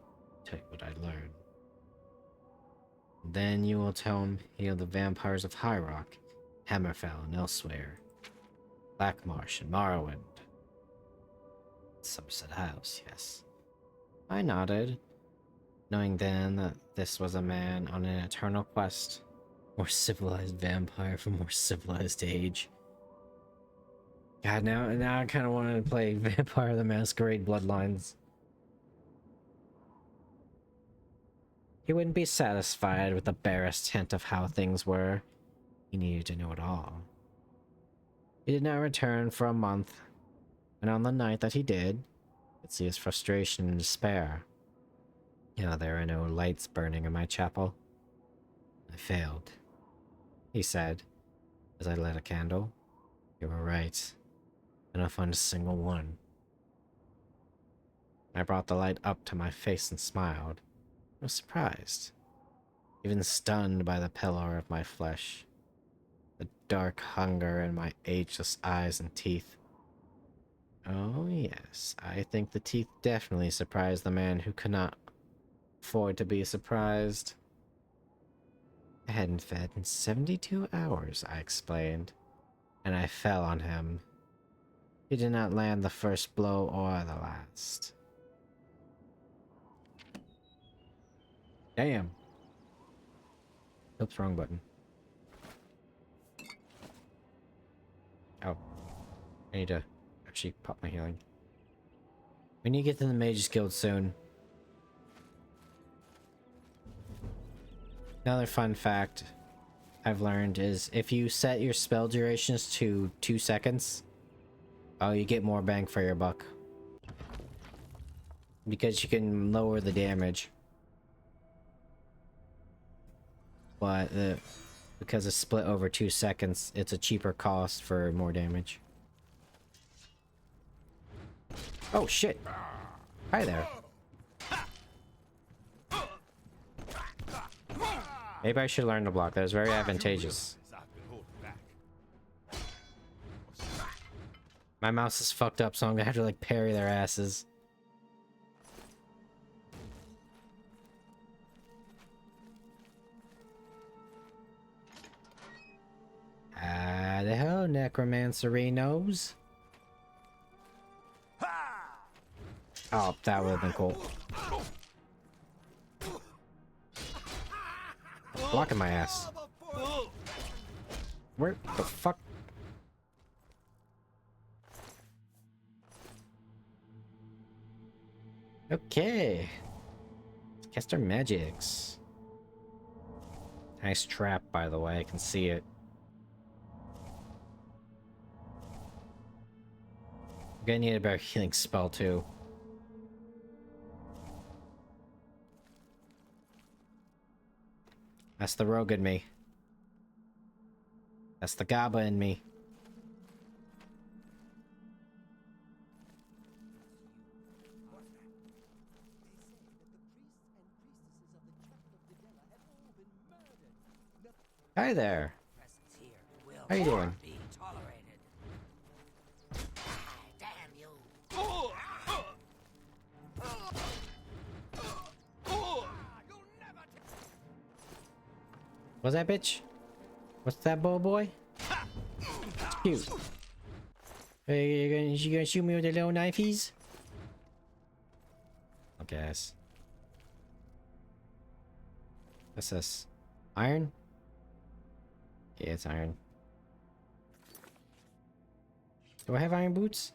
[SPEAKER 1] tell you what I learn. Then you will tell me of the vampires of High Rock, Hammerfell, and elsewhere. Blackmarsh and Morrowind. Somerset House, yes. I nodded, knowing then that this was a man on an eternal quest. More civilized vampire from more civilized age. God, now I kind of wanted to play Vampire the Masquerade Bloodlines. He wouldn't be satisfied with the barest hint of how things were. He needed to know it all. He did not return for a month, and on the night that he did, I could see his frustration and despair. You know, there are no lights burning in my chapel. I failed, he said, as I lit a candle. You were right. I don't find a single one. I brought the light up to my face and smiled. I was surprised, even stunned by the pallor of my flesh, the dark hunger in my ageless eyes and teeth. Oh yes, I think the teeth definitely surprised the man who could not afford to be surprised. I hadn't fed in 72 hours, I explained, and I fell on him. He did not land the first blow or the last. Damn. Oops, wrong button. I need to actually pop my healing. We need to get to the Mage's Guild soon. Another fun fact I've learned is if you set your spell durations to 2 seconds, oh, you get more bang for your buck. Because you can lower the damage. But because it's split over 2 seconds, it's a cheaper cost for more damage. Oh shit! Hi there. Maybe I should learn to block. That is very advantageous. My mouse is fucked up, so I'm gonna have to like parry their asses. The hell, Necromancerinos. Oh, that would have been cool. Blocking my ass. Where the fuck? Okay. Let's cast our magics. Nice trap, by the way. I can see it. I'm gonna need a better healing spell, too. That's the rogue in me. That's the Gaba in me. Hi there. How you doing? What's that, bitch? What's that, boy? It's cute. Hey, you gonna shoot me with the little knifeys? I guess. What's this? Iron? Yeah, it's iron. Do I have iron boots?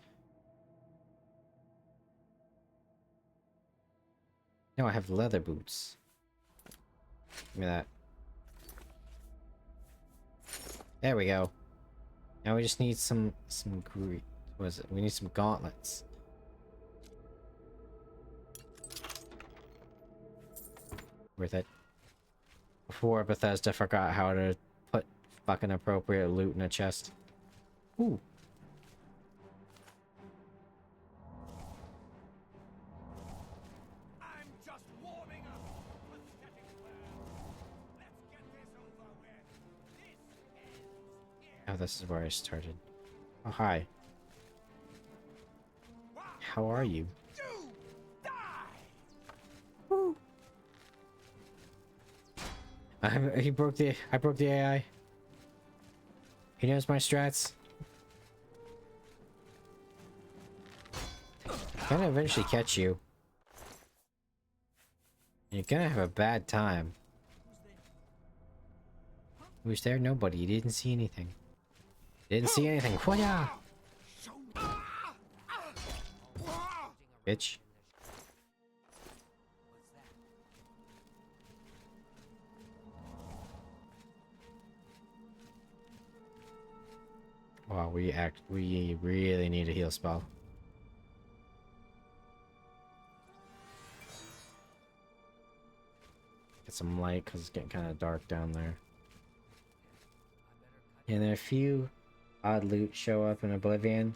[SPEAKER 1] No, I have leather boots. Give me that. There we go. Now we just need some what is it? We need some gauntlets. Worth it. Before Bethesda forgot how to put fucking appropriate loot in a chest. Ooh.
[SPEAKER 2] I'm just warming up. Pathetic world. Let's get this over with. This ends here.
[SPEAKER 1] Oh, this is where I started. Oh, hi. How are you?
[SPEAKER 2] You die.
[SPEAKER 1] Woo. I broke the AI. He knows my strats. I'm gonna eventually catch you. You're gonna have a bad time. Who's there? Nobody. You didn't see anything. Didn't see anything. Whoa! Bitch. Wow, we really need a heal spell. Get some light because it's getting kind of dark down there. And there are a few odd loot show up in Oblivion.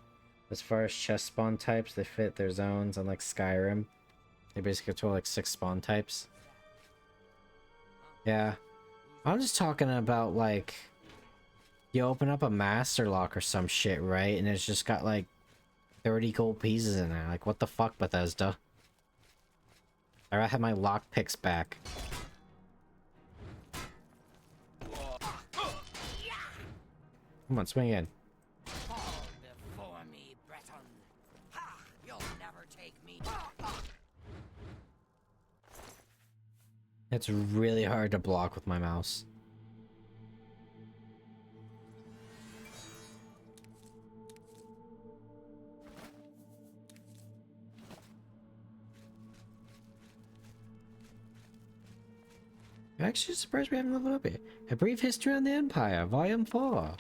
[SPEAKER 1] As far as chest spawn types, they fit their zones, unlike Skyrim. They basically control like 6 spawn types. Yeah. I'm just talking about like you open up a master lock or some shit, right? And it's just got like 30 gold pieces in there. Like, what the fuck, Bethesda? I have my lock picks back. Come on, swing in.
[SPEAKER 2] Fall before me, Breton. Ha! You'll never take me.
[SPEAKER 1] It's really hard to block with my mouse. I'm actually surprised we haven't leveled up yet. A Brief History on the Empire, Volume 4.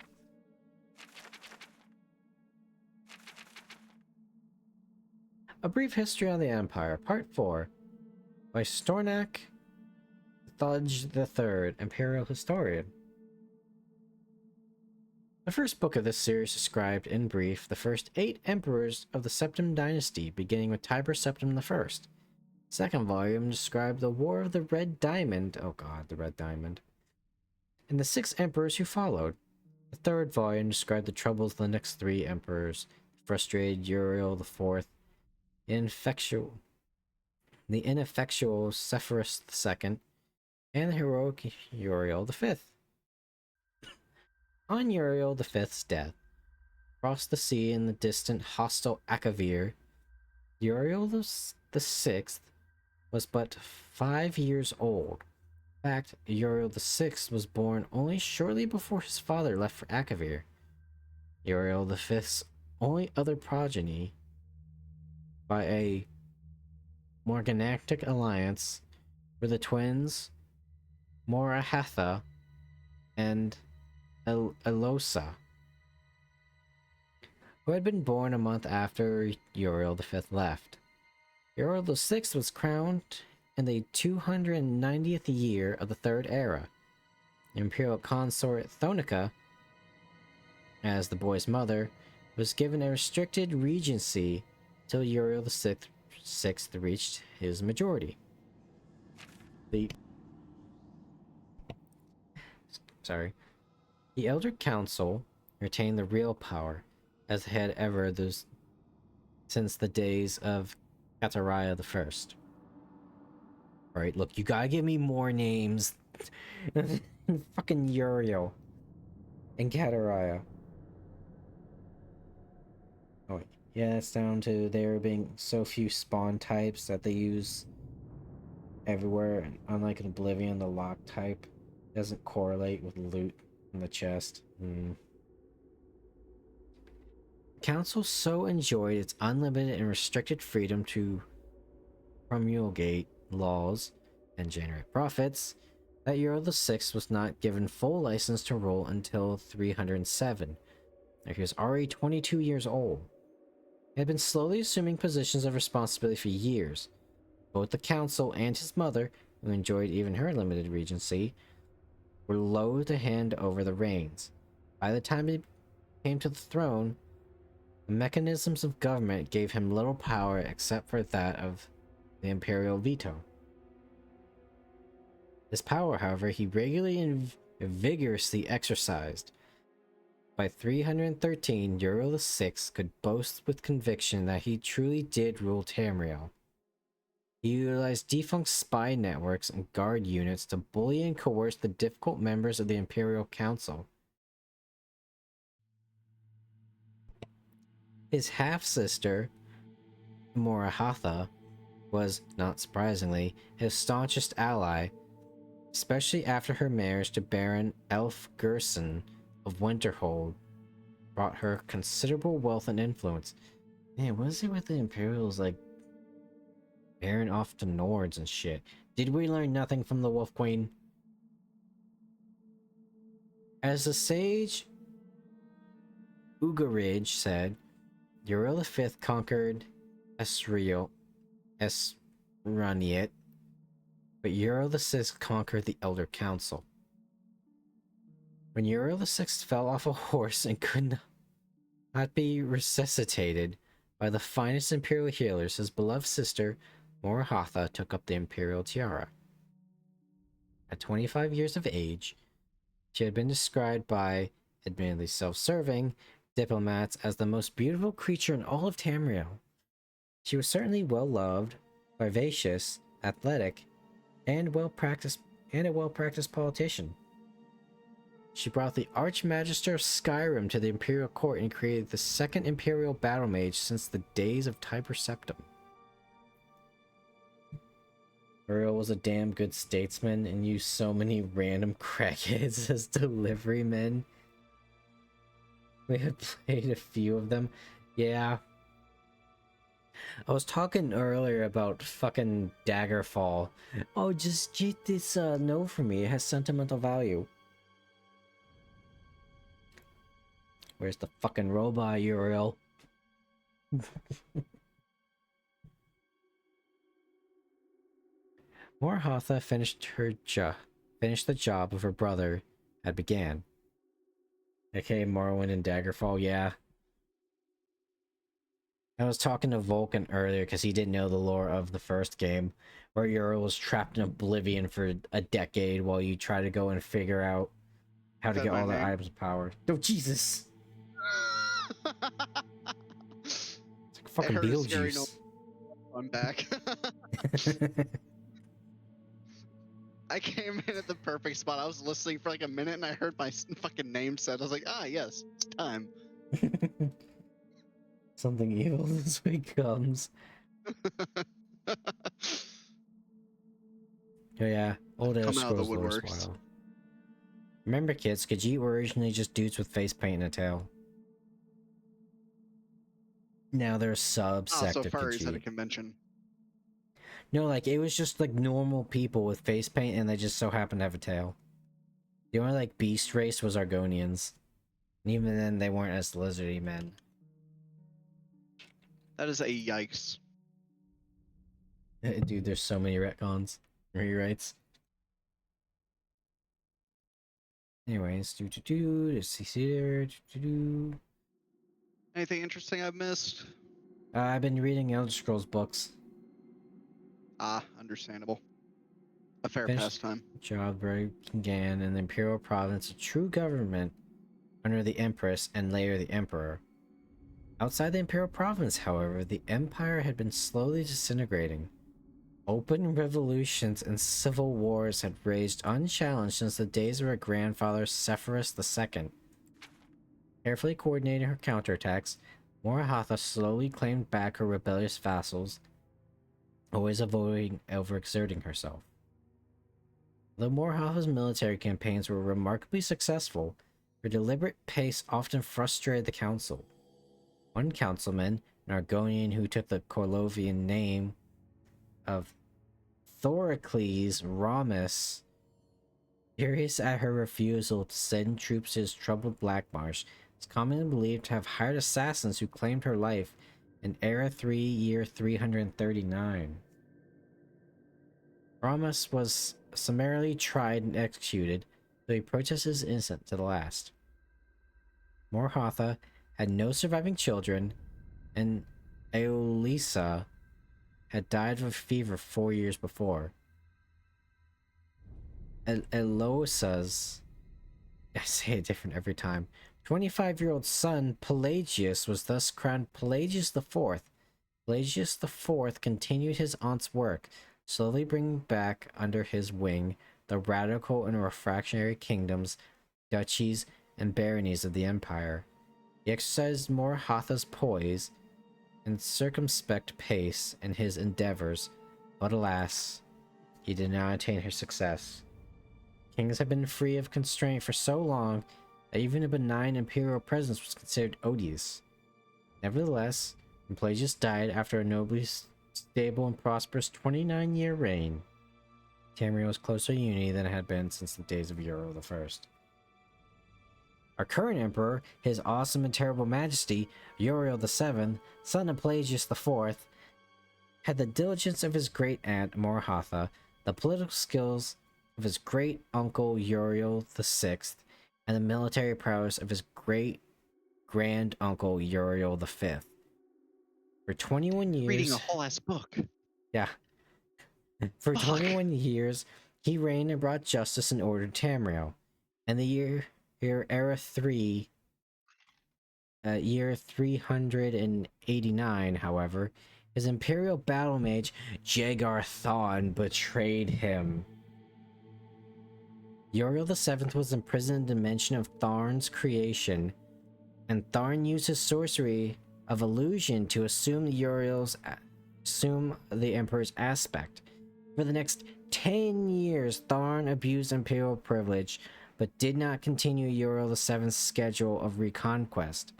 [SPEAKER 1] A Brief History on the Empire, Part 4, by Stornak Thudge III, Imperial Historian. The first book of this series described, in brief, the first 8 emperors of the Septim dynasty, beginning with Tiber Septim I. Second volume described the War of the Red Diamond, oh god, the Red Diamond, and the 6 emperors who followed. The third volume described the troubles of the next 3 emperors, the frustrated Uriel IV, the ineffectual Sepphoris II, and the heroic Uriel V. On Uriel V's death, across the sea in the distant hostile Akavir, Uriel VI was but 5 years old. In fact, Uriel VI was born only shortly before his father left for Akavir. Uriel V's only other progeny, by a morganatic alliance, were the twins Morahatha and Elosa, who had been born a month after Uriel V left. Uriel VI was crowned in the 290th year of the Third Era. The imperial consort Thonica, as the boy's mother, was given a restricted regency till Uriel VI reached his majority. The Elder Council retained the real power, as they had ever since the days of Catariah I. Alright, look, you gotta give me more names. Fucking Uriel and Catariah. Oh, wait. Yeah, it's down to there being so few spawn types that they use everywhere. And unlike in Oblivion, the lock type doesn't correlate with loot in the chest. Council so enjoyed its unlimited and restricted freedom to promulgate laws and generate profits that Uriel VI was not given full license to rule until 307. He was already 22 years old. He had been slowly assuming positions of responsibility for years. Both the council and his mother, who enjoyed even her limited regency, were loath to hand over the reins. By the time he came to the throne, the mechanisms of government gave him little power except for that of the imperial veto. This power, however, he regularly and vigorously exercised. By 313, Uriel VI could boast with conviction that he truly did rule Tamriel. He utilized defunct spy networks and guard units to bully and coerce the difficult members of the Imperial Council. His half-sister, Morahatha, was, not surprisingly, his staunchest ally, especially after her marriage to Baron Elf Gerson of Winterhold brought her considerable wealth and influence. Man, what is it with the Imperials, like, bearing off to Nords and shit? Did we learn nothing from the Wolf Queen? As the sage Ugaridge said, Uriel V conquered Esraniet, but Uriel VI conquered the Elder Council. When Uriel VI fell off a horse and could not be resuscitated by the finest imperial healers, his beloved sister, Morahatha, took up the imperial tiara. At 25 years of age, she had been described by, admittedly self-serving, diplomats as the most beautiful creature in all of Tamriel. She was certainly well-loved, vivacious, athletic, and a well-practiced politician. She brought the Archmagister of Skyrim to the Imperial Court and created the second Imperial Battle Mage since the days of Tiber Septim. Uriel was a damn good statesman and used so many random crackheads as delivery men. We had played a few of them. Yeah. I was talking earlier about fucking Daggerfall. Oh, just get this note for me. It has sentimental value. Where's the fucking robot URL? Morhatha finished the job of her brother had began. Okay, Morrowind and Daggerfall, yeah. I was talking to Vulcan earlier because he didn't know the lore of the first game, where Uriel was trapped in Oblivion for a decade while you try to go and figure out how to
[SPEAKER 3] Said
[SPEAKER 1] get
[SPEAKER 3] my
[SPEAKER 1] all the
[SPEAKER 3] name.
[SPEAKER 1] items of power. Oh, Jesus! It's like fucking
[SPEAKER 3] heard a scary
[SPEAKER 1] Beetlejuice.
[SPEAKER 3] I'm back. I came in at the perfect spot. I was listening for like a minute and I heard my fucking name said. I was like, ah, yes, it's time.
[SPEAKER 1] Something evil this week comes. Oh yeah, old
[SPEAKER 3] Come out of the
[SPEAKER 1] Scrolls lore's
[SPEAKER 3] woodworks.
[SPEAKER 1] wild. Remember, kids, Khajiit were originally just dudes with face paint and a tail. Now they're a subsect
[SPEAKER 3] So
[SPEAKER 1] of
[SPEAKER 3] furries at a
[SPEAKER 1] Khajiit.
[SPEAKER 3] convention.
[SPEAKER 1] No, like, it was just like normal people with face paint and they just so happened to have a tail. The only like beast race was Argonians. And even then they weren't as lizardy men.
[SPEAKER 3] That is a yikes.
[SPEAKER 1] Dude, there's so many retcons. Rewrites. Anyways, let's see there.
[SPEAKER 3] Anything interesting I've missed?
[SPEAKER 1] I've been reading Elder Scrolls books.
[SPEAKER 3] Ah, understandable. A fair
[SPEAKER 1] Finished
[SPEAKER 3] pastime.
[SPEAKER 1] job began in the Imperial Province, a true government under the Empress and later the Emperor. Outside the Imperial Province, however, the Empire had been slowly disintegrating. Open revolutions and civil wars had raged unchallenged since the days of her grandfather Sepphoris II. Carefully coordinating her counterattacks, Morhatha slowly claimed back her rebellious vassals, always avoiding overexerting herself. Though Morhatha's military campaigns were remarkably successful, her deliberate pace often frustrated the council. One councilman, an Argonian who took the Corlovian name of Thorocles Ramus, furious at her refusal to send troops to his troubled Black Marsh, is commonly believed to have hired assassins who claimed her life in Era 3, year 339. Ramus was summarily tried and executed, though he protested his innocence to the last. Morhatha had no surviving children, and Aolisa had died of a fever 4 years before. Elosa's, I say it different every time, 25-year-old son Pelagius was thus crowned Pelagius IV. Pelagius IV continued his aunt's work, slowly bringing back under his wing the radical and refractionary kingdoms, duchies, and baronies of the empire. He exercised Morhatha's poise and circumspect pace in his endeavors, but alas, he did not attain her success. Kings had been free of constraint for so long that even a benign imperial presence was considered odious. Nevertheless, when Pelagius died after a nobly stable and prosperous 29-year reign, Tamriel was closer to unity than it had been since the days of Uriel I. Our current emperor, his awesome and terrible majesty, Uriel VII, son of Pelagius IV, had the diligence of his great-aunt Morhatha, the political skills of his great-uncle Uriel VI, and the military prowess of his great-grand-uncle Uriel V. For 21 years...
[SPEAKER 3] Reading a whole ass book.
[SPEAKER 1] Yeah. For
[SPEAKER 3] Fuck.
[SPEAKER 1] 21 years, he reigned and brought justice and order to Tamriel. And the year Era 3, year 389, however, his imperial battle mage Jagar Thawne betrayed him. Uriel VII was imprisoned in the dimension of Tharn's creation, and Tharn used his sorcery of illusion to assume the Emperor's aspect. For the next 10 years, Tharn abused imperial privilege, but did not continue Uriel VII's schedule of reconquest.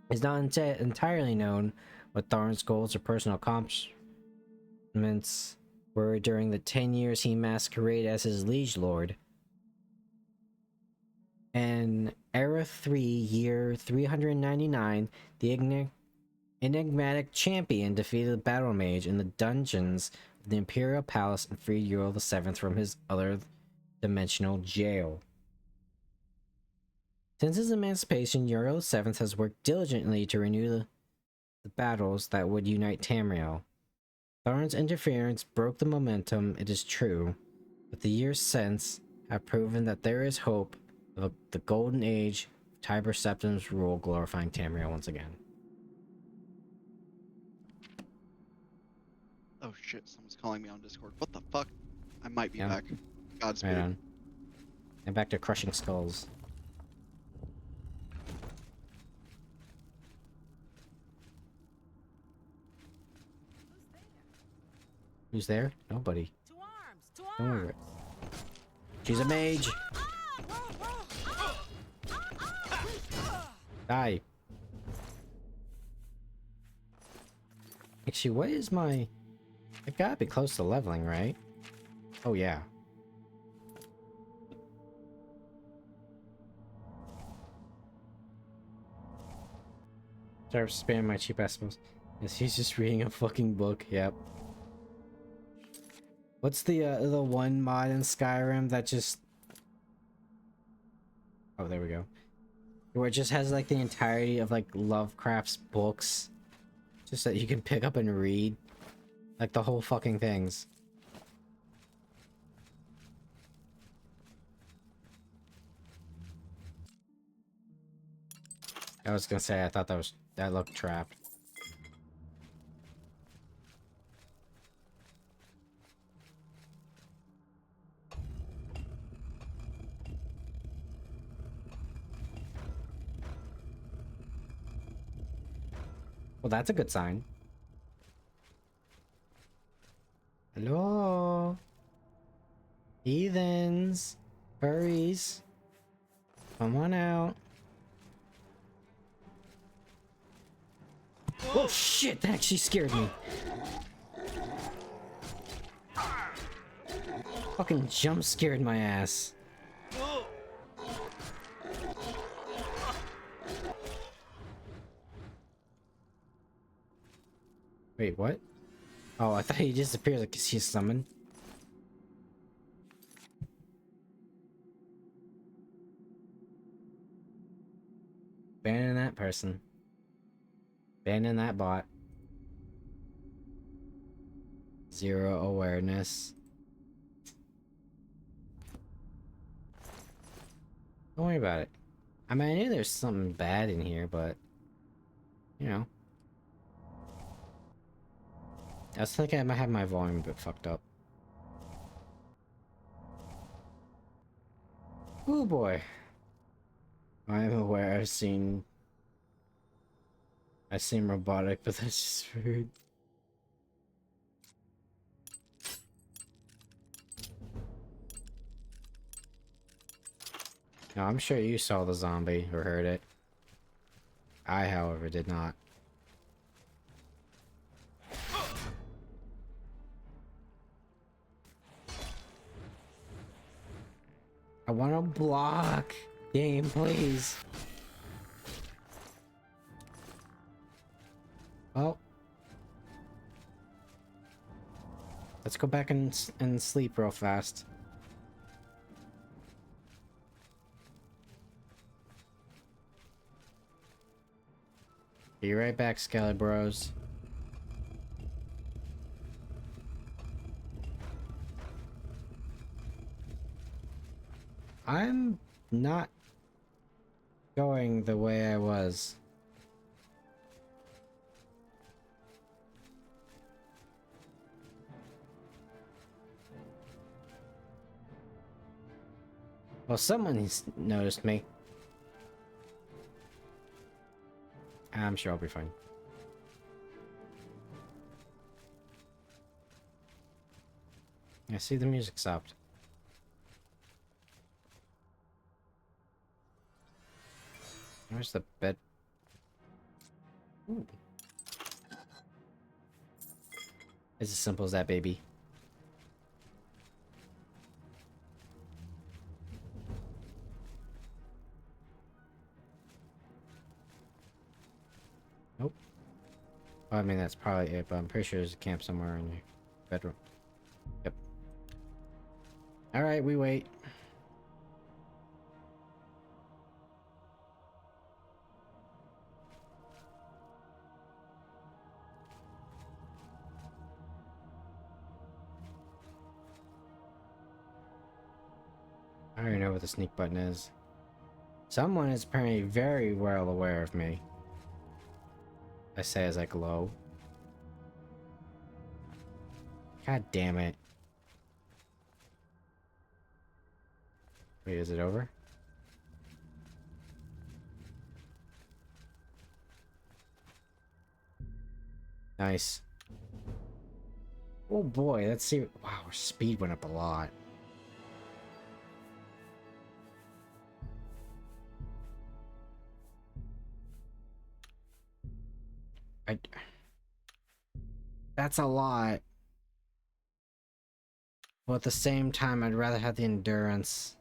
[SPEAKER 1] It's not entirely known what Tharn's goals or personal accomplishments were during the 10 years he masqueraded as his liege lord. In Era 3, year 399, the enigmatic champion defeated the battle mage in the dungeons of the Imperial Palace and freed Uriel VII from his other dimensional jail. Since his emancipation, Uriel VII has worked diligently to renew the battles that would unite Tamriel. Tharn's interference broke the momentum, it is true, but the years since have proven that there is hope of the golden age of Tiber Septim's rule glorifying Tamriel once again.
[SPEAKER 3] Oh shit, someone's calling me on Discord. What the fuck? I might be
[SPEAKER 1] Yeah.
[SPEAKER 3] back. Godspeed.
[SPEAKER 1] Right on. And back to crushing skulls. Who's there? Nobody.
[SPEAKER 5] To arms! To
[SPEAKER 1] Don't worry.
[SPEAKER 5] arms!
[SPEAKER 1] She's a mage! Die. Actually, what is my... I gotta be close to leveling, right? Oh, yeah. Start spamming my cheap ass spells. Yes, he's just reading a fucking book, yep. What's the one mod in Skyrim that just... Oh, there we go. Where it just has like the entirety of like Lovecraft's books, just that you can pick up and read, like the whole fucking things. I was gonna say I thought that looked trapped. Well, that's a good sign. Hello? Heathens. Furries. Come on out. Oh shit, that actually scared me. Fucking jump scared my ass. Wait, what? Oh, I thought he disappeared like he's summoned. Banning that person. Banning that bot. Zero awareness. Don't worry about it. I mean, I knew there's something bad in here, but... You know. I was thinking I might have my volume a bit fucked up. Oh boy. I am aware I've seen robotic, but that's just rude. No, I'm sure you saw the zombie or heard it. I, however, did not. I want to block. Game, please. Well. Let's go back and sleep real fast. Be right back, Skelly Bros. I'm not going the way I was. Well, someone's noticed me. I'm sure I'll be fine. I see the music stopped. Where's the bed? Ooh. It's as simple as that, baby. Nope. Well, I mean, that's probably it, but I'm pretty sure there's a camp somewhere in your bedroom. Yep. Alright, we wait. I already know what the sneak button is. Someone is apparently very well aware of me. I say as I glow. God damn it. Wait, is it over? Nice. Oh boy, let's see. Wow, our speed went up a lot. That's a lot. But at the same time, I'd rather have the endurance.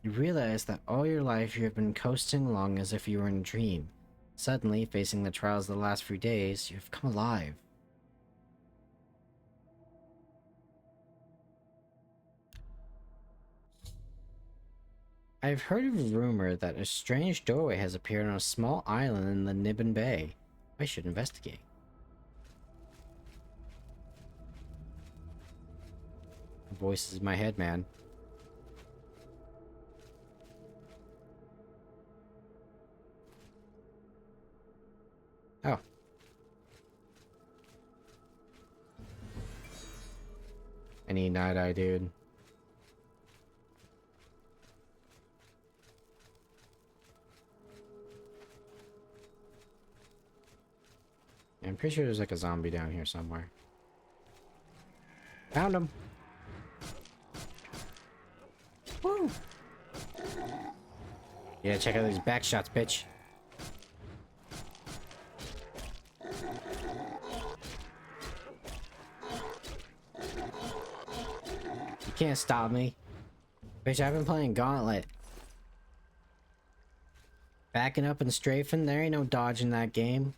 [SPEAKER 1] You realize that all your life you have been coasting along as if you were in a dream. Suddenly, facing the trials of the last few days, you have come alive. I've heard of a rumor that a strange doorway has appeared on a small island in the Nibbin Bay. I should investigate. The voice is in my head, man. Oh. I need night-eye, dude. I'm pretty sure there's like a zombie down here somewhere. Found him! Woo! Yeah, check out these back shots, bitch. You can't stop me. Bitch, I've been playing Gauntlet. Backing up and strafing, there ain't no dodging that game.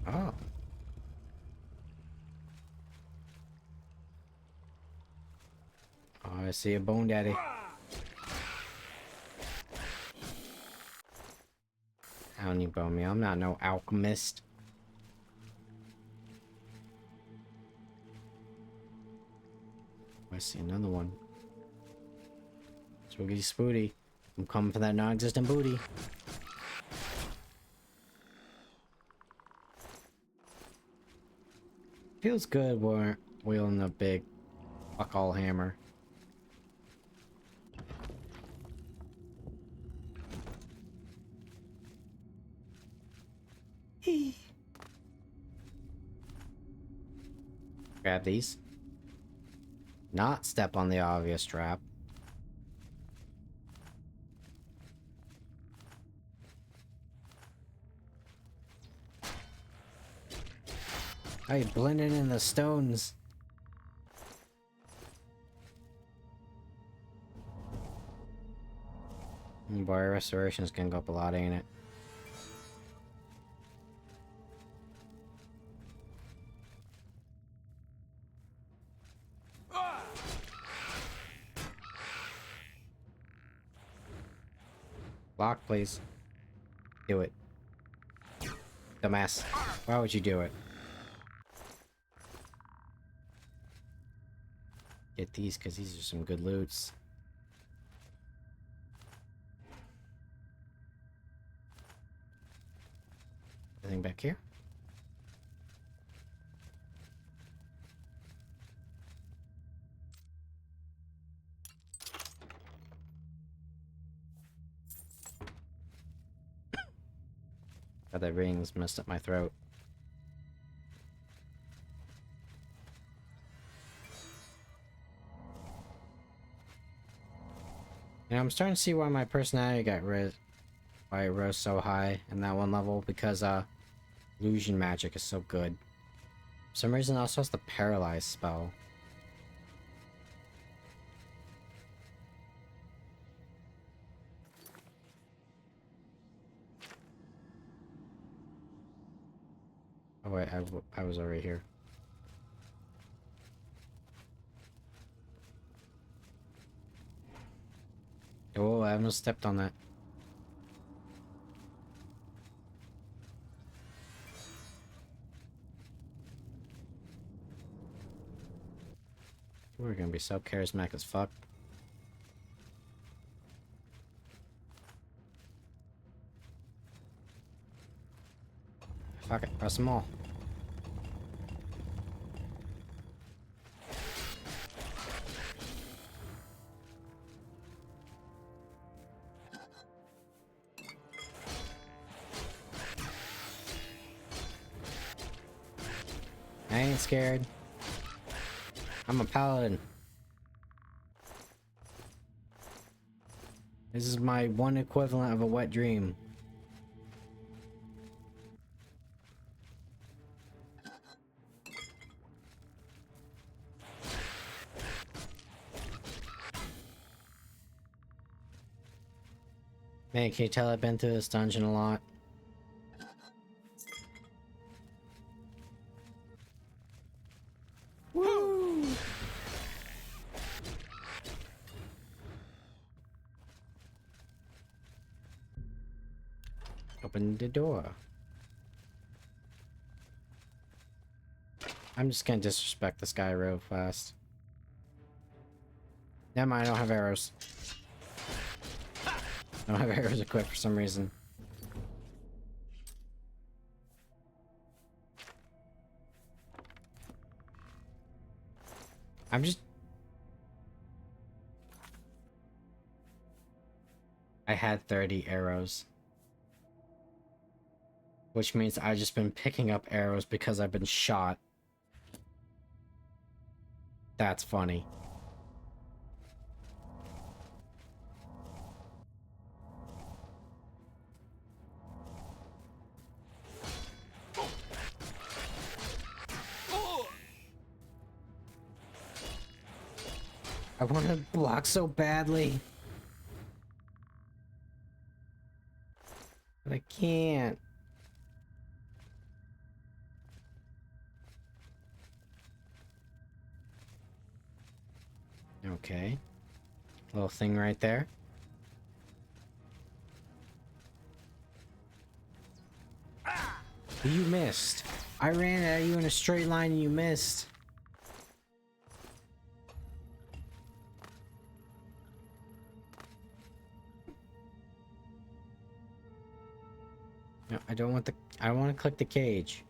[SPEAKER 1] Oh. Oh, I see a bone daddy. I don't need bone meal. I'm not no alchemist. I see another one. Spooky spooty. I'm coming for that non-existent booty. Feels good wielding a big fuck all hammer. Grab these. Not step on the obvious trap. Hey, blending in the stones. Boy, restoration's gonna go up a lot, ain't it? Block, please. Do it. Dumbass. Why would you do it? Get these, because these are some good loots. Anything back here? God, that ring's messed up my throat. You know, I'm starting to see why my personality got why it rose so high in that one level, because illusion magic is so good. For some reason, I also has the paralyze spell. Oh wait, I was already here. Oh, I almost stepped on that. We're gonna be so charismatic as fuck. Fuck it, press them all. I ain't scared. I'm a paladin. This is my one equivalent of a wet dream. Man, can you tell I've been through this dungeon a lot? Woo! Open the door. I'm just gonna disrespect this guy real fast. Never mind, I don't have arrows. I don't have arrows equipped for some reason. I'm just... I had 30 arrows. Which means I've just been picking up arrows because I've been shot. That's funny. I want to block so badly. But I can't. Okay. Little thing right there. You missed. I ran at you in a straight line and you missed. No, I don't want the... I want to click the cage.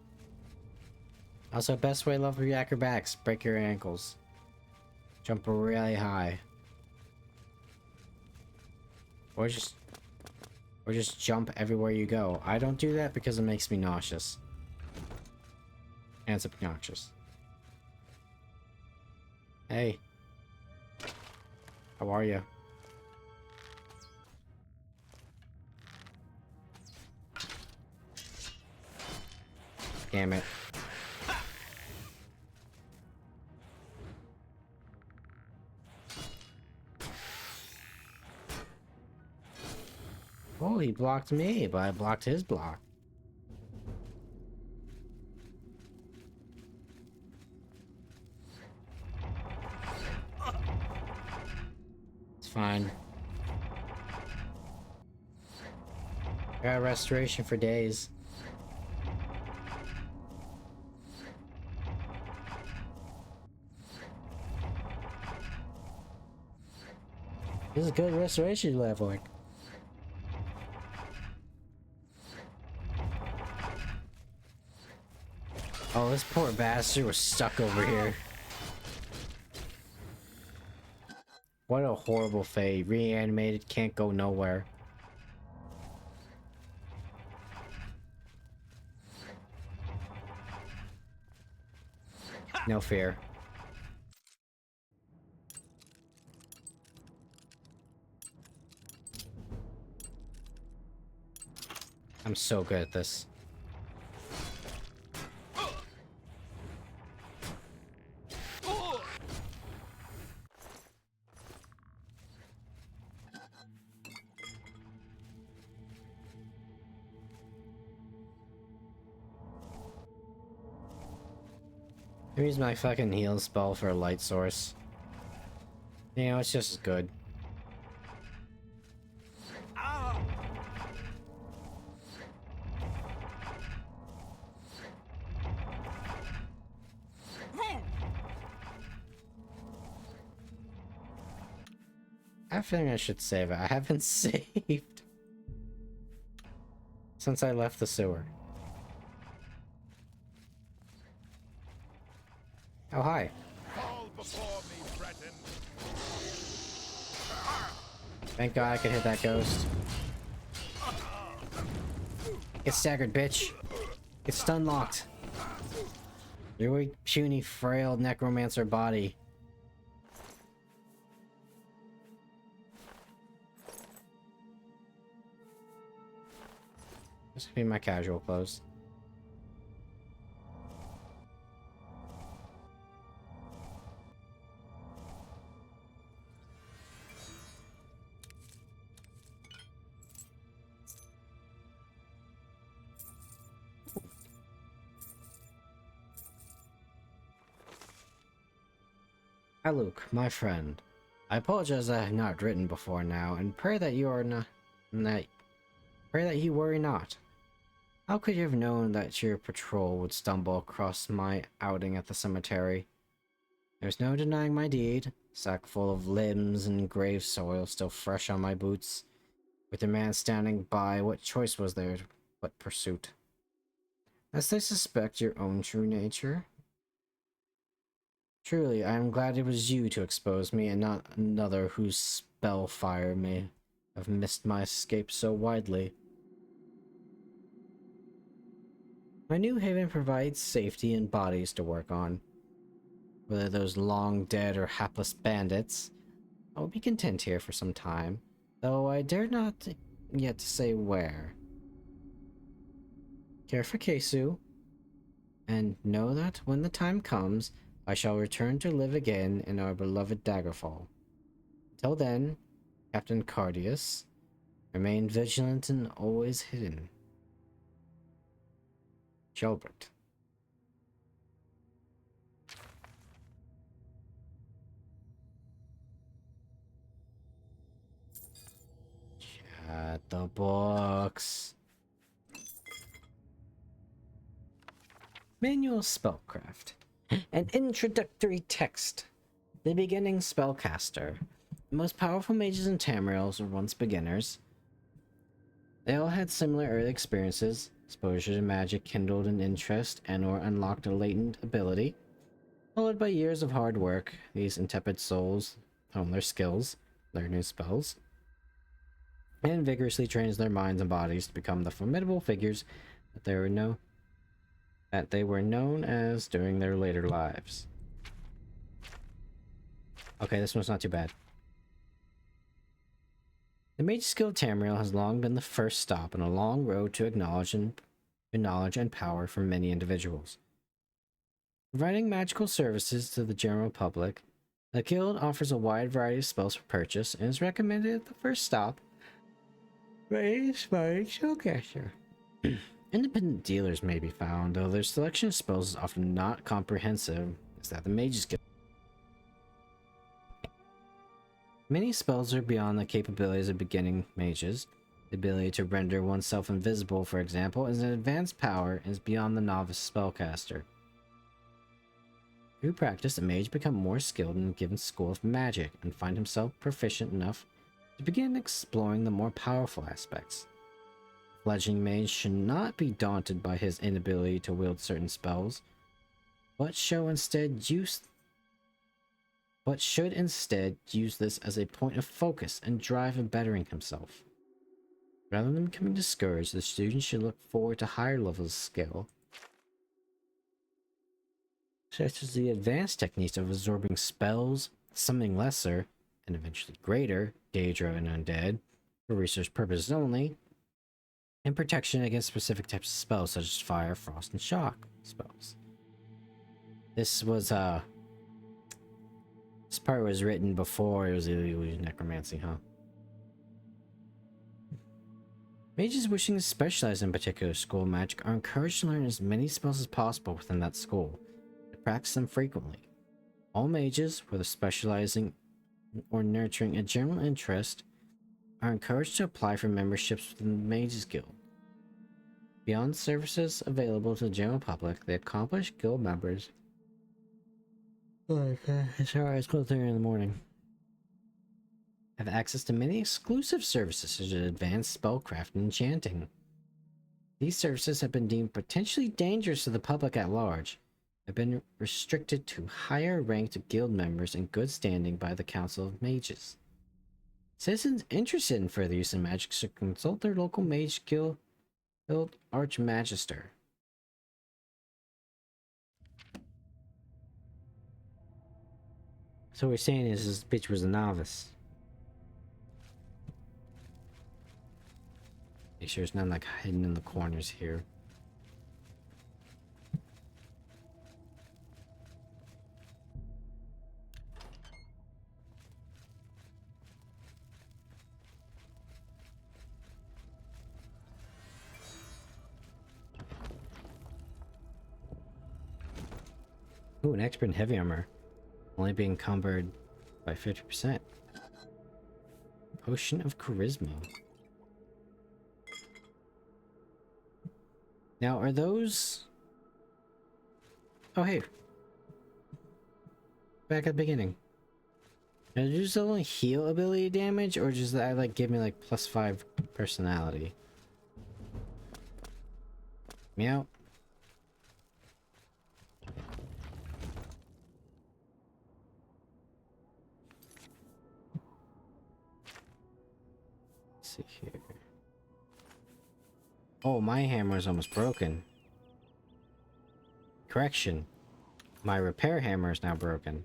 [SPEAKER 1] Also, best way to level your acrobatics. Break your ankles. Jump really high. Or just jump everywhere you go. I don't do that because it makes me nauseous. And it's obnoxious. Hey. How are you? Damn it. Oh, he blocked me, but I blocked his block. It's fine. I got restoration for days. This is good restoration leveling. Oh, this poor bastard was stuck over here. What a horrible fate. Reanimated, can't go nowhere. No fear. I'm so good at this. I use my fucking heal spell for a light source. You know, it's just as good. I have a feeling I should save it. I haven't saved since I left the sewer. Oh, hi.
[SPEAKER 2] Fall before me, Breton.
[SPEAKER 1] Thank God I could hit that ghost. Get staggered, bitch. Get stun locked. Your weak, puny, frail necromancer body. This would be my casual clothes. Hi, Luke, my friend. I apologize that I have not written before now, and pray that you are not. Pray that you worry not. How could you have known that your patrol would stumble across my outing at the cemetery? There's no denying my deed. Sack full of limbs and grave soil still fresh on my boots. With a man standing by, what choice was there but pursuit? As they suspect your own true nature? Truly, I am glad it was you to expose me and not another whose spell fire may have missed my escape so widely. My new haven provides safety and bodies to work on. Whether those long dead or hapless bandits, I will be content here for some time, though I dare not yet say where. Care for Kesu, and know that when the time comes, I shall return to live again in our beloved Daggerfall. Until then, Captain Cardius, remain vigilant and always hidden. Gilbert. Chat the books. Manual Spellcraft. An introductory text. The beginning spellcaster. The most powerful mages in Tamriel were once beginners. They all had similar early experiences. Exposure to magic kindled an interest and or unlocked a latent ability. Followed by years of hard work, these intrepid souls hone their skills, learn new spells, and vigorously trains their minds and bodies to become the formidable figures that they were known as during their later lives. Okay, this one's not too bad. The Mage Guild Tamriel has long been the first stop on a long road to knowledge and power for many individuals. Providing magical services to the general public, the guild offers a wide variety of spells for purchase and is recommended at the first stop by a smart spellcaster. Independent dealers may be found, though their selection of spells is often not comprehensive as that the Mages Guild. Many spells are beyond the capabilities of beginning mages. The ability to render oneself invisible, for example, is an advanced power and is beyond the novice spellcaster. Through practice, a mage becomes more skilled in a given school of magic and find himself proficient enough to begin exploring the more powerful aspects. A fledgling mage should not be daunted by his inability to wield certain spells, but should instead use this as a point of focus and drive in bettering himself. Rather than becoming discouraged, the student should look forward to higher levels of skill, such as the advanced techniques of absorbing spells, summoning lesser, and eventually greater, Daedra and undead, for research purposes only, and protection against specific types of spells such as fire, frost, and shock spells. This part was written before it was illegal to use necromancy, huh? Mages wishing to specialize in a particular school of magic are encouraged to learn as many spells as possible within that school and practice them frequently. All mages, whether specializing or nurturing a general interest, are encouraged to apply for memberships within the Mages Guild. Beyond services available to the general public, the accomplished guild members sorry, it's 12:30 in the morning. Have access to many exclusive services such as advanced spellcraft and enchanting. These services have been deemed potentially dangerous to the public at large, have been restricted to higher ranked guild members in good standing by the Council of Mages. Citizens interested in further use in magic should consult their local mage guild archmagister. So what we're saying is this bitch was a novice. Make sure it's not like hidden in the corners here. Ooh, an expert in heavy armor. Only being encumbered by 50%. Potion of Charisma. Now, are those... Oh, hey. Back at the beginning. Now, do those only heal ability damage, or does that, like, give me, like, +5 personality? Meow. Let's see here. Oh, my hammer is almost broken. Correction. My repair hammer is now broken.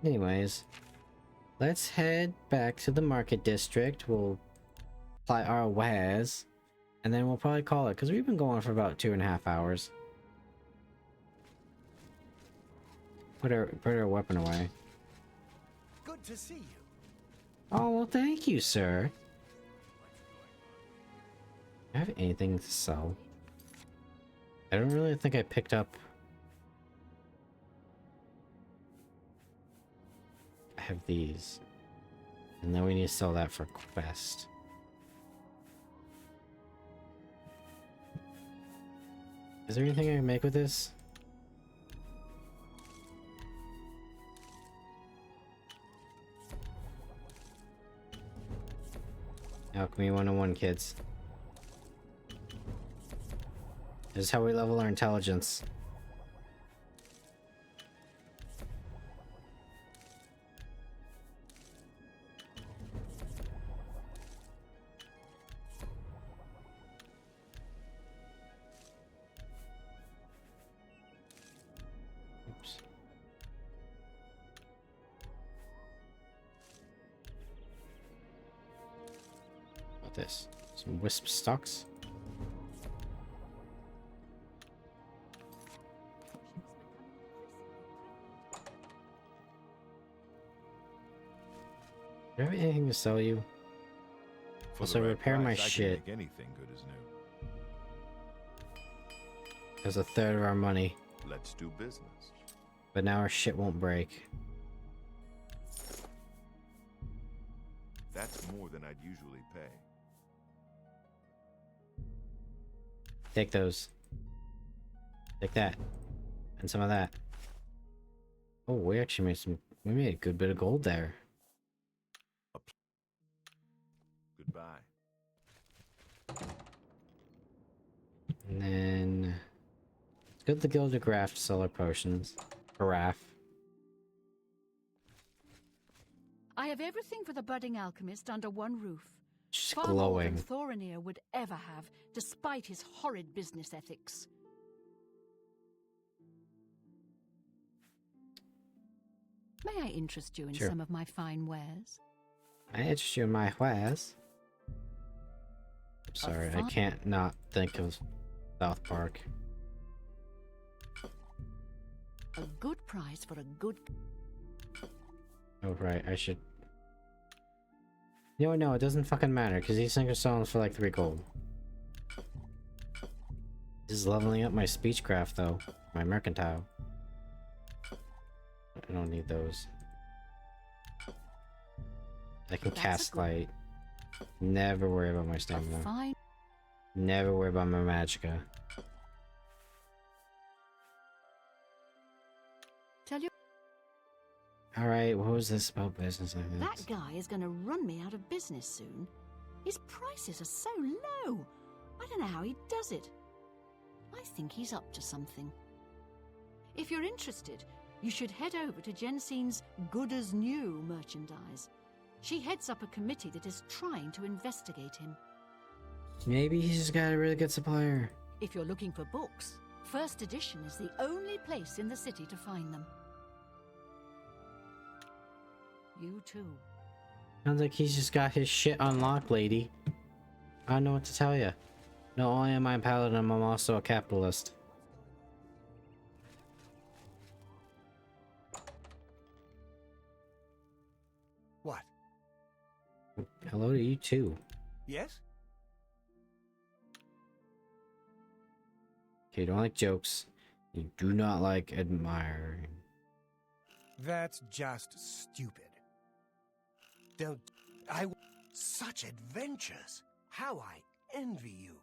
[SPEAKER 1] Anyways, let's head back to the market district. We'll apply our wares, and then we'll probably call it, because we've been going for about 2.5 hours. Put our weapon away.
[SPEAKER 2] Good to see you.
[SPEAKER 1] Oh, well, thank you, sir. Do I have anything to sell? I don't really think I picked up... I have these. And then we need to sell that for quest. Is there anything I can make with this? Alchemy 101, kids. This is how we level our intelligence. Oops. What this? Some wisp stocks? Do I have anything to sell you?
[SPEAKER 6] For
[SPEAKER 1] Also,
[SPEAKER 6] the right
[SPEAKER 1] repair my
[SPEAKER 6] price, I can
[SPEAKER 1] shit.
[SPEAKER 6] make anything good as new.
[SPEAKER 1] There's 1/3 of our money,
[SPEAKER 6] Let's do business.
[SPEAKER 1] but now our shit won't break.
[SPEAKER 6] That's more than I'd usually pay.
[SPEAKER 1] Take those. Take that. And some of that. Oh, we actually made we made a good bit of gold there.
[SPEAKER 6] Goodbye.
[SPEAKER 1] And then let's go to the Guild of Graph to sell our potions. Giraffe.
[SPEAKER 5] I have everything for the budding alchemist under one roof.
[SPEAKER 1] She's
[SPEAKER 5] Far more
[SPEAKER 1] glowing.
[SPEAKER 5] than Thorinir would ever have, despite his horrid business ethics. May I interest you in
[SPEAKER 1] Sure.
[SPEAKER 5] some of my fine wares?
[SPEAKER 1] I interest you in my wares. I'm sorry, I can't not think of South Park.
[SPEAKER 5] A good price for a good...
[SPEAKER 1] Oh, right, I should... No, it doesn't fucking matter, because these things are selling for like 3 gold. This is leveling up my speechcraft, though. My mercantile. I don't need those. I can cast light. Never worry about my stamina.
[SPEAKER 5] Fine.
[SPEAKER 1] Never worry about my magicka.
[SPEAKER 5] Tell you,
[SPEAKER 1] Alright, what was this about business?
[SPEAKER 5] that guy is going to run me out of business soon. His prices are so low. I don't know how he does it. I think he's up to something. If you're interested, you should head over to Jensen's Good as New merchandise. She heads up a committee that is trying to investigate him.
[SPEAKER 1] Maybe he's just got a really good supplier.
[SPEAKER 5] If you're looking for books, First Edition is the only place in the city to find them. You too.
[SPEAKER 1] Sounds like he's just got his shit unlocked, lady. I don't know what to tell you. Not only am I a paladin, I'm also a capitalist.
[SPEAKER 2] What?
[SPEAKER 1] Hello to you too.
[SPEAKER 2] Yes?
[SPEAKER 1] Okay, you don't like jokes. You do not like admiring.
[SPEAKER 2] That's just stupid. Don't... Such adventures! How I envy you.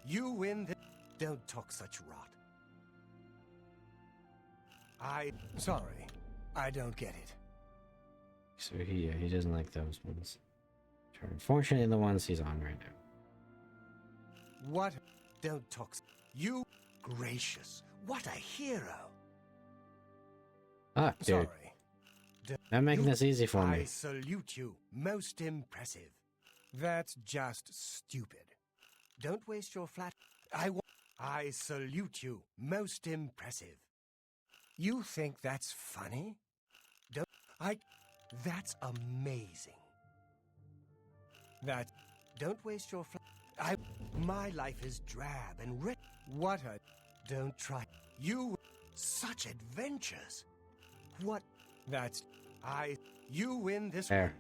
[SPEAKER 2] You win the... Don't talk such rot. Sorry, I don't get it.
[SPEAKER 1] So he doesn't like those ones. Unfortunately, the ones he's on right now.
[SPEAKER 2] What? Don't talk... You... Gracious, what a hero.
[SPEAKER 1] Fuck, dude.
[SPEAKER 2] Sorry.
[SPEAKER 1] I'm making this easy for
[SPEAKER 2] I
[SPEAKER 1] me.
[SPEAKER 2] salute you. Most impressive. That's just stupid. Don't waste your flat... I salute you. Most impressive. You think that's funny? That's amazing. Don't waste your my life is drab and rich. What a... Don't try... You... Such adventures. What... You win this...
[SPEAKER 1] There.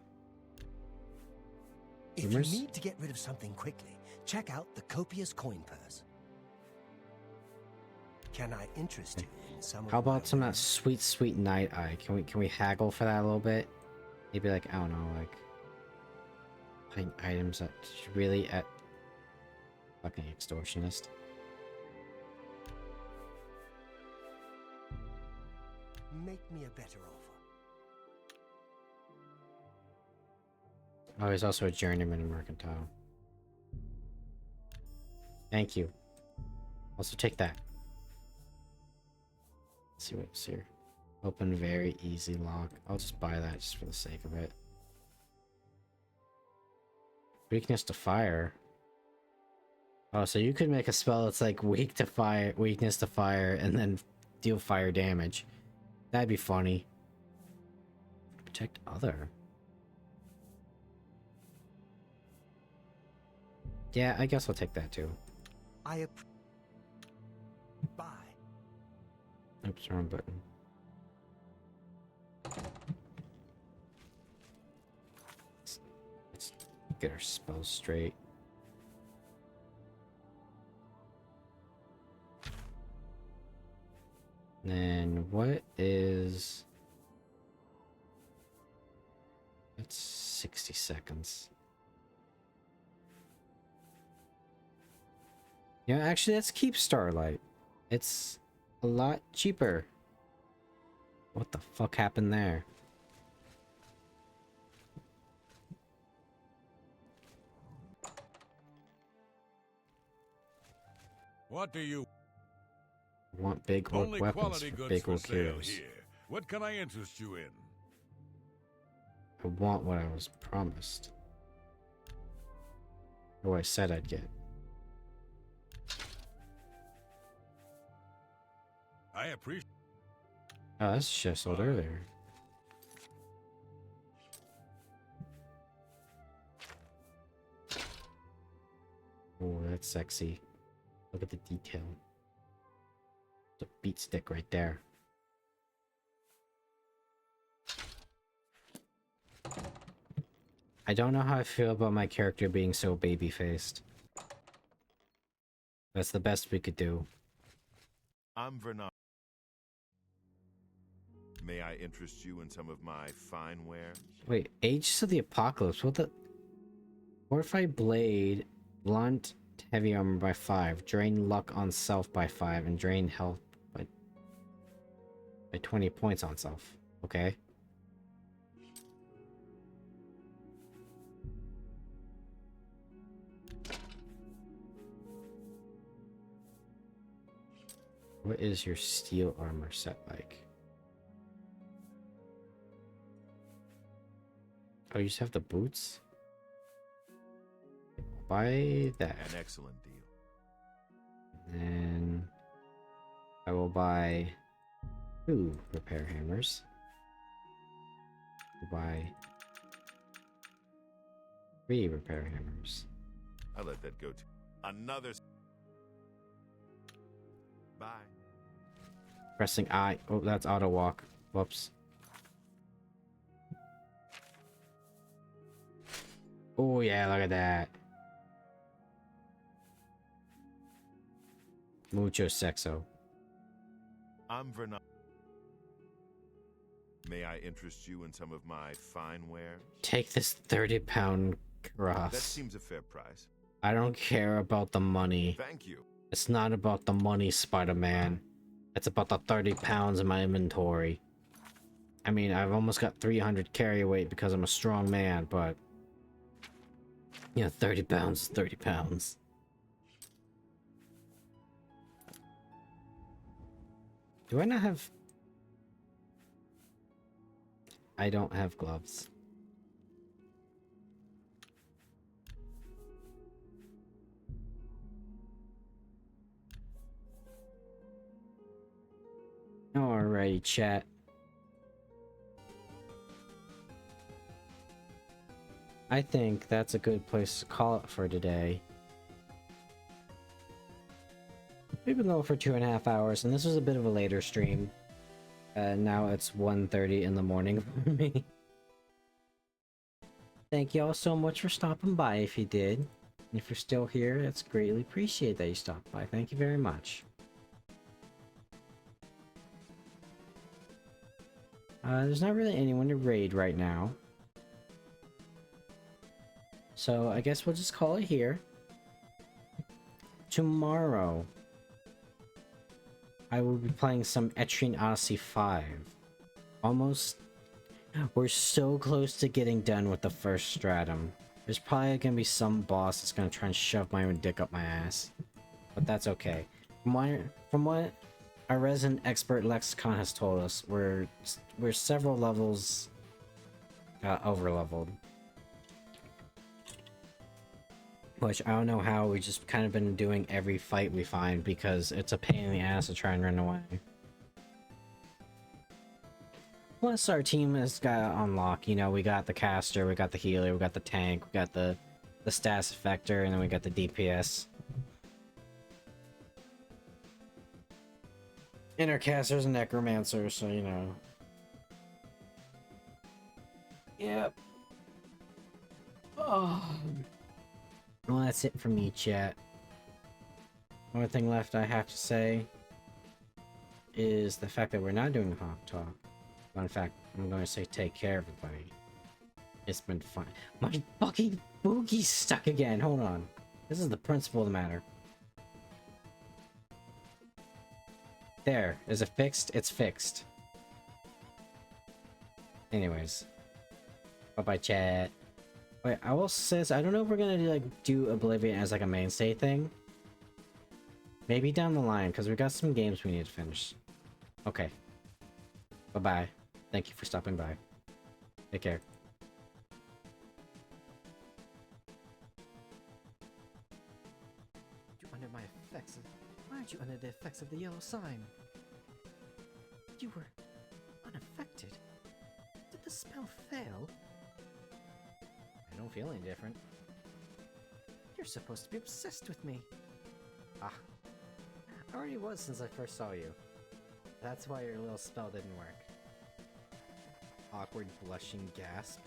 [SPEAKER 2] If
[SPEAKER 1] Rumors?
[SPEAKER 2] you need to get rid of something quickly, check out the copious coin purse. Can I interest you in some
[SPEAKER 1] How
[SPEAKER 2] of my
[SPEAKER 1] about some of that
[SPEAKER 2] wares?
[SPEAKER 1] sweet, sweet night eye? Can we haggle for that a little bit? Maybe like, I don't know, like putting items that really at fucking extortionist.
[SPEAKER 2] Make me a better offer.
[SPEAKER 1] Oh, he's also a journeyman in mercantile. Thank you. Also take that. Let's see what's here. Open very easy lock. I'll just buy that just for the sake of it. Weakness to fire. Oh, so you could make a spell that's like weak to fire, weakness to fire, and then deal fire damage. That'd be funny. Protect other. Yeah, I guess I'll take that too.
[SPEAKER 2] Bye.
[SPEAKER 1] Oops, wrong button. Let's get our spells straight. Then what is... That's 60 seconds. Yeah, actually, let's keep Starlight. It's a lot cheaper. What the fuck happened there?
[SPEAKER 8] What do you...
[SPEAKER 1] I want big orc
[SPEAKER 8] Only
[SPEAKER 1] weapons
[SPEAKER 8] quality
[SPEAKER 1] for
[SPEAKER 8] goods
[SPEAKER 1] big
[SPEAKER 8] for
[SPEAKER 1] orc
[SPEAKER 8] sale
[SPEAKER 1] heroes.
[SPEAKER 8] here. What can I interest you in?
[SPEAKER 1] I want what I was promised. Or what I said I'd get.
[SPEAKER 8] I appreciate...
[SPEAKER 1] Oh, that's just sold earlier. That's sexy. Look at the detail. The beat stick right there. I don't know how I feel about my character being so baby-faced. That's the best we could do.
[SPEAKER 6] I'm Vernon. May I interest you in some of my fine wares?
[SPEAKER 1] Wait, Ages of the Apocalypse? What the? Fortified Blade, blunt heavy armor by 5, drain luck on self by 5, and drain health by 20 points on self. Okay. What is your steel armor set like? Oh, you just have the boots? Buy that.
[SPEAKER 6] An excellent deal.
[SPEAKER 1] And I will buy 2 repair hammers. I'll buy 3 repair hammers.
[SPEAKER 6] I'll let that go to another. Bye.
[SPEAKER 1] Pressing I. Oh, that's auto walk. Whoops. Oh yeah, look at that. Mucho sexo.
[SPEAKER 6] I'm Vernon. May I interest you in some of my fine wares?
[SPEAKER 1] Take this 30-pound
[SPEAKER 6] That
[SPEAKER 1] cross.
[SPEAKER 6] seems a fair price.
[SPEAKER 1] I don't care about the money.
[SPEAKER 6] Thank you.
[SPEAKER 1] It's not about the money, Spider-Man. It's about the 30 pounds in my inventory. I mean, I've almost got 300 carry weight because I'm a strong man, but... yeah, 30 pounds is 30 pounds. Do I not have... I don't have gloves. Alrighty, chat. I think that's a good place to call it for today. We've been going for 2.5 hours, and this was a bit of a later stream. Now it's 1:30 in the morning for me. Thank you all so much for stopping by if you did. And if you're still here, it's greatly appreciated that you stopped by. Thank you very much. There's not really anyone to raid right now. So I guess we'll just call it here. Tomorrow, I will be playing some Etrian Odyssey 5. Almost. We're so close to getting done with the first stratum. There's probably gonna be some boss that's gonna try and shove my own dick up my ass. But that's okay. From what our resident expert Lexicon has told us, we're several levels over leveled. Which I don't know how, we just kind of been doing every fight we find because it's a pain in the ass to try and run away. Plus our team has got unlock, you know, we got the caster, we got the healer, we got the tank, we got the status effector, and then we got the DPS. And our caster's a necromancer, so you know. Yep. Oh. Well, that's it for me, chat. Only thing left I have to say is the fact that we're not doing the Hawk Talk. But in fact, I'm going to say take care, everybody. It's been fun. My fucking boogie's stuck again. Hold on. This is the principle of the matter. There. Is it fixed? It's fixed. Anyways. Bye-bye, chat. Wait, I will say this. I don't know if we're gonna do Oblivion as like a mainstay thing. Maybe down the line, because we got some games we need to finish. Okay. Bye-bye. Thank you for stopping by. Take care.
[SPEAKER 9] You under my effects? Why aren't you under the effects of the yellow sign? You were unaffected. Did the spell fail?
[SPEAKER 1] I don't feel any different.
[SPEAKER 9] You're You're supposed to be obsessed with me. Ah, I already was since I first saw you. That's why your little spell didn't work. Awkward blushing gasp.